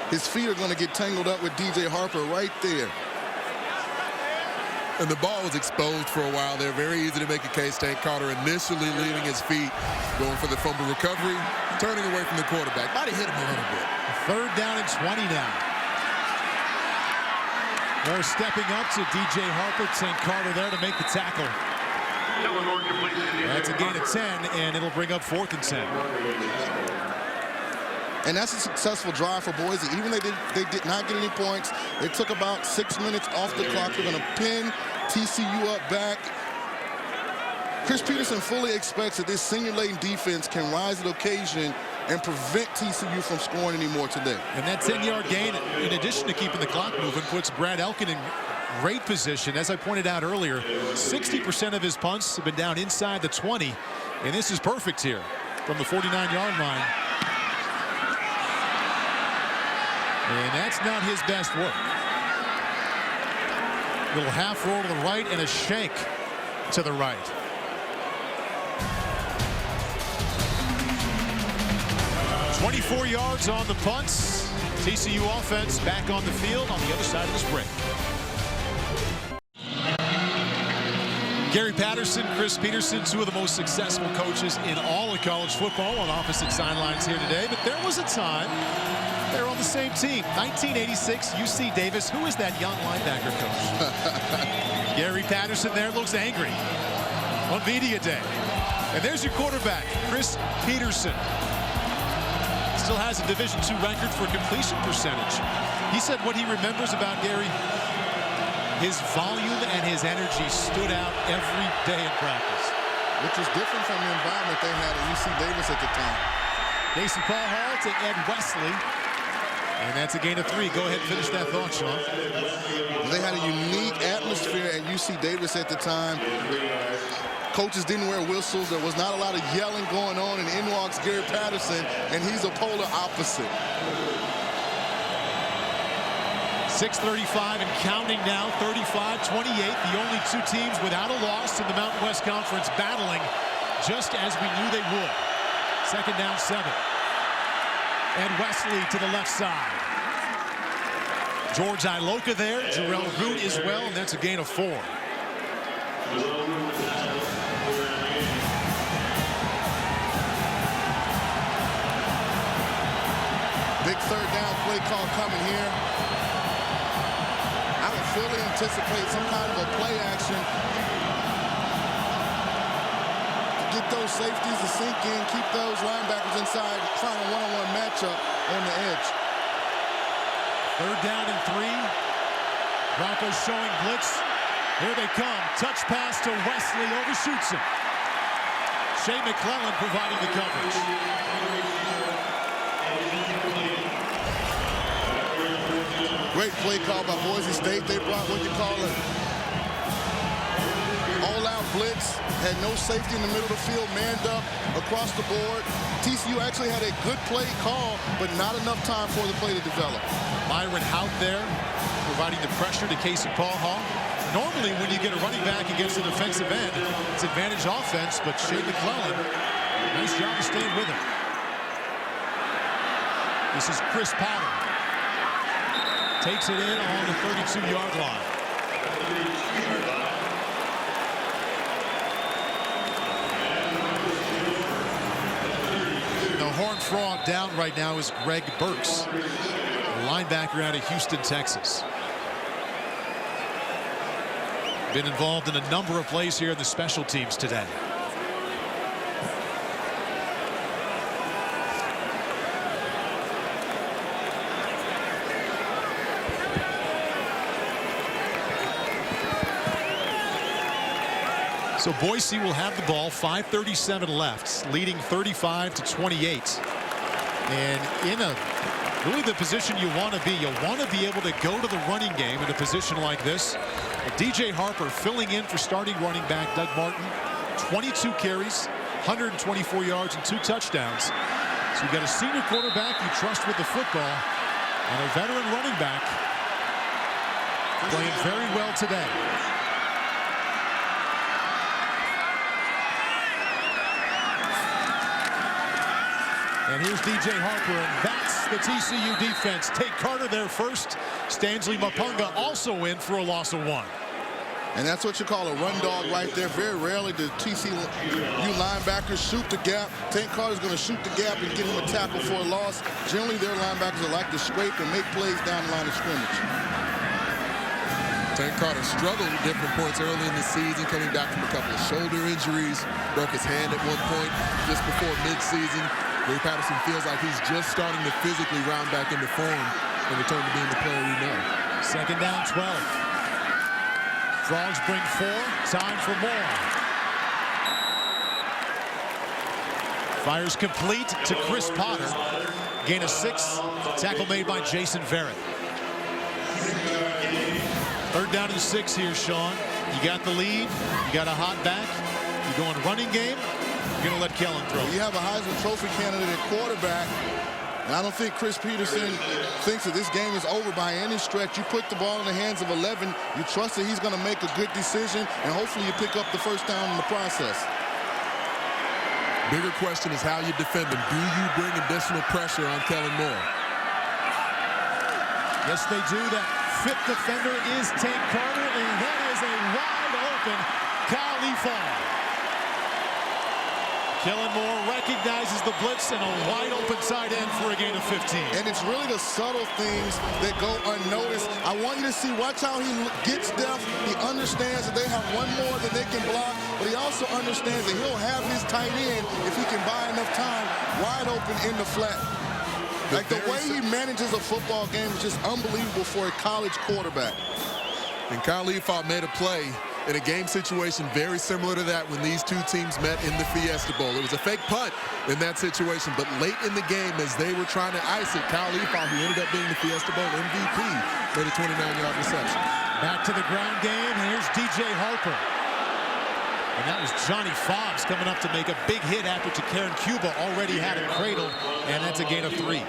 His feet are going to get tangled up with DJ Harper right there. And the ball was exposed for a while there. Very easy to make a case. Tank Carter initially leaving his feet, going for the fumble recovery, turning away from the quarterback. Might have hit him a little bit. 3rd down and 20 now. Moore stepping up to DJ Harper. Tank Carter there to make the tackle. That's a gain of 10, and it'll bring up 4th and 10. And that's a successful drive for Boise. Even they did not get any points. They took about 6 minutes off the clock. They're going to pin TCU up back. Chris Peterson fully expects that this senior-laden defense can rise to the occasion and prevent TCU from scoring anymore today. And that 10-yard gain, in addition to keeping the clock moving, puts Brad Elkin in great position. As I pointed out earlier, 60% of his punts have been down inside the 20, and this is perfect here from the 49-yard line. And that's not his best work. Little half roll to the right and a shank to the right. 24 yards on the punts. TCU offense back on the field on the other side of this break. Gary Patterson, Chris Peterson, two of the most successful coaches in all of college football on opposite sidelines here today. But there was a time they're on the same team. 1986, UC Davis. Who is that young linebacker coach? Gary Patterson there looks angry on media day. And there's your quarterback, Chris Peterson. Still has a Division II record for completion percentage. He said what he remembers about Gary, his volume and his energy stood out every day in practice. Which was different from the environment they had at UC Davis at the time. Jason Paul Hall to Ed Wesley. And that's a gain of 3. Go ahead and finish that thought, Sean. They had a unique atmosphere at UC Davis at the time. Coaches didn't wear whistles. There was not a lot of yelling going on. And in walks Gary Patterson, and he's a polar opposite. 6:35 and counting now, 35-28. The only two teams without a loss in the Mountain West Conference battling just as we knew they would. Second down, 7. And Wesley to the left side. George Iloka there, Jarrell Root as well, and that's a gain of 4. Big third down play call coming here. I would fully anticipate some kind of a play action to get those safeties to sink in, keep those linebackers inside, trying a one-on-one matchup on the edge. Third down and 3. Broncos showing blitz. Here they come. Touch pass to Wesley, overshoots him. Shea McClellan providing the coverage. Great play call by Boise State. They brought what you call an all-out blitz. Had no safety in the middle of the field, manned up across the board. TCU actually had a good play call, but not enough time for the play to develop. Myron Hout there, providing the pressure to Casey Paul Hall. Normally, when you get a running back against a defensive end, it's advantage offense, but Shea McClellan, nice job of staying with him. This is Chris Potter. Takes it in on the 32-yard line. The Horned Frog down right now is Greg Burks, a linebacker out of Houston, Texas. Been involved in a number of plays here in the special teams today. So Boise will have the ball, 5:37 left, leading 35-28. And in really the position you want to be. You want to be able to go to the running game in a position like this. DJ Harper filling in for starting running back Doug Martin. 22 carries, 124 yards, and 2 touchdowns. So you've got a senior quarterback you trust with the football, and a veteran running back playing very well today. And here's DJ Harper, and that's the TCU defense. Tate Carter there first. Stanley Mapunga also in for a loss of 1. And that's what you call a run dog right there. Very rarely do TCU linebackers shoot the gap. Tate Carter's going to shoot the gap and get him a tackle for a loss. Generally, their linebackers are like to scrape and make plays down the line of scrimmage. Tate Carter struggled at different points early in the season, coming back from a couple of shoulder injuries. Broke his hand at one point just before midseason. Gary Patterson feels like he's just starting to physically round back into form and return to being the player we know. Second down, 12. Frogs bring 4. Time for more. Fires complete to Chris Potter. Gain of 6. Tackle made by Jason Verrett. Third down and 6 here, Sean. You got the lead. You got a hot back. You go in running game. You're going to let Kellen throw. Well, you have a Heisman Trophy candidate at quarterback. And I don't think Chris Peterson thinks that this game is over by any stretch. You put the ball in the hands of 11. You trust that he's going to make a good decision, and hopefully you pick up the first down in the process. Bigger question is how you defend him. Do you bring additional pressure on Kellen Moore? Yes, they do. That fifth defender is Tank Carter, and that is a wide open Kyle Leafall. Kellen Moore recognizes the blitz and a wide open side end for a gain of 15. And it's really the subtle things that go unnoticed. I want you to see, watch how he gets depth. He understands that they have one more than they can block, but he also understands that he'll have his tight end if he can buy enough time wide open in the flat. Like the way he manages a football game is just unbelievable for a college quarterback. And Kyle Leafall made a play in a game situation very similar to that when these two teams met in the Fiesta Bowl. It was a fake punt in that situation, but late in the game as they were trying to ice it, Kyle Leafall, who ended up being the Fiesta Bowl MVP, made a 29-yard reception. Back to the ground game. Here's DJ Harper. And that was Johnny Fobbs coming up to make a big hit after Karen Cuba already had him cradled, and that's a gain of 3.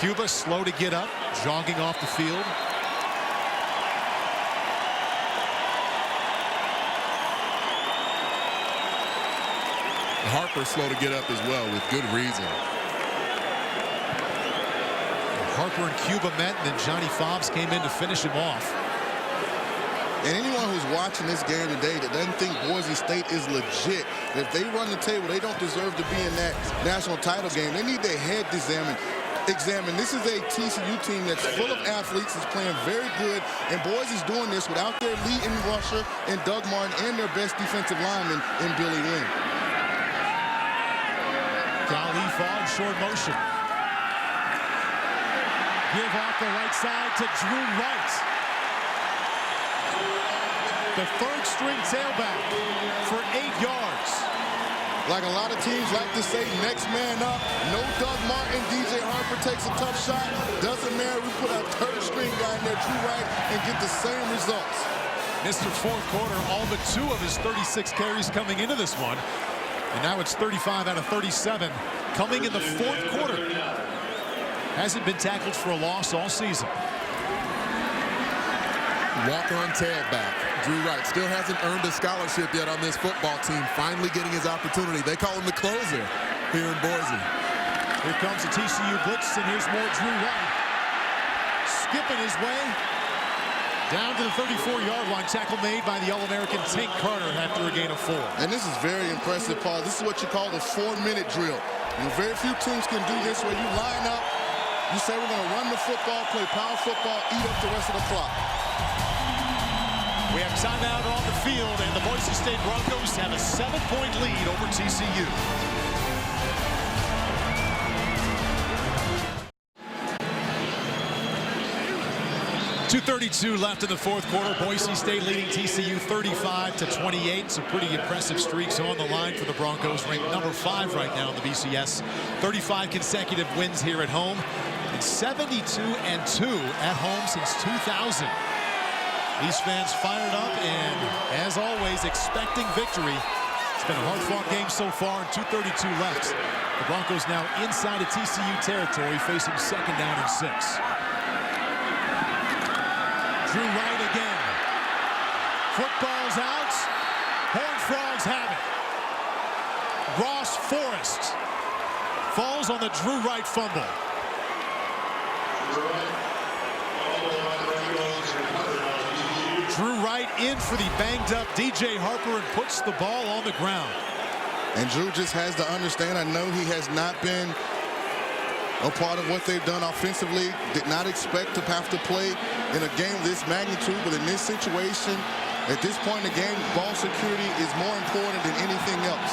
Cuba slow to get up, jogging off the field. Harper slow to get up as well with good reason. Harper and Cuba met, and then Johnny Fobbs came in to finish him off. And anyone who's watching this game today that doesn't think Boise State is legit, if they run the table, they don't deserve to be in that national title game. They need their head examined. This is a TCU team that's full of athletes, is playing very good, and Boise's doing this without their leading rusher and Doug Martin and their best defensive lineman in Billy Wynn. Kyle Leafall in short motion. Give off the right side to Drew Wright. The third-string tailback for 8 yards. Like a lot of teams like to say, next man up. No Doug Martin. DJ Harper takes a tough shot. Doesn't matter. We put our third-string guy in there, Drew Wright, and get the same results. Mr. Fourth quarter, all but 2 of his 36 carries coming into this one. And now it's 35 out of 37 coming in the fourth quarter. Hasn't been tackled for a loss all season. Walk-on tailback. Drew Wright still hasn't earned a scholarship yet on this football team. Finally getting his opportunity. They call him the closer here in Boise. Here comes the TCU blitz, and here's more Drew Wright. Skipping his way down to the 34-yard line. Tackle made by the All-American Tank Carter after a gain of 4. And this is very impressive, Paul. This is what you call the 4-minute drill. Very few teams can do this where you line up, you say we're going to run the football, play power football, eat up the rest of the clock. We have timeout on the field, and the Boise State Broncos have a 7-point lead over TCU. .232 left in the fourth quarter. Boise State leading TCU 35-28. Some pretty impressive streaks on the line for the Broncos, ranked number 5 right now in the BCS. 35 consecutive wins here at home, and 72-2 at home since 2000. These fans fired up and, as always, expecting victory. It's been a hard-fought game so far, and 2:32 left. The Broncos now inside of TCU territory, facing 2nd down and 6. Drew Wright again. Football's out. Horned Frogs have it. Ross Forrest falls on the Drew Wright fumble. Drew Wright in for the banged-up DJ Harper and puts the ball on the ground. And Drew just has to understand, I know he has not been a part of what they've done offensively. Did not expect to have to play in a game this magnitude, but in this situation, at this point in the game, ball security is more important than anything else.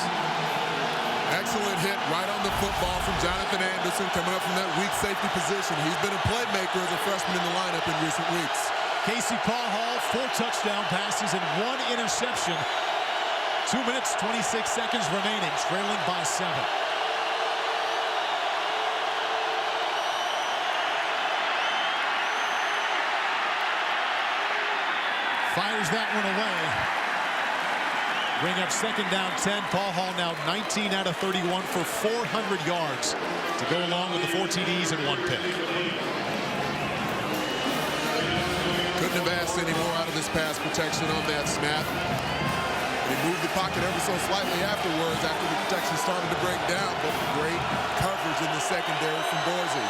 Excellent hit right on the football from Jonathan Anderson coming up from that weak safety position. He's been a playmaker as a freshman in the lineup in recent weeks. Casey Paul Hall, 4 touchdown passes and 1 interception. 2 minutes, 26 seconds remaining, trailing by 7. Fires that one away. Bring up 2nd down 10. Paul Hall now 19 out of 31 for 400 yards to go along with the 4 TDs and 1 pick. Couldn't have asked any more out of his pass protection on that snap. He They moved the pocket ever so slightly afterwards after the protection started to break down, but great coverage in the secondary from Boise.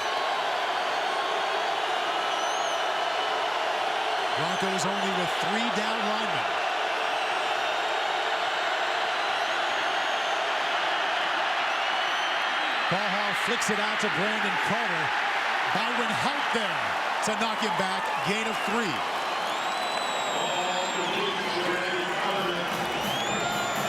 Broncos only with 3 down linemen. Paul Hall flicks it out to Brandon Carter. Byron Hout there to knock him back. Gain of 3.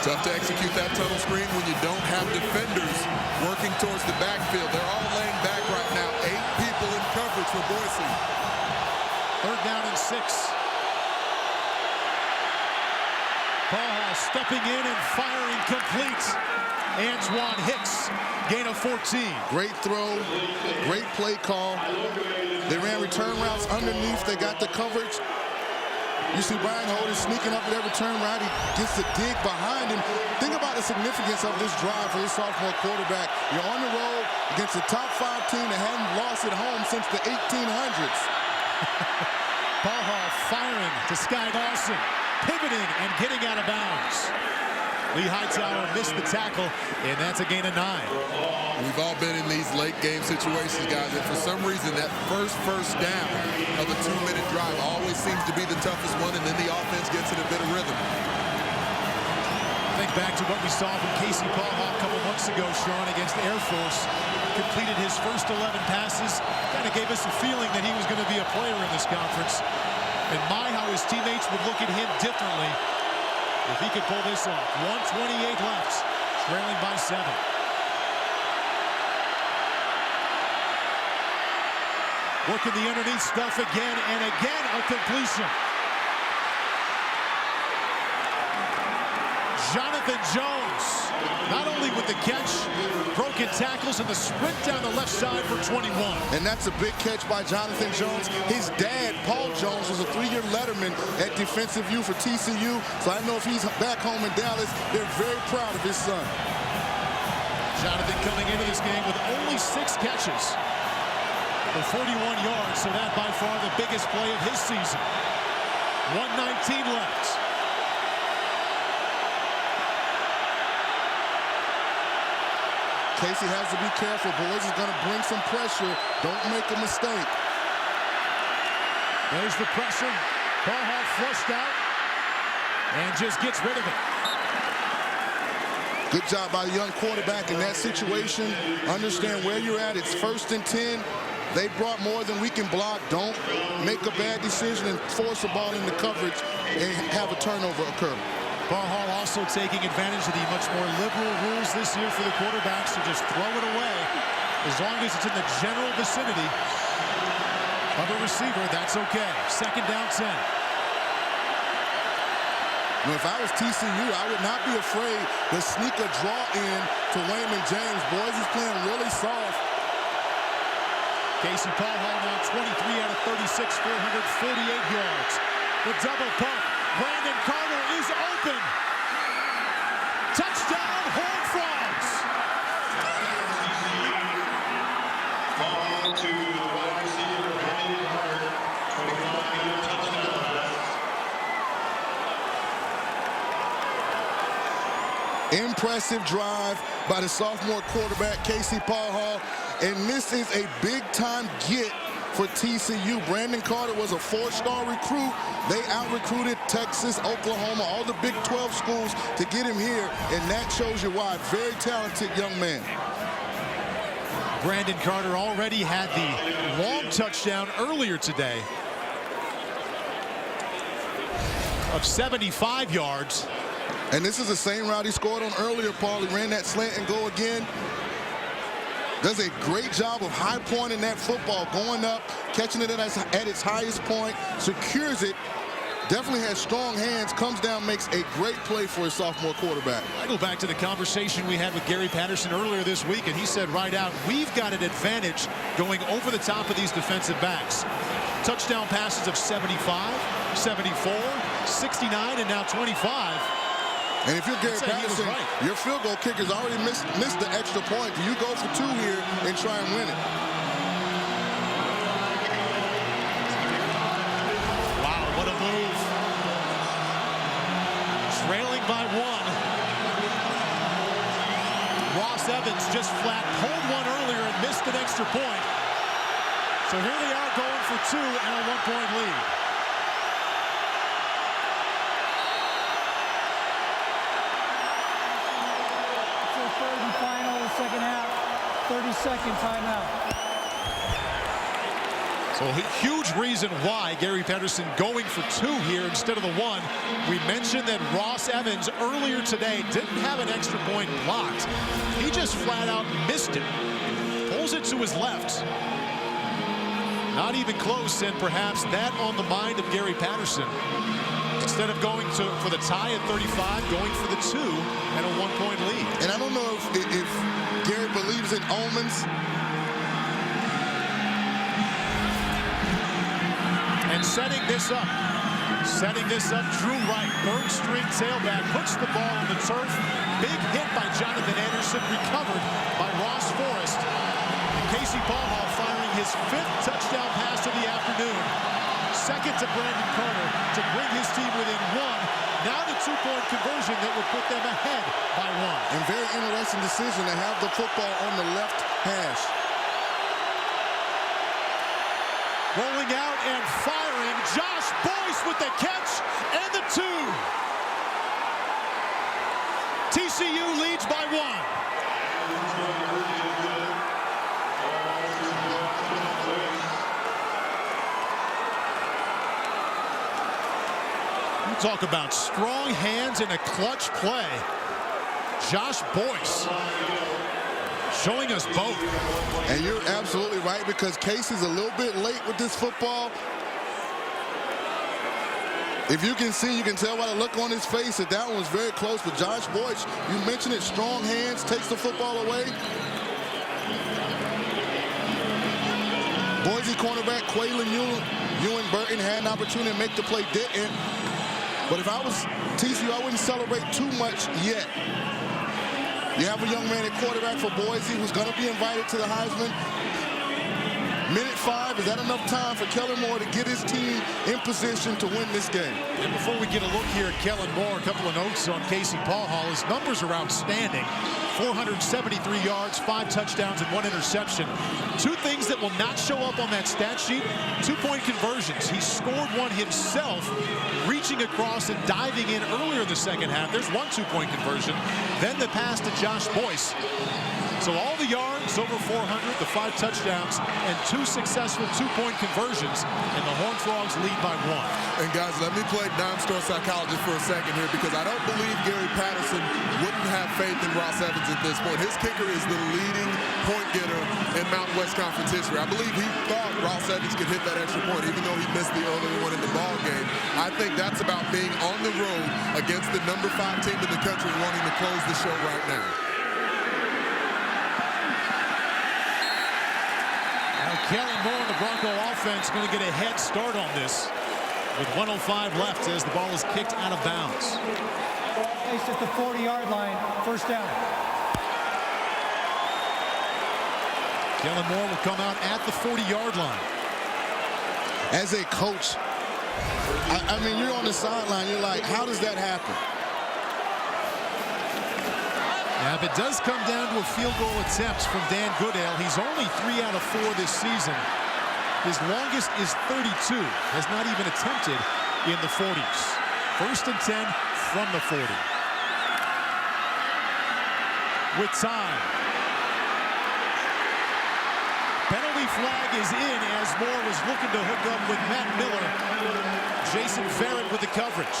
Tough to execute that tunnel screen when you don't have defenders working towards the backfield. They're all laying back right now. 8 people in coverage for Boise. 3rd down and 6. Paul Hall stepping in and firing complete. Antoine Hicks, gain of 14. Great throw, great play call. They ran return routes underneath. They got the coverage. You see Brian Holt is sneaking up at every turn route. He gets the dig behind him. Think about the significance of this drive for this sophomore quarterback. You're on the road against a top 5 team that hadn't lost at home since the 1800s. Paul Hall firing to Sky Dawson, pivoting and getting out of bounds. Lee Hightower missed the tackle, and that's a gain of 9. We've all been in these late game situations, guys, and for some reason that first down of a 2-minute drive always seems to be the toughest one, and then the offense gets in a bit of rhythm. Think back to what we saw from Casey Paul Hall a couple months ago, Sean, against Air Force. Completed his first 11 passes. Kind of gave us a feeling that he was going to be a player in this conference. And my, how his teammates would look at him differently if he could pull this off. 1:28 left, trailing by 7. Working the underneath stuff again and again, a completion. Jonathan Jones, not only with the catch, broken tackles and the sprint down the left side for 21. And that's a big catch by Jonathan Jones. His dad, Paul Jones, was a 3-year letterman at defensive U for TCU. So I know if he's back home in Dallas, they're very proud of his son. Jonathan coming into this game with only 6 catches for 41 yards. So that by far the biggest play of his season. 1:19 left. Casey has to be careful. Boise is going to bring some pressure. Don't make a mistake. There's the pressure. Paul Hall flushed out and just gets rid of it. Good job by the young quarterback in that situation. Understand where you're at. It's 1st and 10. They brought more than we can block. Don't make a bad decision and force the ball into coverage and have a turnover occur. Paul Hall also taking advantage of the much more liberal rules this year for the quarterbacks to just throw it away. As long as it's in the general vicinity of a receiver, that's okay. 2nd down 10. Well, if I was TCU, I would not be afraid to sneak a draw in to Wayman James. Boise's playing really soft. Casey Paul Hall now 23 out of 36, 448 yards. The double pump. Brandon Carter is open. Touchdown, Horned Frogs. Ball to the wide receiver, Brandon Carter, 25-yard touchdown. Impressive drive by the sophomore quarterback, Casey Paul Hall. And this is a big-time get for TCU. Brandon Carter was a 4-star recruit. They out-recruited Texas, Oklahoma, all the Big 12 schools to get him here, and that shows you why. Very talented young man. Brandon Carter already had the long touchdown earlier today of 75 yards. And this is the same route he scored on earlier, Paul. He ran that slant and go again. Does a great job of high pointing that football, going up, catching it at its highest point, secures it, definitely has strong hands, comes down, makes a great play for his sophomore quarterback. I go back to the conversation we had with Gary Patterson earlier this week, and he said right out, we've got an advantage going over the top of these defensive backs. Touchdown passes of 75, 74, 69, and now 25. And if you're Gary Patterson, right, your field goal kicker's already missed the extra point. Do you go for 2 here and try and win it? Wow, what a move. Trailing by 1. Ross Evans just flat pulled one earlier and missed an extra point. So here they are going for 2 and a 1-point lead. So third and final, the second half, 30-second timeout. So a huge reason why Gary Patterson going for 2 here instead of the 1. We mentioned that Ross Evans earlier today didn't have an extra point blocked. He just flat out missed it. Pulls it to his left. Not even close, and perhaps that on the mind of Gary Patterson. Instead of going for the tie at 35, going for the 2 and a 1-point lead. And I don't know if Gary believes in omens. And setting this up, Drew Wright, third string tailback, puts the ball on the turf. Big hit by Jonathan Anderson, recovered by Ross Forrest. Casey Paul firing his 5th touchdown pass of the afternoon. Second to Brandon Carter to bring his team within 1. Now the 2-point conversion that would put them ahead by 1. And very interesting decision to have the football on the left hash. Rolling out and firing, Josh Boyce with the catch and the 2. TCU leads by 1. You talk about strong hands and a clutch play. Josh Boyce showing us both. And you're absolutely right, because Casey's a little bit late with this football. If you can see, you can tell by the look on his face that that one was very close. But Josh Boyce, you mentioned it, strong hands, takes the football away. Boise cornerback Quaylon Ewan Burton had an opportunity to make the play, didn't. But if I was TCU, I wouldn't celebrate too much yet. You have a young man at quarterback for Boise who's going to be invited to the Heisman. Minute 5, is that enough time for Kellen Moore to get his team in position to win this game? And before we get a look here at Kellen Moore, a couple of notes on Casey Paul. His numbers are outstanding. 473 yards, 5 touchdowns, and 1 interception. 2 things that will not show up on that stat sheet: 2-point conversions. He scored one himself, reaching across and diving in earlier in the second half. There's 1 2-point conversion. Then the pass to Josh Boyce. So all the yards, over 400, the 5 touchdowns, and 2 successful 2-point conversions, and the Horned Frogs lead by 1. And guys, let me play dime store psychologist for a second here, because I don't believe Gary Patterson wouldn't have faith in Ross Evans at this point. His kicker is the leading point getter in Mountain West Conference history. I believe he thought Ross Evans could hit that extra point, even though he missed the earlier one in the ball game. I think that's about being on the road against the number 5 team in the country, wanting to close the show right now. Kellen Moore and the Bronco offense going to get a head start on this with 1:05 left as the ball is kicked out of bounds. Placed at the 40-yard line, first down. Kellen Moore will come out at the 40-yard line. As a coach, I mean, you're on the sideline, you're like, how does that happen? Now, if it does come down to a field goal attempt from Dan Goodale, he's only 3 out of 4 this season. His longest is 32, has not even attempted in the 40s. 1st and 10 from the 40. With time. Penalty flag is in as Moore was looking to hook up with Matt Miller. Jason Verrett with the coverage.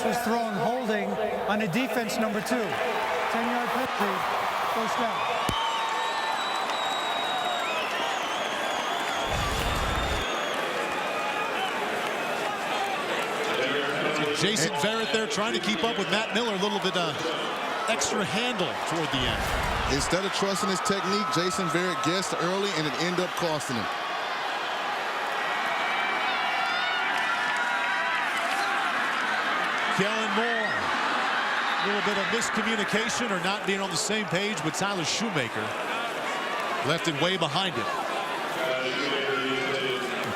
Was thrown holding on a defense number 2. 10-yard penalty, first down. Jason Verrett there trying to keep up with Matt Miller, a little bit extra handle toward the end. Instead of trusting his technique, Jason Verrett guessed early and it ended up costing him. Kellen Moore little bit of miscommunication or not being on the same page with Tyler Shoemaker. Left it way behind him.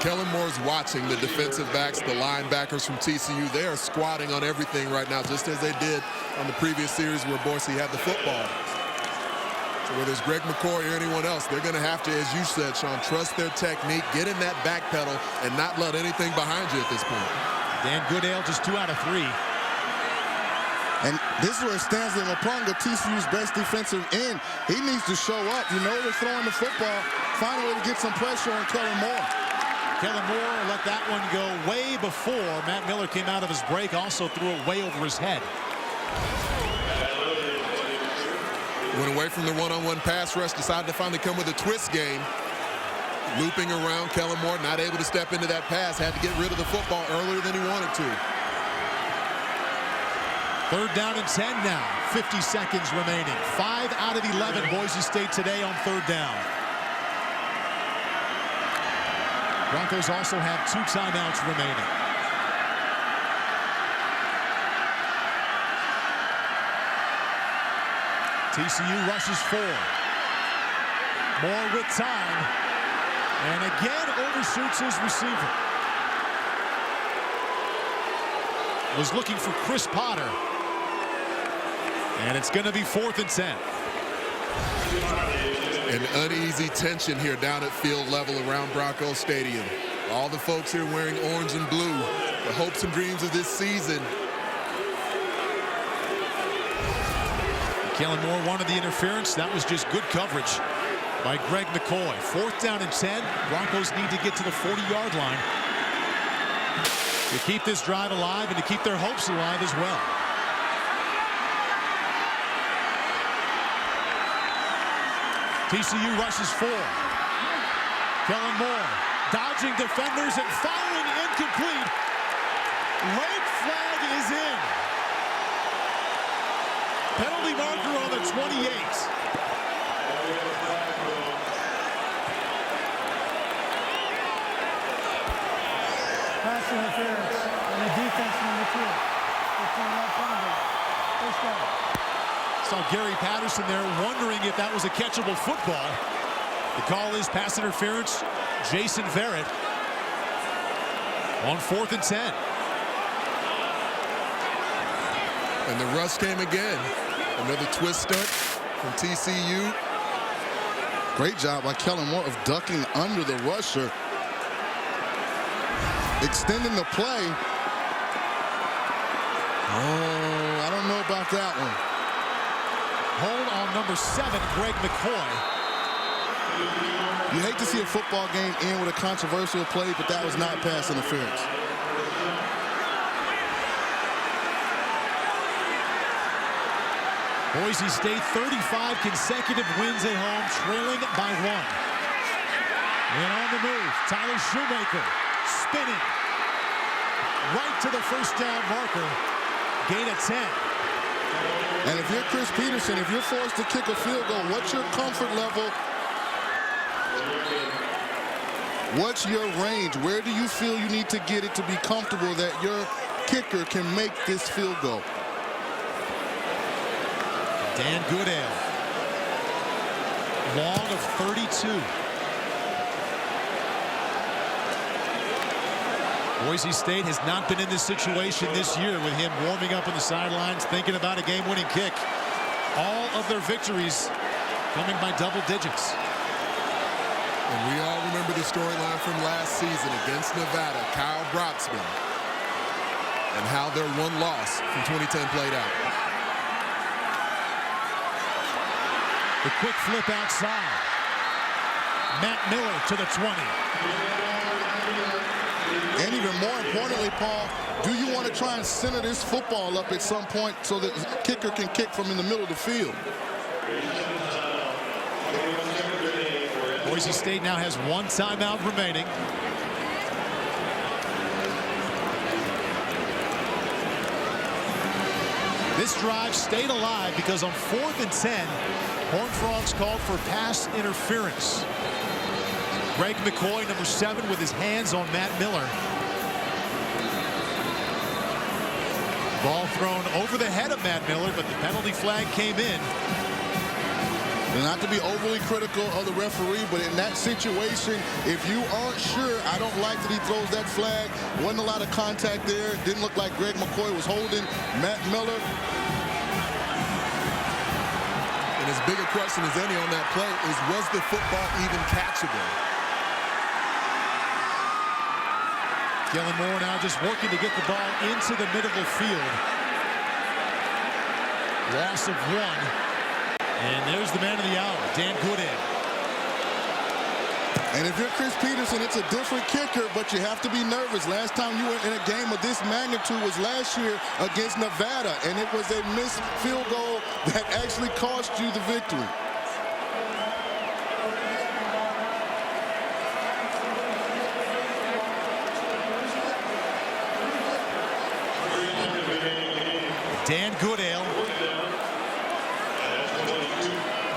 Kellen Moore's watching the defensive backs, the linebackers from TCU. They are squatting on everything right now, just as they did on the previous series where Boise had the football. So whether it's Greg McCoy or anyone else, they're going to have to, as you said, Sean, trust their technique, get in that back pedal, and not let anything behind you at this point. Dan Goodale just 2 out of 3. And this is where Stanley Mapunga, TCU's best defensive end, he needs to show up. You know they're throwing the football. Find a way to get some pressure on Kellen Moore. Kellen Moore let that one go way before Matt Miller came out of his break. Also threw it way over his head. Went away from the one-on-one pass rush, decided to finally come with a twist game. Looping around, Kellen Moore not able to step into that pass. Had to get rid of the football earlier than he wanted to. 3rd down and 10 now. 50 seconds remaining. 5 out of 11 Boise State today on 3rd down. Broncos also have 2 timeouts remaining. TCU rushes 4. Moore with time. And again overshoots his receiver. Was looking for Chris Potter. And it's going to be 4th and 10. An uneasy tension here down at field level around Broncos Stadium. All the folks here wearing orange and blue. The hopes and dreams of this season. Kellen Moore wanted the interference. That was just good coverage by Greg McCoy. 4th down and 10. Broncos need to get to the 40-yard line to keep this drive alive and to keep their hopes alive as well. TCU rushes 4. Kellen Moore dodging defenders and firing incomplete. Red flag is in. Penalty marker on the 28. Pass interference on the defense number 2. 15-yard penalty. First down. Saw Gary Patterson there wondering if that was a catchable football. The call is pass interference. Jason Verrett on 4th and 10. And the rush came again. Another twist stunt from TCU. Great job by Kellen Moore of ducking under the rusher. Extending the play. Oh, I don't know about that one. Hold on number 7, Greg McCoy. You hate to see a football game end with a controversial play, but that was not pass interference. Boise State 35 consecutive wins at home, trailing by 1. And on the move, Tyler Shoemaker spinning right to the first down marker. Gain of 10. And if you're Chris Peterson, if you're forced to kick a field goal, what's your comfort level? What's your range? Where do you feel you need to get it to be comfortable that your kicker can make this field goal? Dan Goodale. Long of 32. Boise State has not been in this situation this year with him warming up on the sidelines, thinking about a game-winning kick. All of their victories coming by double digits. And we all remember the storyline from last season against Nevada, Kyle Broxman, and how their one loss from 2010 played out. The quick flip outside. Matt Miller to the 20. And even more importantly, Paul, do you want to try and center this football up at some point so that the kicker can kick from in the middle of the field? Boise State now has 1 timeout remaining. This drive stayed alive because on 4th and 10, Horned Frogs called for pass interference. Greg McCoy, number 7, with his hands on Matt Miller. Ball thrown over the head of Matt Miller, but the penalty flag came in. And not to be overly critical of the referee, but in that situation, if you aren't sure, I don't like that he throws that flag. Wasn't a lot of contact there. Didn't look like Greg McCoy was holding Matt Miller. And as big a question as any on that play is, was the football even catchable? Kellen Moore now just working to get the ball into the middle of the field. Loss of 1. And there's the man of the hour, Dan Goodale. And if you're Chris Peterson, it's a different kicker, but you have to be nervous. Last time you were in a game of this magnitude was last year against Nevada, and it was a missed field goal that actually cost you the victory. Dan Goodale,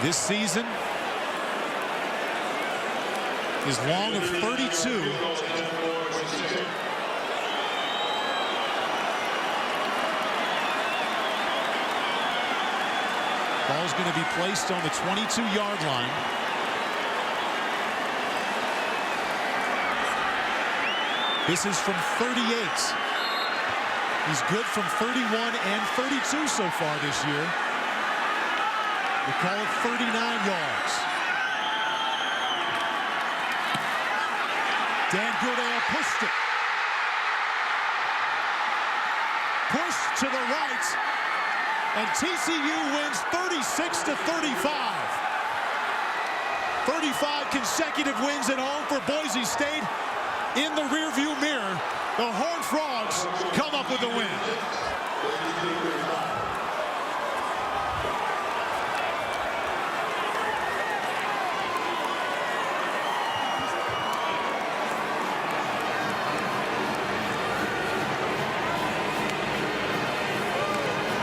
this season, is long of 32. Ball's going to be placed on the 22-yard line. This is from 38. He's good from 31 and 32 so far this year. We call it 39 yards. Dan Goodale pushed it. Pushed to the right. And TCU wins 36-35. 35 consecutive wins at home for Boise State. In the rearview mirror, the Horned Frogs come up with the win.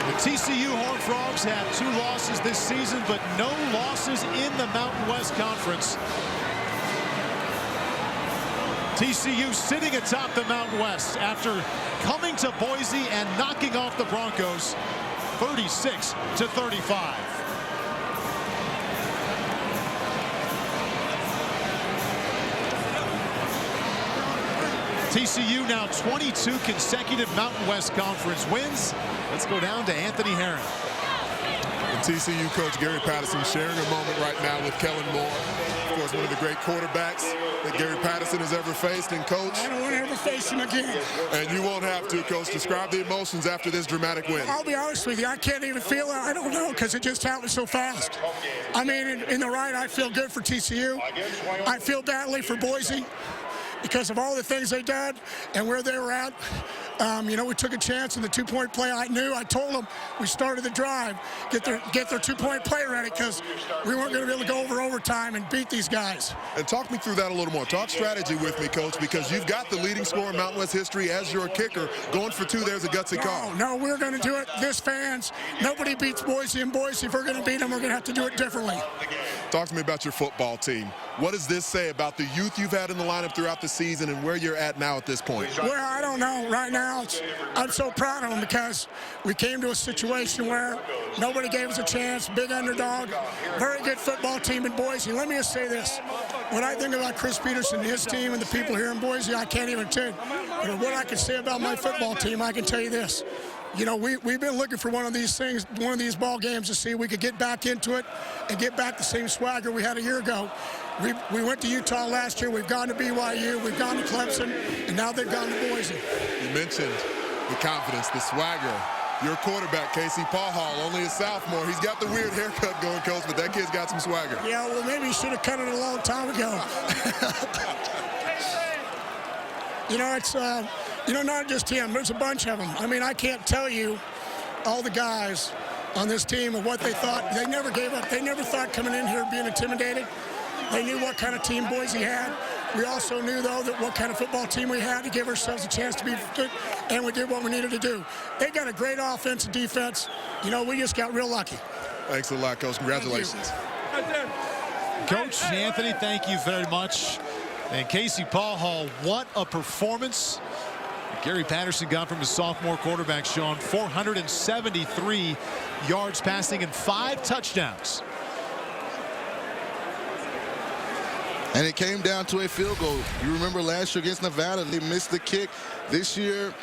The TCU Horned Frogs have 2 losses this season, but no losses in the Mountain West Conference. TCU sitting atop the Mountain West after coming to Boise and knocking off the Broncos 36-35. TCU now 22 consecutive Mountain West Conference wins. Let's go down to Anthony Herron. And TCU coach Gary Patterson sharing a moment right now with Kellen Moore. Of course, one of the great quarterbacks that Gary Patterson has ever faced. And coach, I don't want to ever face him again. And you won't have to, coach. Describe the emotions after this dramatic win. I'll be honest with you, I can't even feel it. I don't know, because it just happened so fast. I mean, in the right, I feel good for TCU. I feel badly for Boise because of all the things they did and where they were at. You know, we took a chance in the 2-point play. I told them we started the drive, get their 2-point play ready, because we weren't going to be able to go over overtime and beat these guys. And talk me through that a little more. Talk strategy with me, coach, because you've got the leading scorer in Mountain West history as your kicker. Going for 2, there's a gutsy call. No, we're going to do it. This fans, nobody beats Boise in Boise. If we're going to beat them, we're going to have to do it differently. Talk to me about your football team. What does this say about the youth you've had in the lineup throughout the season and where you're at now at this point? Well, I don't know. Right now, I'm so proud of them because we came to a situation where nobody gave us a chance. Big underdog. Very good football team in Boise. Let me just say this. When I think about Chris Peterson and his team and the people here in Boise, I can't even tell you. But what I can say about my football team, I can tell you this. You know, we've been looking for one of these things, one of these ball games to see if we could get back into it and get back the same swagger we had a year ago. We went to Utah last year. We've gone to BYU. We've gone to Clemson. And now they've gone to Boise. You mentioned the confidence, the swagger. Your quarterback, Casey Paul Hall, only a sophomore. He's got the weird haircut going, coach, but that kid's got some swagger. Yeah, well, maybe he should have cut it a long time ago. You know, it's, you know, not just him. There's a bunch of them. I mean, I can't tell you all the guys on this team of what they thought. They never gave up. They never thought coming in here being intimidated. They knew what kind of team Boise had. We also knew, though, that what kind of football team we had to give ourselves a chance to be good, and we did what we needed to do. They got a great offense and defense. You know, we just got real lucky. Thanks a lot, Coach. Congratulations. Coach Anthony, thank you very much. And Casey Paul Hall, what a performance. Gary Patterson got from his sophomore quarterback, Sean, 473 yards passing and 5 touchdowns. And it came down to a field goal. You remember last year against Nevada, they missed the kick. This year,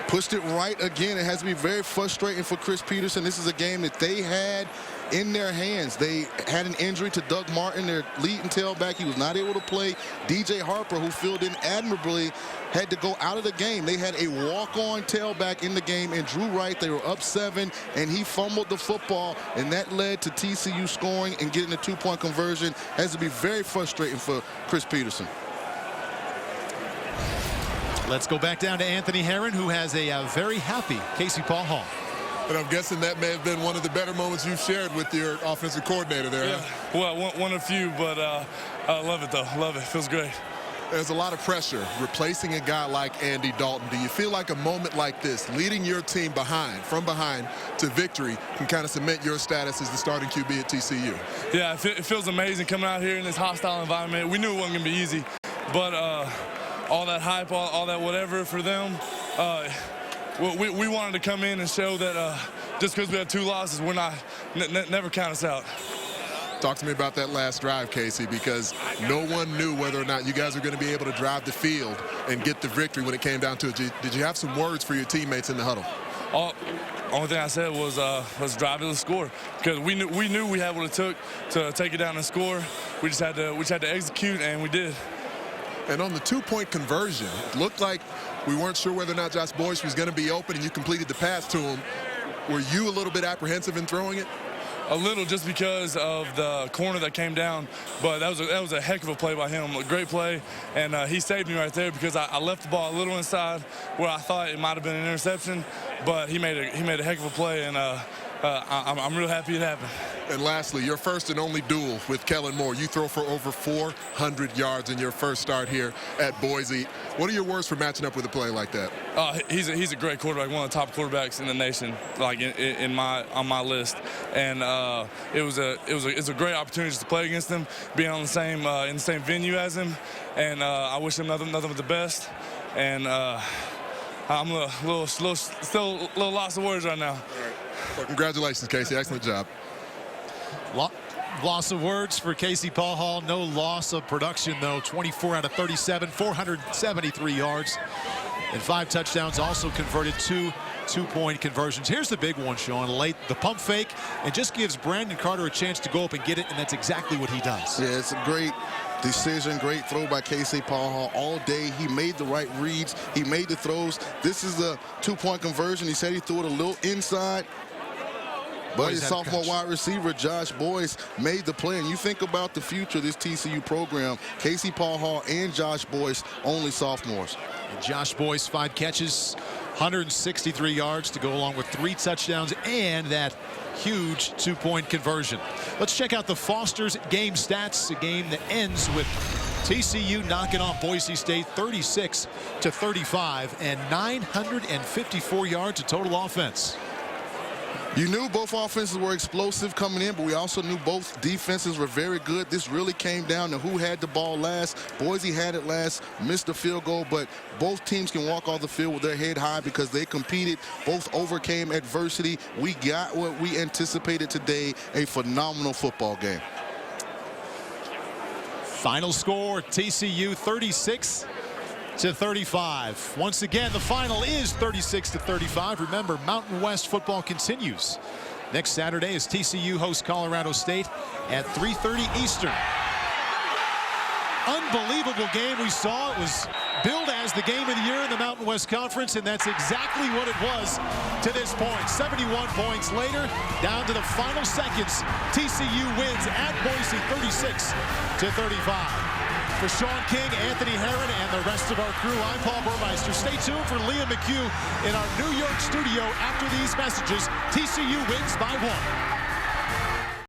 pushed it right again. It has to be very frustrating for Chris Peterson. This is a game that they had in their hands. They had an injury to Doug Martin, their leading tailback. He was not able to play. DJ Harper, who filled in admirably, had to go out of the game. They had a walk-on tailback in the game, and Drew Wright, they were up 7, and he fumbled the football, and that led to TCU scoring and getting a 2-point conversion. Has to be very frustrating for Chris Peterson. Let's go back down to Anthony Herron, who has a very happy Casey Paul Hall. And I'm guessing that may have been one of the better moments you've shared with your offensive coordinator there. Yeah, well, one of few, but I love it, though. Love it. Feels great. There's a lot of pressure replacing a guy like Andy Dalton. Do you feel like a moment like this, leading your team from behind to victory, can kind of cement your status as the starting QB at TCU? Yeah, it feels amazing coming out here in this hostile environment. We knew it wasn't going to be easy, but all that hype, all that whatever for them, we wanted to come in and show that just because we had 2 losses, we're not, never count us out. Talk to me about that last drive, Casey, because no one knew whether or not you guys were going to be able to drive the field and get the victory when it came down to it. Did you have some words for your teammates in the huddle? Only thing I said was drive to the score, because we knew we had what it took to take it down and score. We just had to execute, and we did. And on the 2-point conversion, it looked like we weren't sure whether or not Josh Boyce was going to be open, and you completed the pass to him. Were you a little bit apprehensive in throwing it? A little, just because of the corner that came down, but that was a heck of a play by him. A great play, and he saved me right there, because I left the ball a little inside where I thought it might have been an interception, but he made a heck of a play, and I'm real happy it happened. And lastly, your first and only duel with Kellen Moore. You throw for over 400 yards in your first start here at Boise. What are your words for matching up with a play like that? He's a great quarterback, one of the top quarterbacks in the nation, like on my list. And it's a great opportunity to play against him, being on the same in the same venue as him. And I wish him nothing but the best. And I'm still a little lost of words right now. All right. Well, congratulations, Casey. Excellent job. Loss of words for Casey Paul Hall. No loss of production, though. 24 out of 37, 473 yards, and 5 touchdowns. Also converted 2 2-point conversions. Here's the big one, Sean. Late, the pump fake, and just gives Brandon Carter a chance to go up and get it, and that's exactly what he does. Yeah, it's a great decision, great throw by Casey Paul Hall all day. He made the right reads. He made the throws. This is a 2-point conversion. He said he threw it a little inside. But his sophomore wide receiver, Josh Boyce, made the play. And you think about the future of this TCU program, Casey Paul Hall and Josh Boyce, only sophomores. And Josh Boyce, 5 catches, 163 yards to go along with 3 touchdowns and that huge 2-point conversion. Let's check out the Foster's game stats, a game that ends with TCU knocking off Boise State 36-35 and 954 yards of total offense. You knew both offenses were explosive coming in, but we also knew both defenses were very good. This really came down to who had the ball last. Boise had it last, missed a field goal, but both teams can walk off the field with their head high because they competed. Both overcame adversity. We got what we anticipated today, a phenomenal football game. Final score, TCU 36-35. Once again, the final is 36-35. Remember, Mountain West football continues. Next Saturday as TCU hosts Colorado State at 3:30 Eastern. Unbelievable game we saw. It was billed as the game of the year in the Mountain West Conference, and that's exactly what it was to this point. 71 points later, down to the final seconds, TCU wins at Boise 36-35. For Sean King, Anthony Herron, and the rest of our crew, I'm Paul Burmeister. Stay tuned for Liam McHugh in our New York studio after these messages. TCU wins by 1.